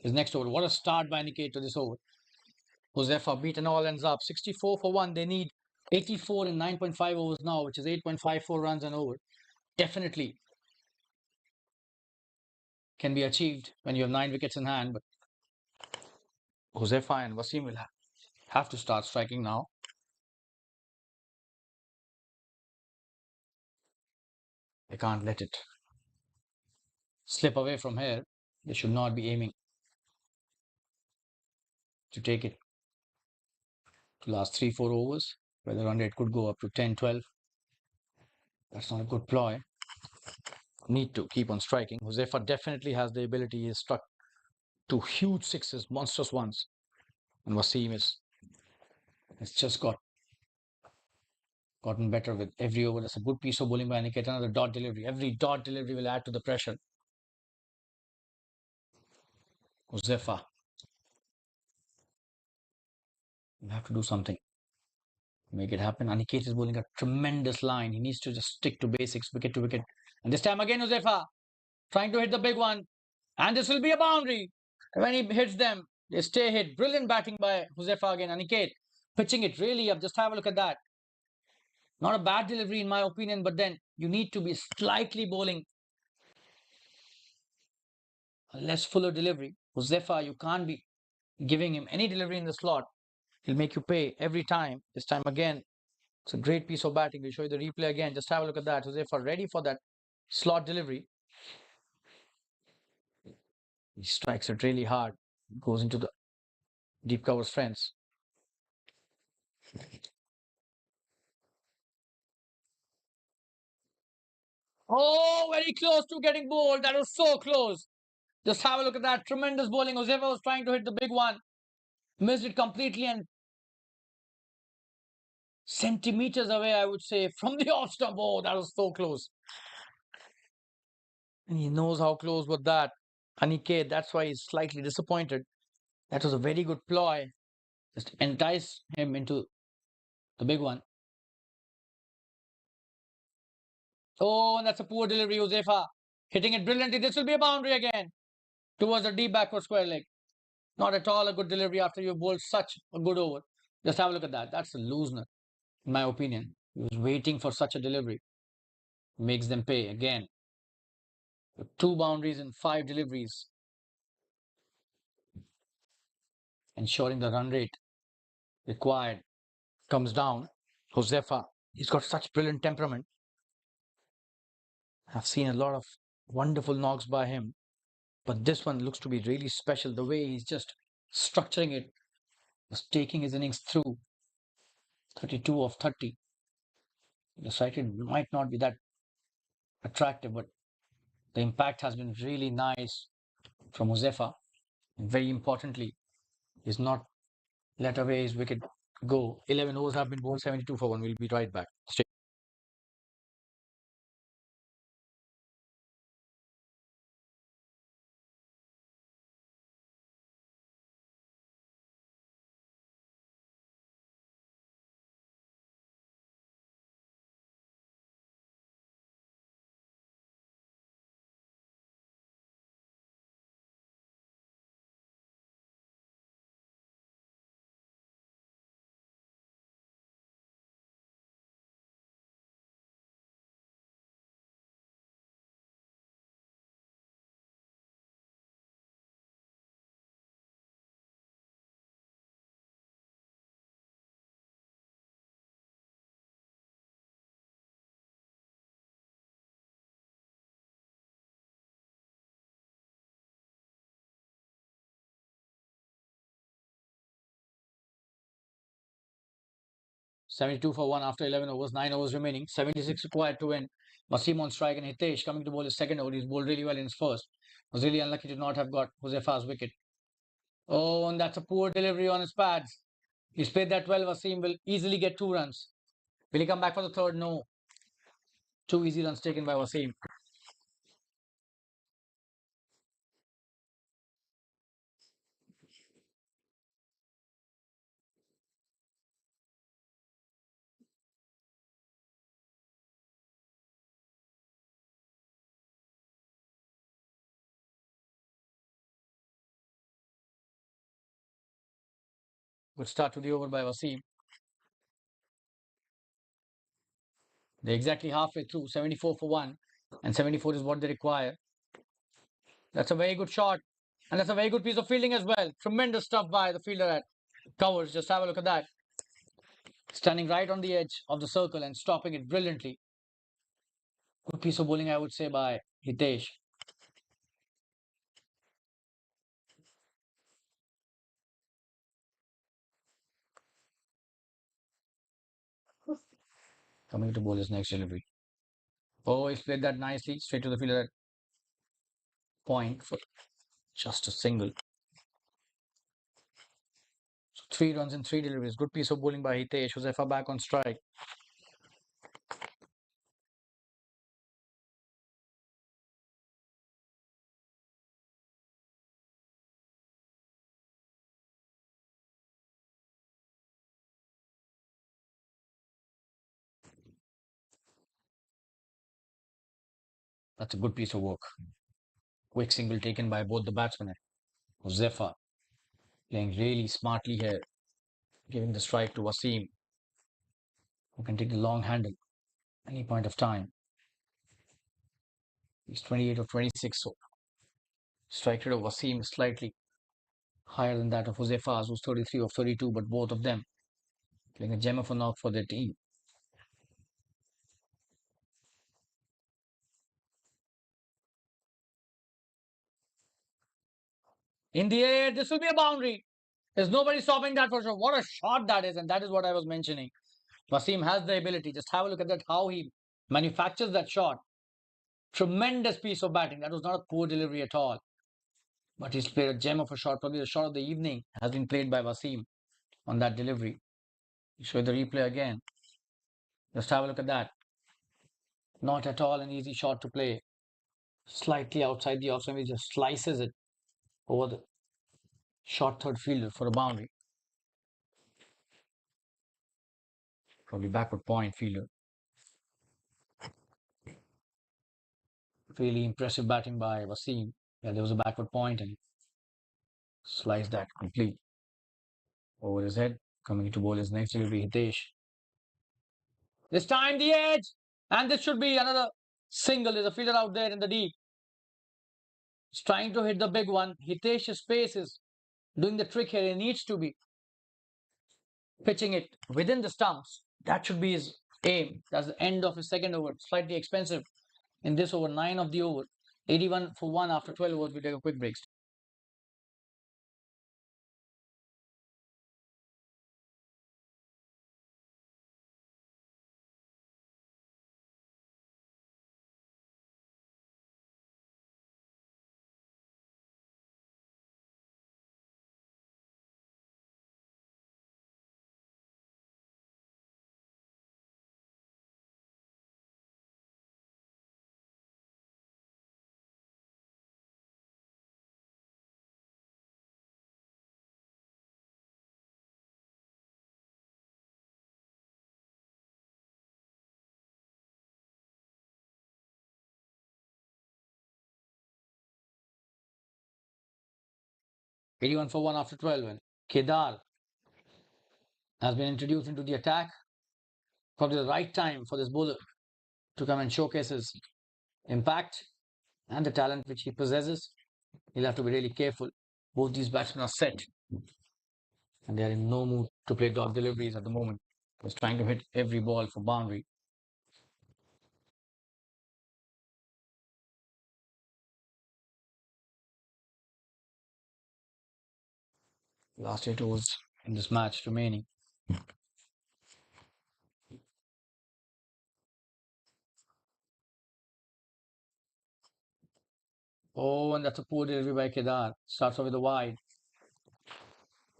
His next over. What a start by Aniket to this over. Josefa beaten all ends up 64 for 1. They need 84 in 9.5 overs now, which is 8.54 runs an over. Definitely can be achieved when you have 9 wickets in hand, but Josefa and Wasim will have to start striking now. They can't let it slip away from here. They should not be aiming to take it to last 3-4 overs, where the run rate could go up to 10-12. That's not a good ploy. Need to keep on striking. Josefa definitely has the ability. He has struck 2 huge sixes, monstrous ones. And Wasim has just gotten better with every over. That's a good piece of bowling by Aniket. Another dot delivery. Every dot delivery will add to the pressure. Josefa, you have to do something. Make it happen. Aniket is bowling a tremendous line. He needs to just stick to basics, wicket to wicket. And this time again, Josefa trying to hit the big one. And this will be a boundary. When he hits them, they stay hit. Brilliant batting by Josefa again. Aniket pitching it really up. Just have a look at that. Not a bad delivery in my opinion, but then you need to be slightly bowling a less fuller delivery. Josefa, you can't be giving him any delivery in the slot. He'll make you pay every time. This time again, it's a great piece of batting. We'll show you the replay again. Just have a look at that. Josefa ready for that slot delivery. He strikes it really hard. Goes into the deep covers fence. Oh, very close to getting bowled. That was so close. Just have a look at that. Tremendous bowling. Josefa was trying to hit the big one. Missed it completely and centimeters away, I would say, from the off stump. Oh, that was so close. And he knows how close was that. Aniket, that's why he's slightly disappointed. That was a very good ploy. Just entice him into the big one. Oh, and that's a poor delivery, Josefa. Hitting it brilliantly. This will be a boundary again towards the deep backward square leg. Not at all a good delivery after you bowled such a good over. Just have a look at that. That's a loosener, in my opinion. He was waiting for such a delivery. Makes them pay again. 2 boundaries and 5 deliveries. Ensuring the run rate required comes down. Josefa, he's got such brilliant temperament. I've seen a lot of wonderful knocks by him, but this one looks to be really special. The way he's just structuring it, just taking his innings through 32 of 30. The sighted might not be that attractive, but the impact has been really nice from Josefa. And very importantly, he's not let away his wicket go. 11 overs have been bowled, 72 for 1. We'll be right back. Stay. 72 for 1 after 11 overs, 9 overs remaining, 76 required to win. Wasim on strike and Hitesh coming to bowl his second over. He's bowled really well in his first. Was really unlucky to not have got Josefa's wicket. Oh, and that's a poor delivery on his pads. He's played that well. Wasim will easily get 2 runs. Will he come back for the third? No. 2 easy runs taken by Wasim. Good start to the over by Wasim. They're exactly halfway through, 74 for 1. And 74 is what they require. That's a very good shot. And that's a very good piece of fielding as well. Tremendous stuff by the fielder at covers. Just have a look at that. Standing right on the edge of the circle and stopping it brilliantly. Good piece of bowling, I would say, by Hitesh. Coming to bowl his next delivery. Oh, he's played that nicely. Straight to the fielder at point for just a single. So 3 runs in 3 deliveries. Good piece of bowling by Hitesh. Josefa back on strike. That's a good piece of work. Quick single taken by both the batsmen. Josefa playing really smartly here, giving the strike to Wasim, who can take the long handle any point of time. He's 28 of 26, so strike rate of Wasim is slightly higher than that of Josefa's, who's 33 of 32, but both of them playing a gem of a knock for their team. In the air, this will be a boundary. There's nobody stopping that for sure. What a shot that is, and that is what I was mentioning. Wasim has the ability. Just have a look at that, how he manufactures that shot. Tremendous piece of batting. That was not a poor delivery at all. But he's played a gem of a shot. Probably the shot of the evening has been played by Wasim on that delivery. You show the replay again. Just have a look at that. Not at all an easy shot to play. Slightly outside the off stump, he just slices it over the short third fielder for a boundary. Probably backward point fielder. Really impressive batting by Wasim. Yeah, there was a backward point and sliced that complete over his head. Coming to bowl his next delivery, Hitesh. This time the edge, and this should be another single. There's a fielder out there in the deep. He's trying to hit the big one. Hitesh's pace is doing the trick here. He needs to be pitching it within the stumps. That should be his aim. That's the end of his second over. Slightly expensive in this over, 9 of the over. 81 for 1 after 12 overs. We take a quick break. 81 for 1 after 12. And Kedar has been introduced into the attack. Probably the right time for this bowler to come and showcase his impact and the talent which he possesses. He'll have to be really careful. Both these batsmen are set and they are in no mood to play dog deliveries at the moment. He's trying to hit every ball for boundary. Last 8 overs in this match remaining. Oh, and that's a poor delivery by Kedar. Starts off with a wide.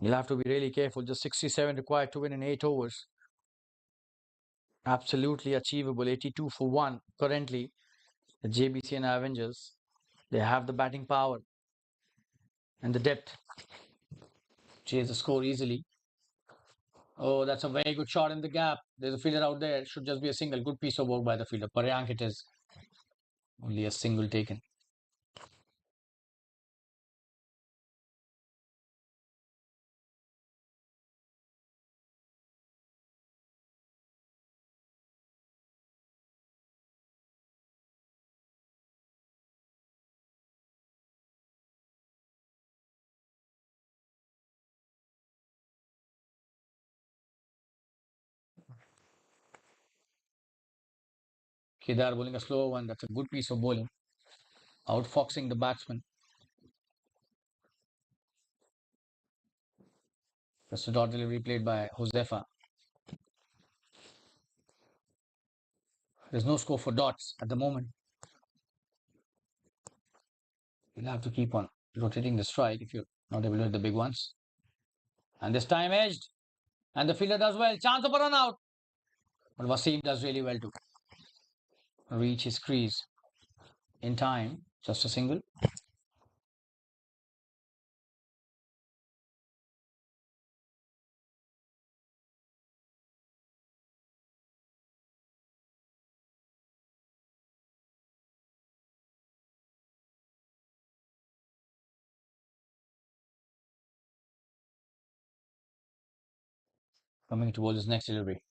You'll have to be really careful. Just 67 required to win in 8 overs. Absolutely achievable. 82 for 1 currently. The Jbcn Avengers. They have the batting power and the depth. Chase the score easily. Oh, that's a very good shot in the gap. There's a fielder out there. It should just be a single. Good piece of work by the fielder. Paryank it is. Only a single taken. Kedar bowling a slow one. That's a good piece of bowling. Outfoxing the batsman. That's a dot delivery played by Josefa. There's no score for dots at the moment. You'll have to keep on rotating the strike if you're not able to hit the big ones. And this time edged. And the fielder does well. Chance of a run out. But Wasim does really well to reach his crease in time. Just a single. Coming towards his next delivery.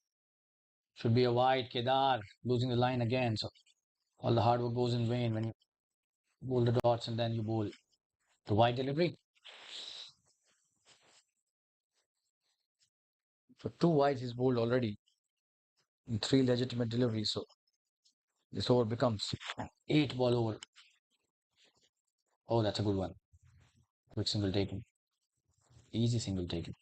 Should be a wide. Kedar losing the line again. So all the hard work goes in vain when you bowl the dots and then you bowl the wide delivery. So two wides he's bowled already in three legitimate deliveries. So this over becomes 8 ball over. Oh, that's a good one. Quick single taken. Easy single taken.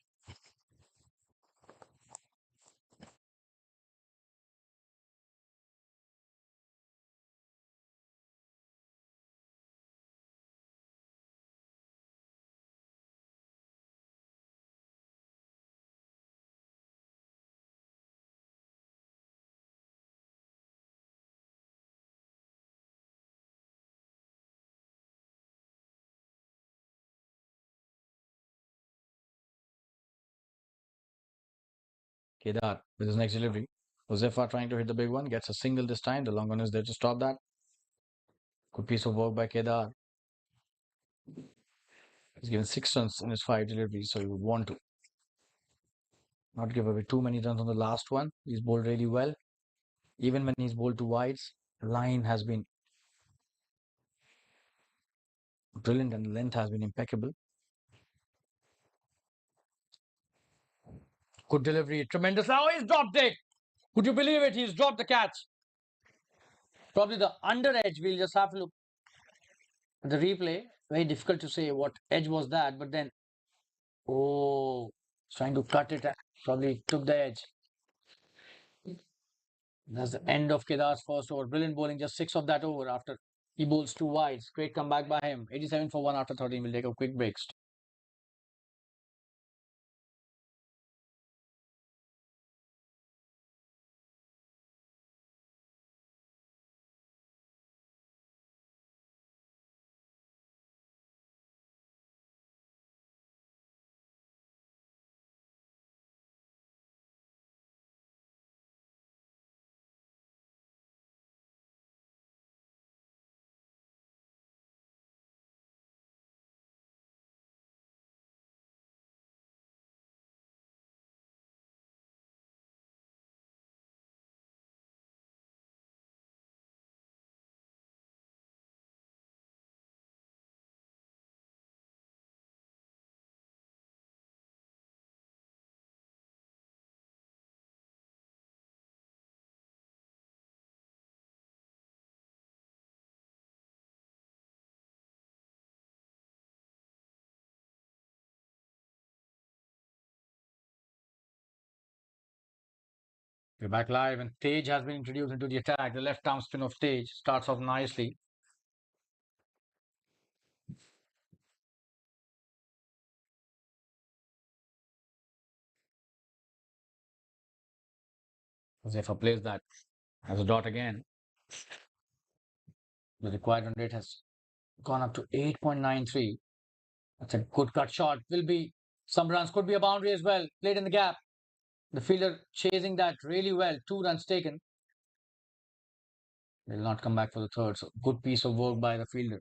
Kedar with his next delivery. Josefa trying to hit the big one, gets a single this time. The long one is there to stop that. Good piece of work by Kedar. He's given 6 runs in his 5 deliveries, so he would want to not give away too many runs on the last one. He's bowled really well. Even when he's bowled two wides, the line has been brilliant and the length has been impeccable. Good delivery, tremendous. Oh, he's dropped it. Could you believe it? He's dropped the catch. Probably the under edge. We'll just have to look at the replay. Very difficult to say what edge was that, but then, oh, trying to cut it. Probably took the edge. That's the end of Kedar's first over. Brilliant bowling, just 6 of that over after he bowls two wides. Great comeback by him. 87 for 1 after 13. We'll take a quick break. We're back live and Tej has been introduced into the attack. The left arm spin of Tej starts off nicely. Josefa plays that as a dot again. The required run rate has gone up to 8.93. That's a good cut shot. Will be some runs, could be a boundary as well. Played in the gap. The fielder chasing that really well. 2 runs taken. Will not come back for the third. So good piece of work by the fielder.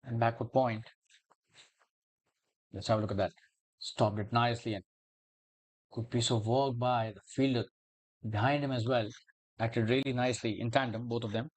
And backward point. Let's have a look at that. Stopped it nicely and good piece of work by the fielder behind him as well. Acted really nicely in tandem, both of them.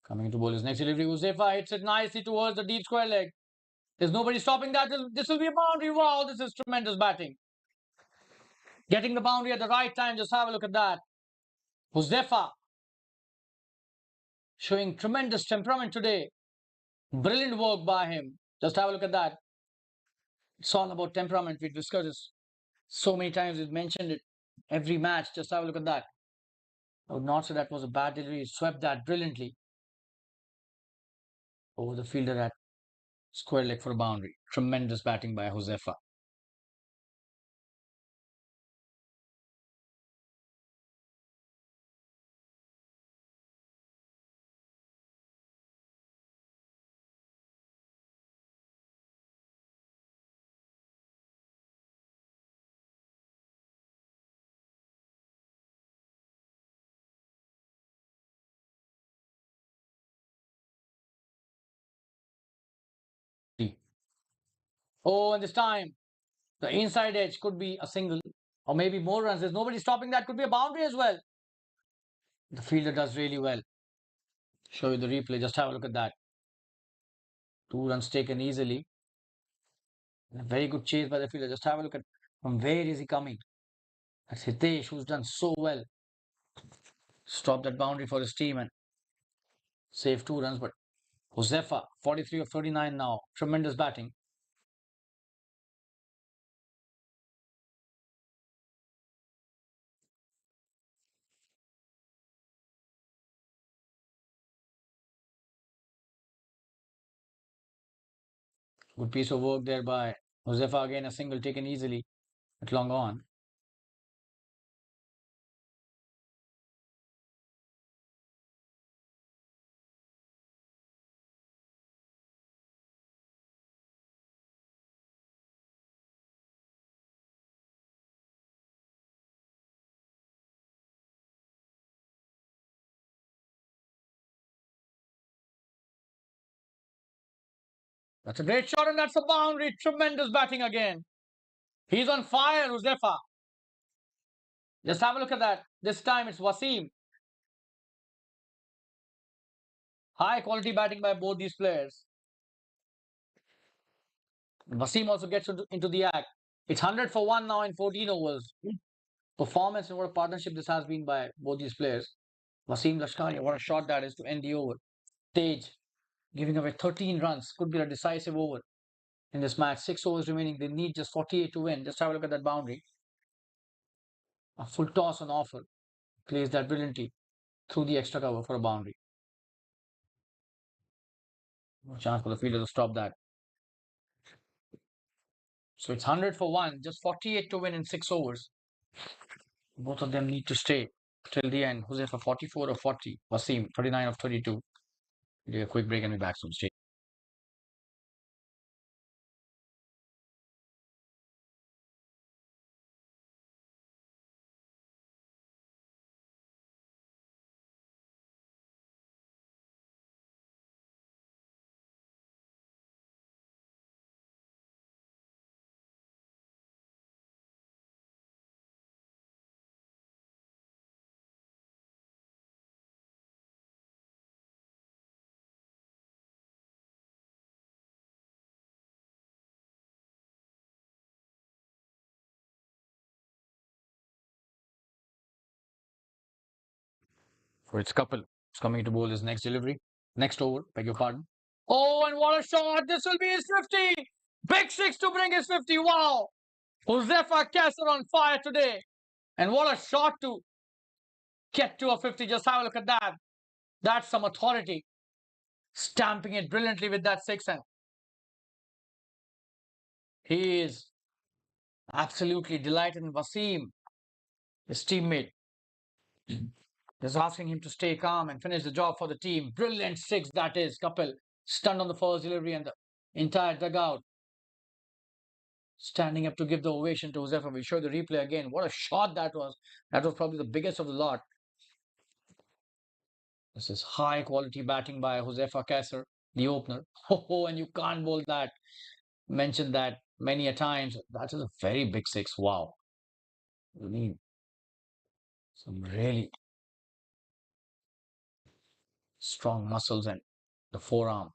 Coming to bowl his next delivery. Josefa hits it nicely towards the deep square leg. There's nobody stopping that. This will be a boundary. Wow, this is tremendous batting. Getting the boundary at the right time. Just have a look at that. Josefa showing tremendous temperament today. Brilliant work by him. Just have a look at that. It's all about temperament. We discussed this so many times. We've mentioned it every match. Just have a look at that. I would not say that was a bad delivery. He swept that brilliantly over the fielder at square leg for a boundary. Tremendous batting by Josefa. Oh, and this time the inside edge could be a single or maybe more runs. There's nobody stopping that. Could be a boundary as well. The fielder does really well. Show you the replay. Just have a look at that. 2 runs taken easily. A very good chase by the fielder. Just have a look at from where is he coming. That's Hitesh, who's done so well. Stop that boundary for his team and save 2 runs. But Josefa, 43 of 39 now. Tremendous batting. Good piece of work there by Josefa. Again, a single taken easily at long on. That's a great shot and that's a boundary. Tremendous batting again. He's on fire, Josefa. Just have a look at that. This time it's Wasim. High quality batting by both these players. Wasim also gets into the act. It's 100 for 1 now in 14 overs. Performance and what a partnership this has been by both these players. Wasim Lashkari, what a shot that is to end the over. Tej giving away 13 runs. Could be a decisive over in this match. 6 overs remaining. They need just 48 to win. Just have a look at that boundary. A full toss on offer. Plays that brilliantly through the extra cover for a boundary. No chance for the fielder to stop that. So it's 100 for 1. Just 48 to win in 6 overs. Both of them need to stay till the end. Josefa 44 of 40. Wasim 39 of 32. Do a quick break and be back soon. Stay. For its couple, it's coming to bowl his next delivery. Next over, beg your pardon. Oh, and what a shot! This will be his 50! Big six to bring his 50. Wow! Josefa Kasser on fire today. And what a shot to get to a 50. Just have a look at that. That's some authority. Stamping it brilliantly with that six. And he is absolutely delighted in Wasim, his teammate. Just asking him to stay calm and finish the job for the team. Brilliant six that is. Kapil stunned on the first delivery and the entire dugout standing up to give the ovation to Josefa. We show the replay again. What a shot that was. That was probably the biggest of the lot. This is high quality batting by Josefa Kasser, the opener. Oh, and you can't bowl that. Mentioned that many a times. That is a very big six. Wow. You need some really strong muscles and the forearm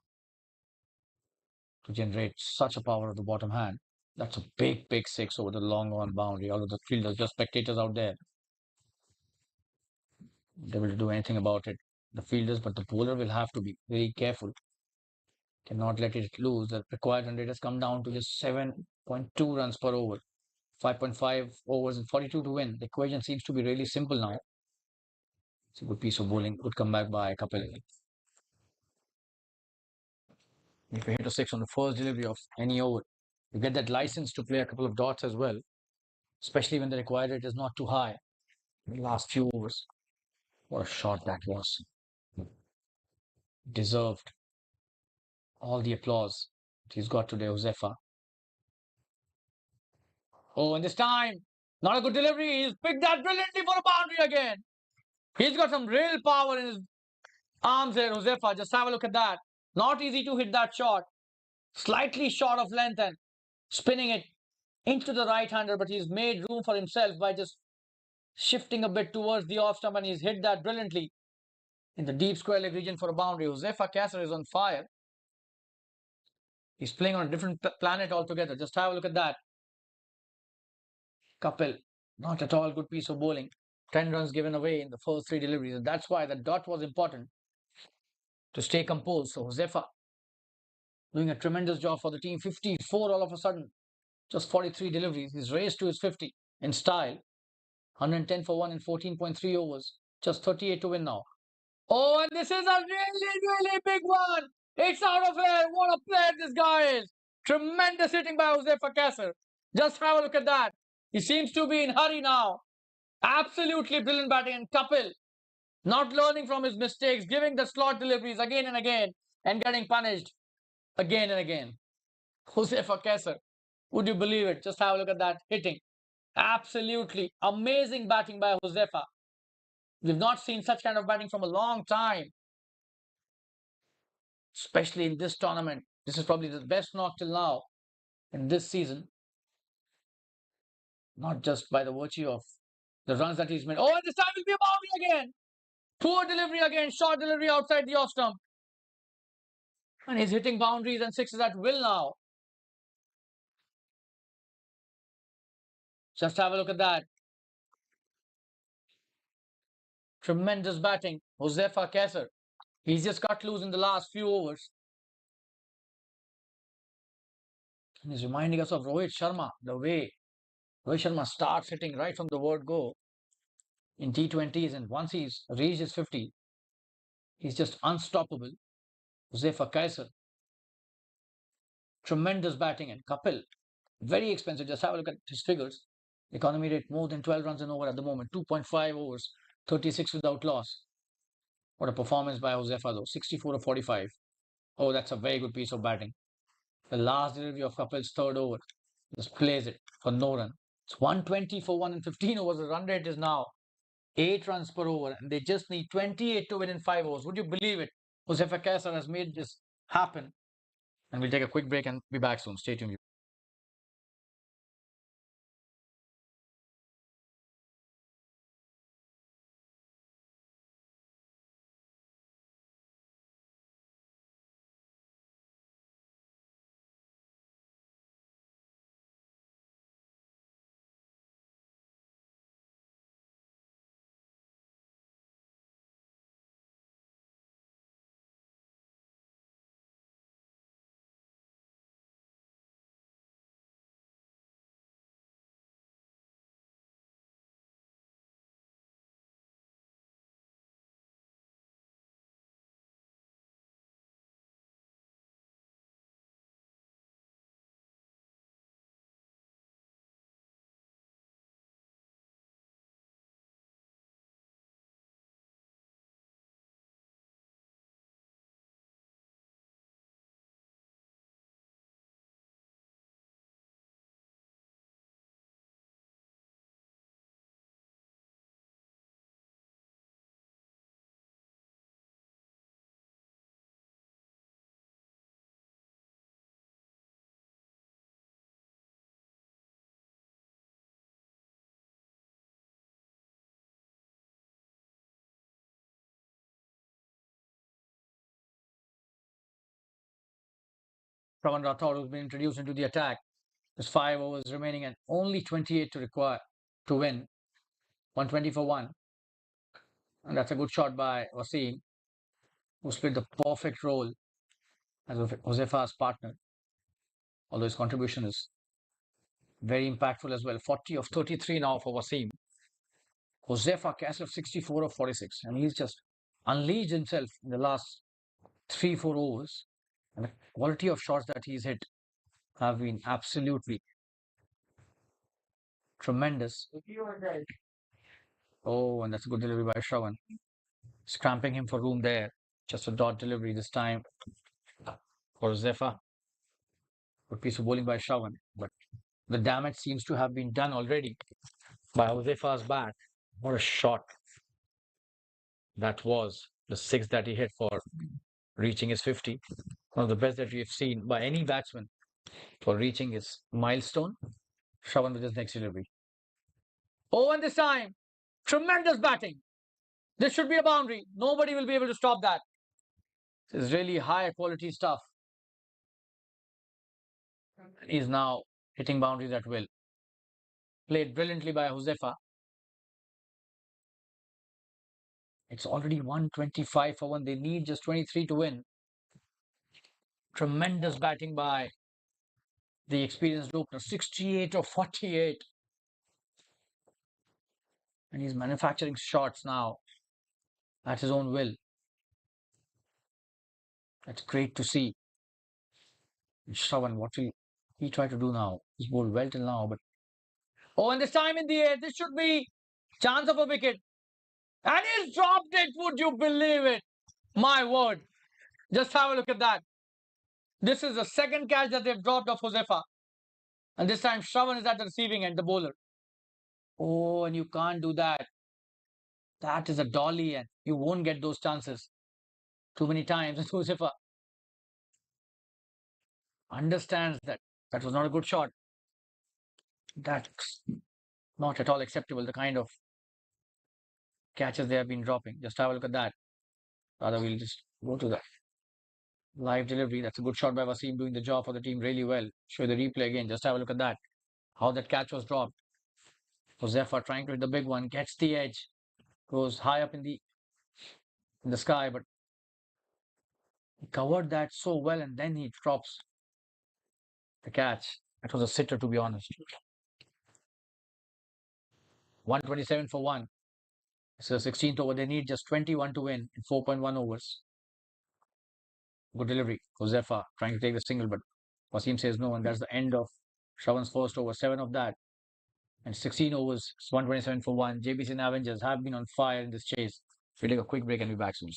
to generate such a power of the bottom hand. That's a big, big six over the long on boundary. All of the fielders, just spectators out there, they will do anything about it. The fielders, but the bowler will have to be very careful. Cannot let it loose. The required run rate has come down to just 7.2 runs per over. 5.5 overs and 42 to win. The equation seems to be really simple now. It's a good piece of bowling. Good comeback by Kapil. If you hit a six on the first delivery of any over, you get that license to play a couple of dots as well, especially when the required rate is not too high in the last few overs. What a shot that was. Deserved all the applause that he's got today, Josefa. Oh, and this time, not a good delivery. He's picked that brilliantly for a boundary again. He's got some real power in his arms here, Josefa. Just have a look at that. Not easy to hit that shot. Slightly short of length and spinning it into the right-hander, but he's made room for himself by just shifting a bit towards the off stump, and he's hit that brilliantly in the deep square leg region for a boundary. Jfsc is on fire. He's playing on a different planet altogether. Just have a look at that. Kapil, not at all good piece of bowling. 10 runs given away in the first three deliveries. And that's why the dot was important to stay composed. So Josefa doing a tremendous job for the team. 54 all of a sudden. Just 43 deliveries. He's raced to his 50 in style. 110 for 1 in 14.3 overs. Just 38 to win now. Oh, and this is a really, really big one. It's out of here. What a player this guy is. Tremendous hitting by Jfsc. Just have a look at that. He seems to be in hurry now. Absolutely brilliant batting. And Kapil not learning from his mistakes, giving the slot deliveries again and again and getting punished again and again. Jfsc. Would you believe it? Just have a look at that hitting. Absolutely amazing batting by Josefa. We've not seen such kind of batting from a long time, especially in this tournament. This is probably the best knock till now in this season, not just by the virtue of the runs that he's made. Oh, and this time will be a boundary again. Poor delivery again, short delivery outside the off stump. And he's hitting boundaries and sixes at will now. Just have a look at that. Tremendous batting. Jfsc. He's just cut loose in the last few overs. And he's reminding us of Rohit Sharma, the way Rohit Sharma starts hitting right from the word go in T20s, and once he's reached his 50, he's just unstoppable. Jfsc. Tremendous batting, and Kapil, very expensive. Just have a look at his figures. Economy rate more than 12 runs an over at the moment. 2.5 overs, 36 without loss. What a performance by Josefa though. 64 to 45. Oh, that's a very good piece of batting. The last delivery of Kapil's third over. Just plays it for no run. It's 120 for 1 in 15 overs. The run rate is now 8 runs per over, and they just need 28 to win in 5 overs. Would you believe it? Jfsc has made this happen. And we'll take a quick break and be back soon. Stay tuned. Shravan Rathod, who's been introduced into the attack. There's 5 overs remaining and only 28 to require to win. 120 for 1. And that's a good shot by Wasim, who played the perfect role as Josefa's partner, although his contribution is very impactful as well. 40 of 33 now for Wasim. Josefa castle of 64 of 46, and he's just unleashed himself in the last 3-4 overs. And the quality of shots that he's hit have been absolutely tremendous. Oh, and that's a good delivery by Shravan. Scramping him for room there. Just a dot delivery this time for Josefa. Good piece of bowling by Shravan. But the damage seems to have been done already by Josefa's bat. What a shot that was. The six that he hit for reaching his 50. One of the best that we have seen by any batsman for reaching his milestone. Shravan with his next delivery. Oh, and this time, tremendous batting. This should be a boundary. Nobody will be able to stop that. This is really high quality stuff. He's now hitting boundaries at will. Played brilliantly by Josefa. It's already 125 for 1. They need just 23 to win. Tremendous batting by the experienced opener. 68 of 48. And he's manufacturing shots now at his own will. That's great to see. Shravan, what will he try to do now? He's bowled well till now, but oh, and this time in the air, this should be chance of a wicket. And he's dropped it. Would you believe it? My word. Just have a look at that. This is the second catch that they've dropped off Josefa. And this time Shravan is at the receiving end, the bowler. Oh, and you can't do that. That is a dolly, and you won't get those chances too many times. And Josefa understands that that was not a good shot. That's not at all acceptable, the kind of catches they have been dropping. Just have a look at that. Rather, we'll just go to the live delivery. That's a good shot by Wasim, doing the job for the team really well. Show the replay again. Just have a look at that. How that catch was dropped. Josefa trying to hit the big one, gets the edge, goes high up in the sky, but he covered that so well, and then he drops the catch. That was a sitter, to be honest. 127 for 1. It's the 16th over. They need just 21 to win in 4.1 overs. Good delivery. Josefa trying to take the single, but Wasim says no, and that's the end of Shravan's first over. 7 of that. And 16 overs, 127 for 1. Jbcn Avengers have been on fire in this chase. We'll take a quick break and be back soon.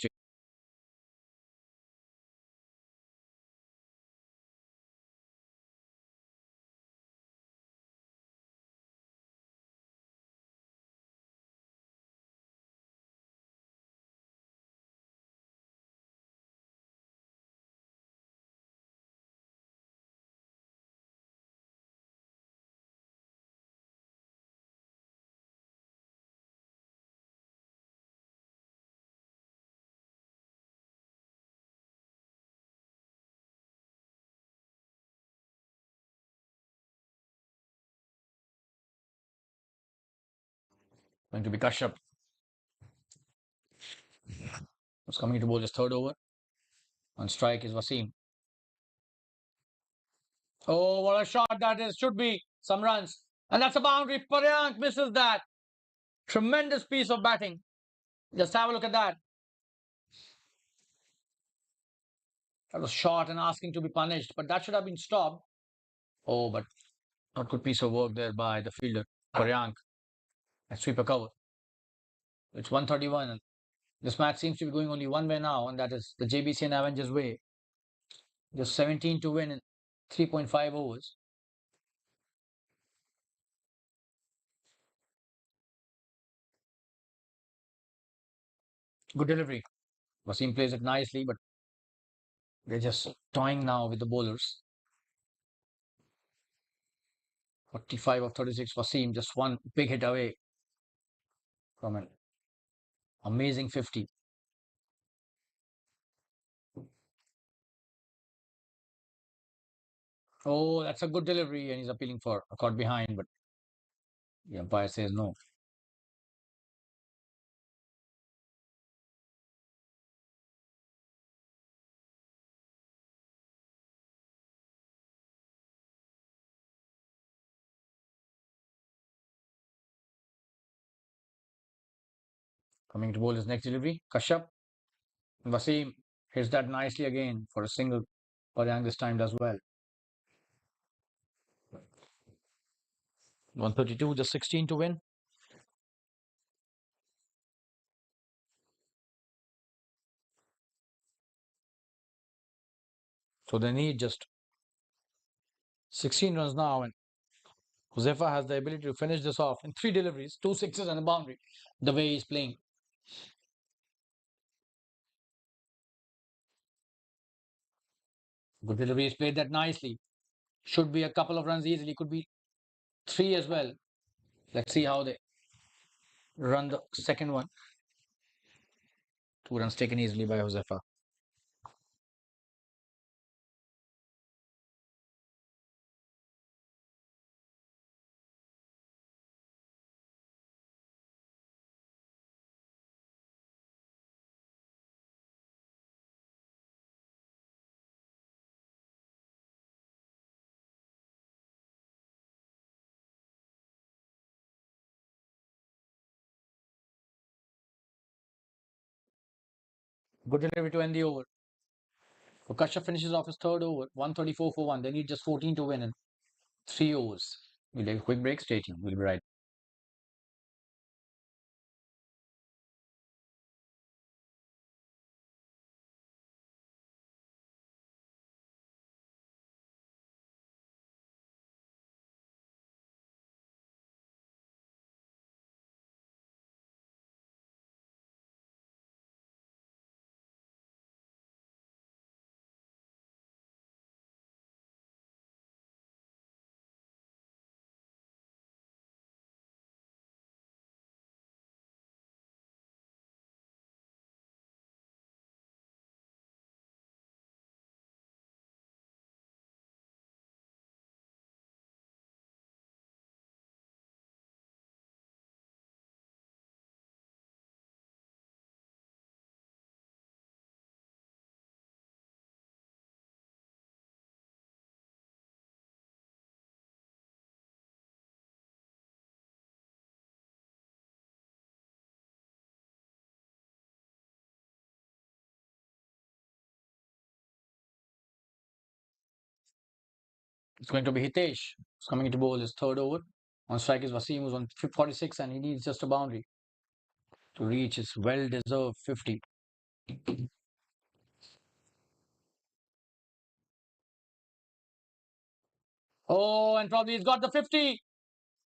Going to be Kashyap. Who's coming to bowl his third over. On strike is Wasim. Oh, what a shot that is. Should be some runs. And that's a boundary. Paryank misses that. Tremendous piece of batting. Just have a look at that. That was short and asking to be punished, but that should have been stopped. Oh, but not good piece of work there by the fielder, Paryank. And sweeper cover. It's 131. And this match seems to be going only one way now, and that is the Jbcn Avengers way. Just 17 to win in 3.5 overs. Good delivery. Wasim plays it nicely, but they're just toying now with the bowlers. 45 of 36. Wasim just one big hit away from an amazing 50. Oh, that's a good delivery, and he's appealing for a caught behind, but the umpire says no. Coming to bowl his next delivery, Kashyap. Wasim hits that nicely again for a single. Paryang this time does well. 132, just 16 to win. So they need just 16 runs now, and Josefa has the ability to finish this off in 3 deliveries, 2 sixes and a boundary, the way he's playing. Good delivery, he's played that nicely. Should be a couple of runs easily, could be 3 as well. Let's see how they run the second one. 2 runs taken easily by Josefa. Good delivery to end the over. Kashyap finishes off his third over, 134 for 1. They need just 14 to win in 3 overs. We'll take a quick break. Stay tuned. We'll be right. It's going to be Hitesh. He's coming into bowl his third over. On strike is Wasim, who's on 46, and he needs just a boundary to reach his well-deserved 50. Oh, and probably he's got the 50,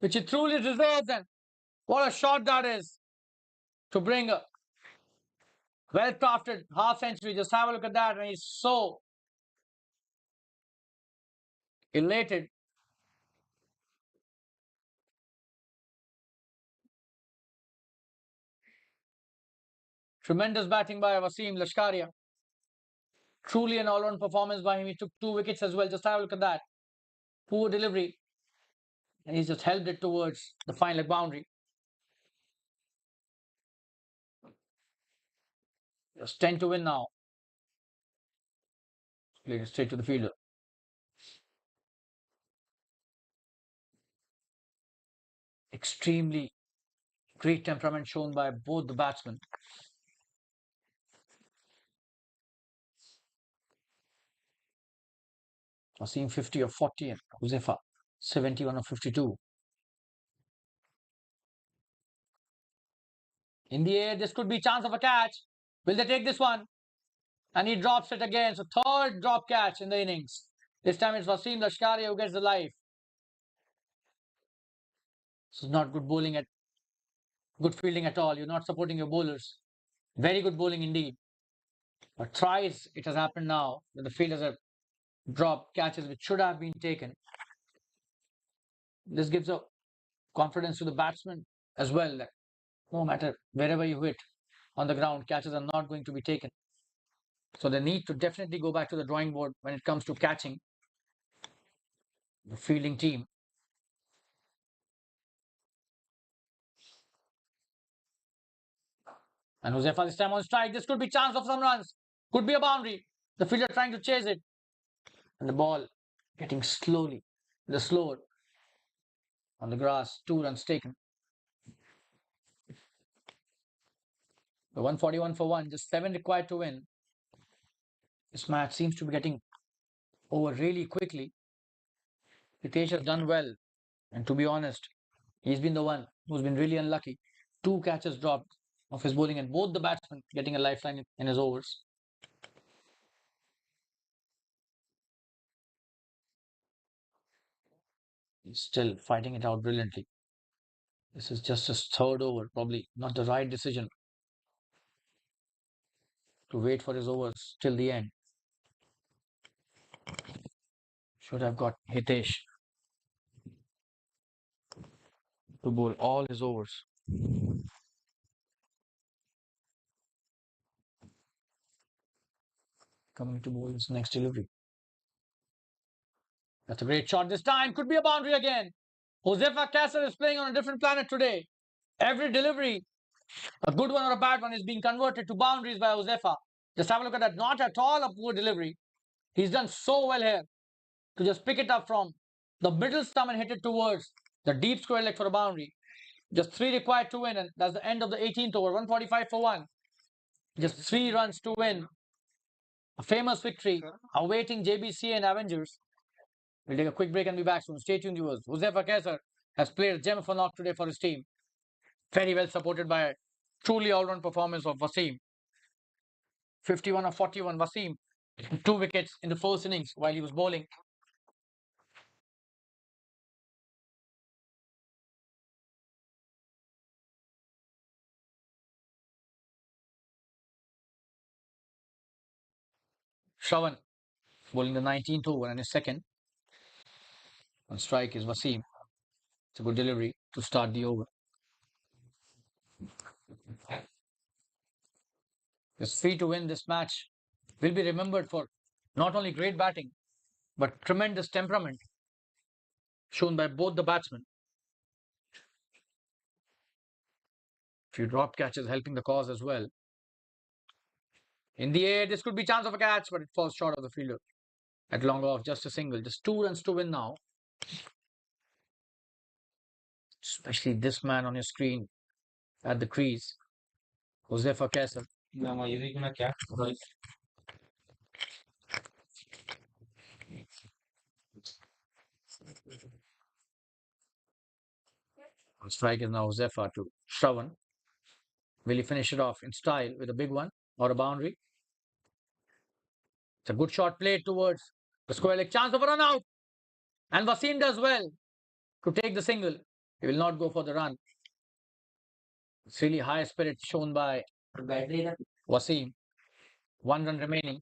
which he truly deserves. And what a shot that is to bring a well-crafted half century. Just have a look at that, and he's so elated. Tremendous batting by Wasim Lashkaria. Truly an all-round performance by him. He took 2 wickets as well. Just have a look at that. Poor delivery, and he's just helped it towards the fine leg boundary. Just 10 to win now. Played it straight to the fielder. Extremely great temperament shown by both the batsmen. Wasim 50 of 40 and Josefa 71 of 52. In the air, this could be chance of a catch. Will they take this one? And he drops it again. So third drop catch in the innings. This time it's Wasim Lashkaria who gets the life. This is not good bowling at good fielding at all. You're not supporting your bowlers. Very good bowling indeed. But thrice it has happened now that the fielders have dropped catches which should have been taken. This gives a confidence to the batsman as well that no matter wherever you hit on the ground, catches are not going to be taken. So they need to definitely go back to the drawing board when it comes to catching. the fielding team. And Josefa this time on strike. This could be chance of some runs. Could be a boundary. The fielder trying to chase it. And the ball getting slower on the grass. 2 runs taken. The 141 for 1. Just 7 required to win. This match seems to be getting over really quickly. Hitesh has done well. And to be honest, he's been the one who's been really unlucky. 2 catches dropped of his bowling and both the batsmen getting a lifeline in his overs. He's still fighting it out brilliantly. This is just his 3rd over, probably not the right decision to wait for his overs till the end. Should have got Hitesh to bowl all his overs. Coming to bowl his next delivery. That's a great shot this time. Could be a boundary again. Jfsc is playing on a different planet today. Every delivery, a good one or a bad one, is being converted to boundaries by Jfsc. Just have a look at that. Not at all a poor delivery. He's done so well here to just pick it up from the middle stump and hit it towards the deep square leg for a boundary. Just 3 required to win, and that's the end of the 18th over. 145 for 1. Just 3 runs to win. A famous victory awaiting Jbcn Avengers. We'll take a quick break and be back soon. Stay tuned, viewers. Jfsc has played a gem of a knock today for his team. Very well supported by a truly all-round performance of Wasim. 51 of 41. Wasim, 2 wickets in the first innings while he was bowling. Shravan bowling the 19th over and his second. On strike is Wasim. It's a good delivery to start the over. It's free to win this match. Will be remembered for not only great batting, but tremendous temperament shown by both the batsmen. Few drop catches helping the cause as well. In the air, this could be chance of a catch, but it falls short of the fielder. At long off, just a single. Just 2 runs to win now. Especially this man on your screen at the crease. Svkm'S. Strike is now Zephyr to Shravan. Will he finish it off in style with a big one or a boundary? It's a good shot played towards the square leg. Chance of a run out. And Wasim does well to take the single. He will not go for the run. It's really high spirit shown by Wasim. 1 run remaining.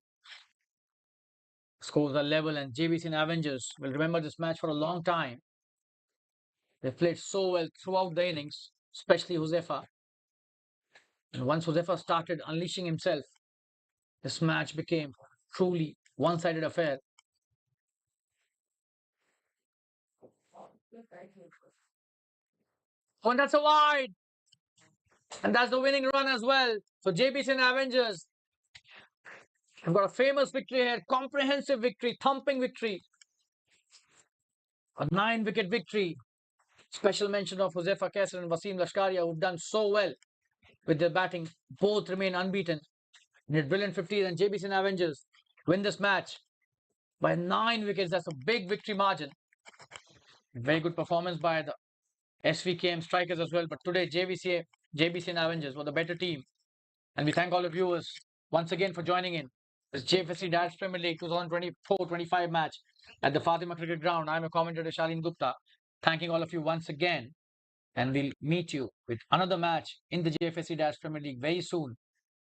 Scores are level and Jbcn Avengers will remember this match for a long time. They played so well throughout the innings, especially Josefa. And once Josefa started unleashing himself, this match became truly one-sided affair. Oh, and that's a wide. And that's the winning run as well. So Jbcn Avengers have got a famous victory here, comprehensive victory, thumping victory. A 9-wicket victory. Special mention of Svkm'S and Wasim Lashkaria, who've done so well with their batting. Both remain unbeaten. Need brilliant 50s, and Jbcn Avengers win this match by 9 wickets. That's a big victory margin. Very good performance by the Svkm strikers as well. But today, Jbcn Avengers were the better team. And we thank all the viewers once again for joining in this Jfsc Premier League 2024-25 match at the Fatima Cricket Ground. I'm your commentator, Shalin Gupta. Thanking all of you once again. And we'll meet you with another match in the Jfsc Premier League very soon.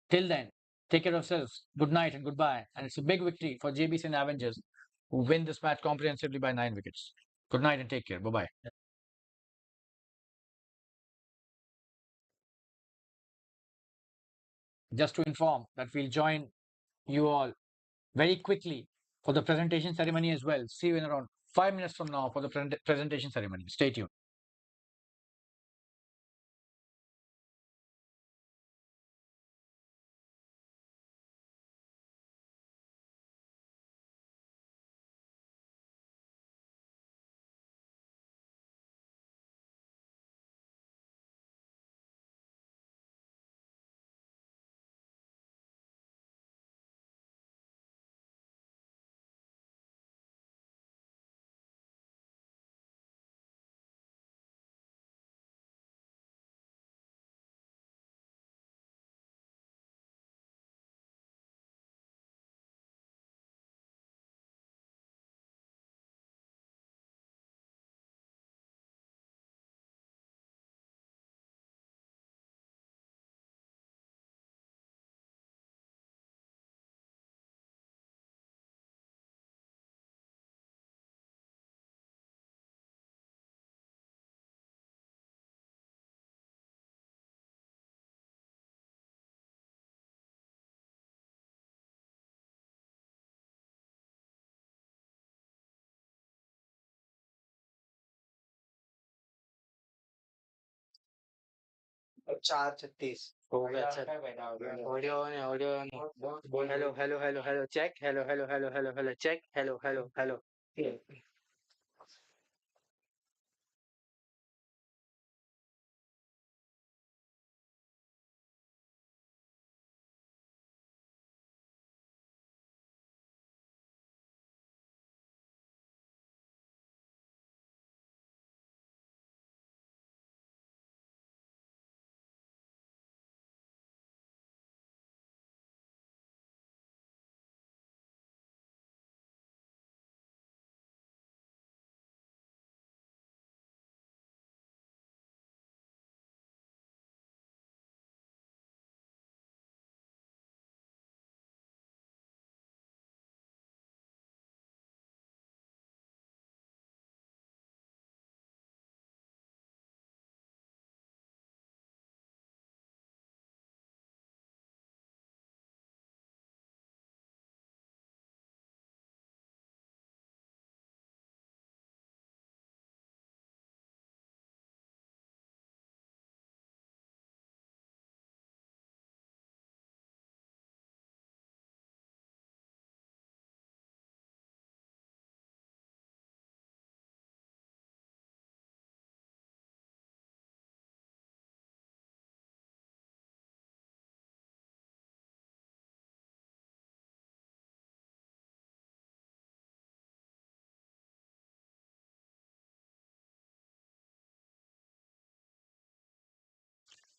Till then, take care of yourselves. Good night and goodbye. And it's a big victory for Jbcn Avengers, who win this match comprehensively by 9 wickets. Good night and take care. Bye-bye. Just to inform that we'll join you all very quickly for the presentation ceremony as well. See you in around 5 minutes from now for the presentation ceremony. Stay tuned. हो गया चल audio hello check hello check hello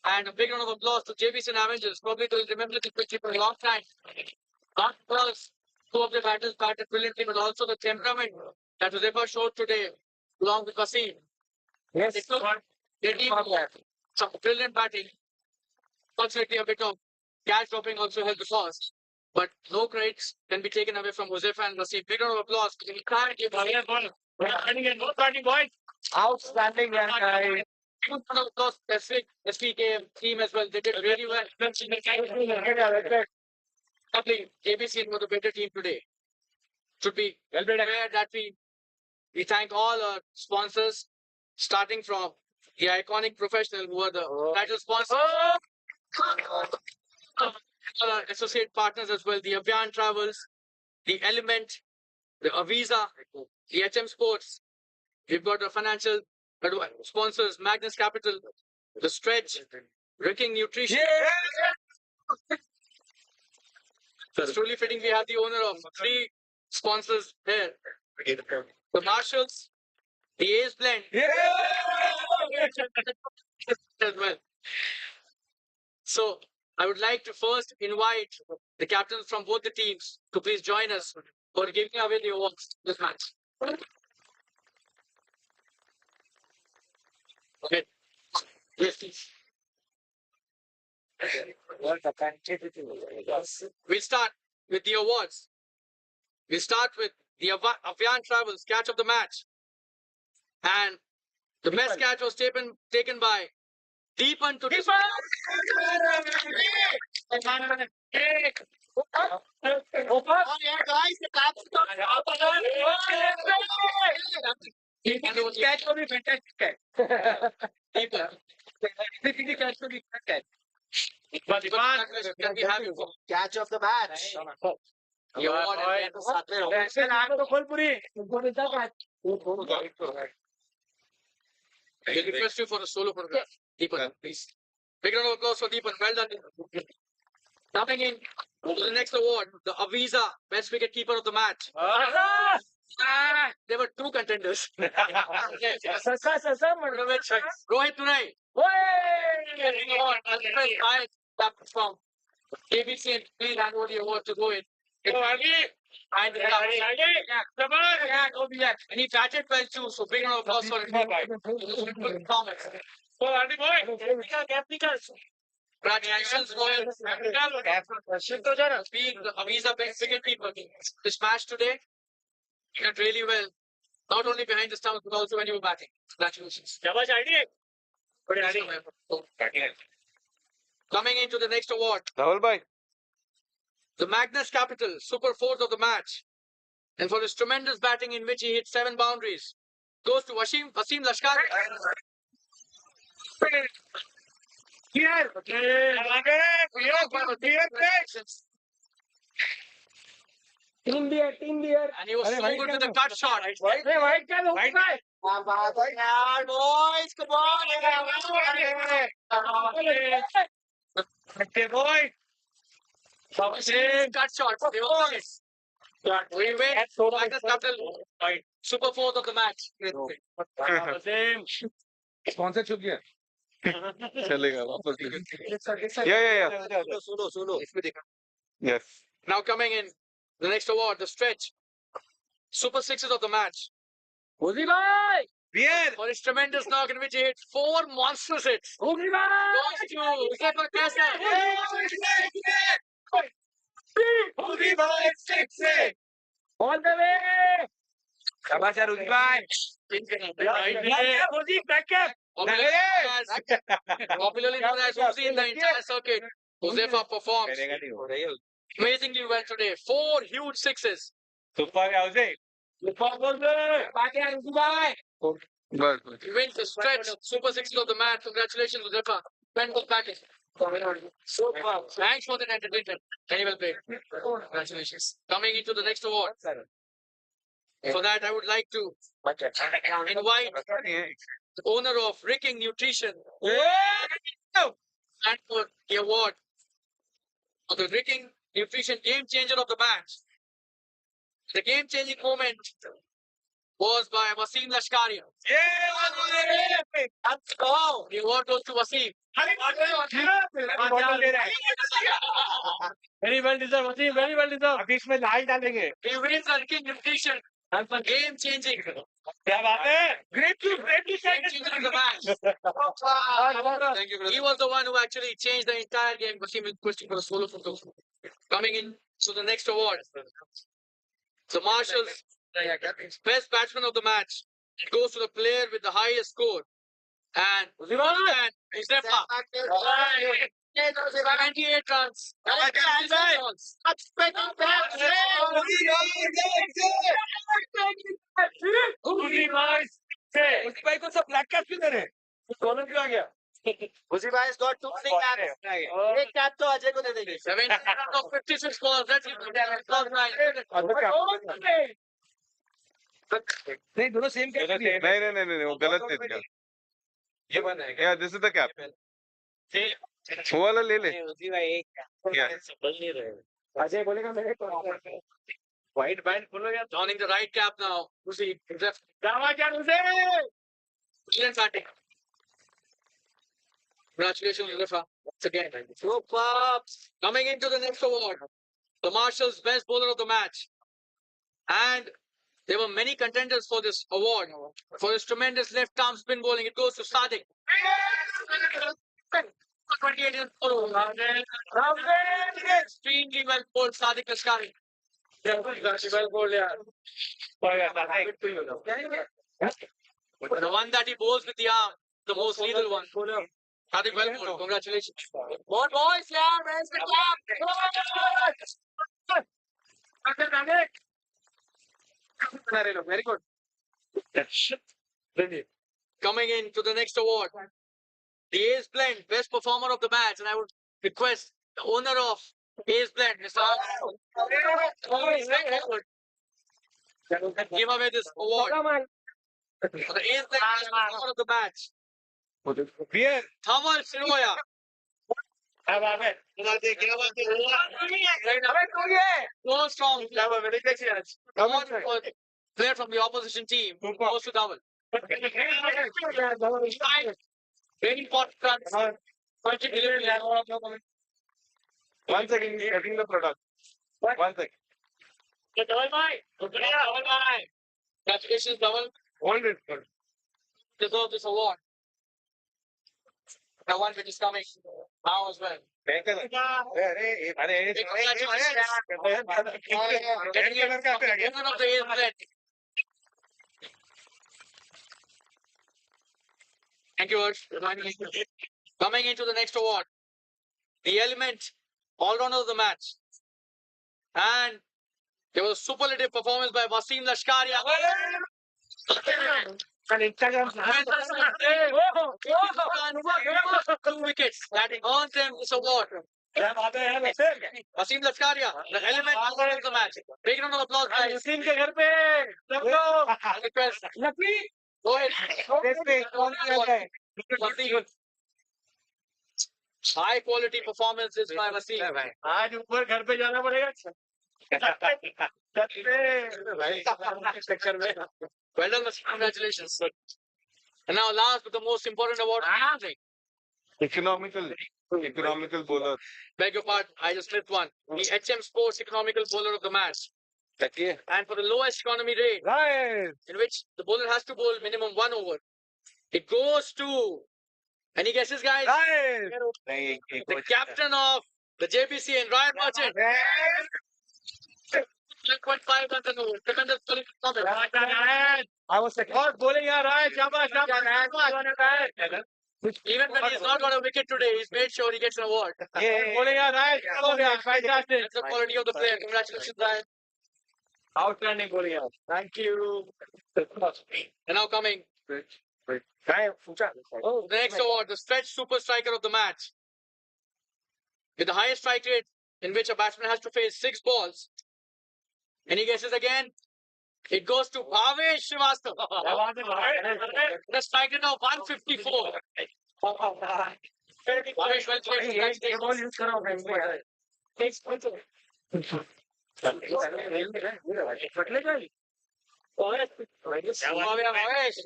And a big round of applause to Jbcn Avengers. Probably they'll remember the picture for a long time. Not because two of the batters batted brilliantly, but also the temperament that was ever showed today, along with Wasim. Yes. It looked their team some brilliant batting. Fortunately, a bit of catch dropping also helped the cause. But no credits can be taken away from Josefa and Wasim. Big round of applause. Outstanding and Good round of applause to Svkm team as well. They did really well. Probably Jbcn was the better team today. Should be well aware that we thank all our sponsors, starting from the iconic professional who are the title sponsors, all our associate partners as well, the Abhiyan Travels, the Element, the Aviza, the HM Sports. We've got the financial sponsors, Magnus Capital, the Stretch, Wrecking Nutrition. It's truly fitting we have the owner of three sponsors here. The Marshalls, the Ace Blend, as well. So I would like to first invite the captains from both the teams to please join us for giving away the awards this match. Okay. Yes, please. We'll start with the awards. We'll start with the Abhiyan Travels catch of the match. And the best catch was taken by Deepan to Catch will be fantastic catch. Keeper. The catch will be fantastic. But can we have you? Catch of the match. You want I request you for a solo photograph. Deepan, please. Big round of applause for Deepan. Well done. Coming in to the next award, the Aviza Best Wicket Keeper of the Match. There were two contenders. Rohit Tunai. From Jbcn and what the award to Rohit. And he batted well too, so big round of applause for him. Thomas. Congratulations, Rohit. Being the Aviza Best Wicket Keeper. This match today, you did really well. Not only behind the stumps, but also when you were batting. Congratulations. Coming into the next award, Rahul bhai. the Magnus Capital Super Fourth of the match. And for his tremendous batting in which he hit 7 boundaries, goes to Wasim Lashkari. Team beer. And he was so good with the cut shot. Boys, come on. Cut shot. They were nice. We win. Magnus Capital Super Fourth of the match. Sponsor चुप गया चलेगा वापस yeah Solo. yes Now coming in the next award, the stretch Super Sixes of the match. beer For his tremendous knock in which he hit 4 monstrous hits. Goes to Zephyr Kessler. All the way. शाबाश यार उदी भाई Popularly known as Uzi in the entire circuit, Josefa performs amazingly well today. 4 huge sixes. Super house है बस He wins the stretch Super Sixes of the match. Congratulations, Josefa. Ben was batting. Thanks for that entertainment. Very well played. Congratulations. Coming into the next award. For that, I would like to invite the owner of Ricking Nutrition and for the award of the Ricking Nutrition Game Changer of the match. The game changing moment was by Wasim Lashkari. The award goes to Wasim. Very well deserved. Very well deserved. अभी इसमें लाल डालेंगे He wins the Ricking Nutrition and for game changing. क्या बात है Great to Game changer of the match. thank you He was the one who actually changed the entire game. Wasim is pushing for a solo photo. Coming in to the next award. The Marshals Best Batsman of the match. It goes to the player with the highest score. And Uzefa. 78 runs. उस भाई को सब black cap क्यों दे रहे column क्यों आ गया उसी भाई got 2 3 caps एक कैप तो अजय को दे देंगे 78 runs of 56 balls. That's it. नहीं दोनों सेम कैप नहीं वो गलत दे दिया ये बना है या दिस इज द कैप वो वाला ले ले उसी भाई एक क्या समझ नहीं रहे अजय बोलेगा मेरे को व्हाइट बैंड खोलो यार Donning the right cap now. Uzi. दावा क्या उसे Excellent batting. Congratulations, Uzefa. Once again. Super. Coming into the next award. The Marshals Best Bowler of the match. And there were many contenders for this award. For his tremendous left arm spin bowling, it goes to Sadiq. 28 in extremely well bowled Sadiq Lashkari. well bowled यार The one that he bowls with the arm, the most lethal one. Sadiq well bowled. Congratulations. More boys यार where's the cap very good Coming in to the next award, the Ace Blend Best Performer of the Match, and I would request the owner of Ace Blend, Mr. give away this award for the Ace Blend Best Performer of the Match. Beer. Thamal Siroya. So strong. Award for player from the opposition team goes to Dhawan. Very important runs. Punching delivery. 1 second, he's cutting the product. 1 second. Congratulations, Dhawan. Hold it. Deserve this award. The one which is coming now as well. Thank you, Harsh. Coming into the next award, the Element all-rounder of the match. And there was a superlative performance by Wasim Lashkaria. And Instagram. 2 wickets that earned them this award. Wasim Lashkaria, the Element all-rounder of the match. Big round of applause, guys. Wasim के घर पे सब लोग I request. Lucky Go ahead. Wasim. High quality performances by Wasim. आज ऊपर घर पे जाना पड़ेगा Well done, Wasim. Congratulations. And now last but the most important award. Economical bowler. Beg your pardon, I just missed one. The HM Sports Economical Bowler of the Match. And for the lowest economy rate, Right. in which the bowler has to bowl minimum 1 over, it goes to, any guesses, guys? Right. The captain of the Jbcn, Ryan Merchant. 1.5 runs an over. Tremendous bowling performance. I was like, और बोलेगा राय शाबाश शाबाश Even when he's not got a wicket today, he's made sure he gets an award. बोलेगा राय fantastic That's the quality of the player. Congratulations, Ryan. outstanding बोलेगा thank you And now coming, oh the next award, the Stretch Super Striker of the Match. With the highest strike rate in which a batsman has to face 6 balls. Any guesses again? It goes to Bhavesh Srivastava. The strike rate of 154. Bhavesh, well played.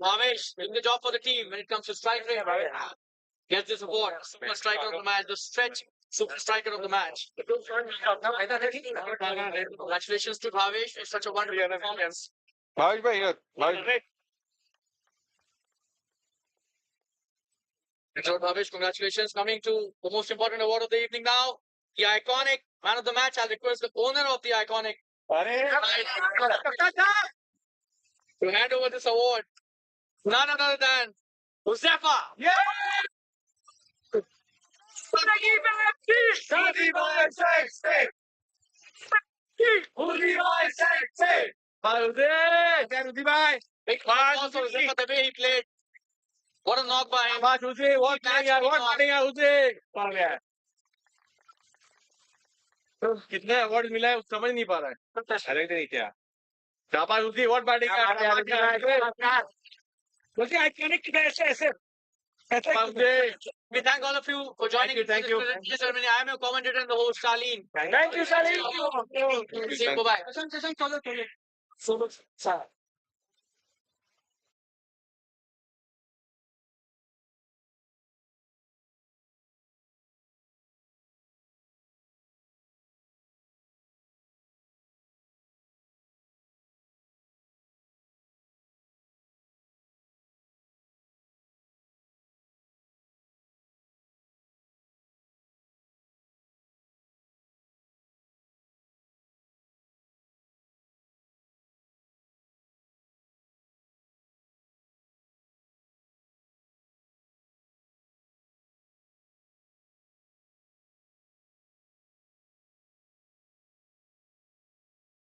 Bhavesh, doing the job for the team when it comes to strike rate. Gets this award, Super Striker of the Match, the Stretch Super Striker of the Match. Congratulations to Bhavesh for such a wonderful performance. Bhavesh bhai, here. Bhavesh. So Bhavesh, congratulations. Coming to the most important award of the evening now, the iconic man of the match. I'll request the owner of the iconic to hand over this award. None other than Huzefa. Big applause for Huzefa, the way he played. What a knock by him. कितने award मिला है समझ नहीं पा रहा है अलग नहीं क्या शाबाश उसी अवार्ड बैटिंग बोलते आई कनेक्ट ऐसे ऐसे We thank all of you for joining. Thank you. This ceremony. I am your commentator and the host, Shalin. Thank you, Salim. Bye bye.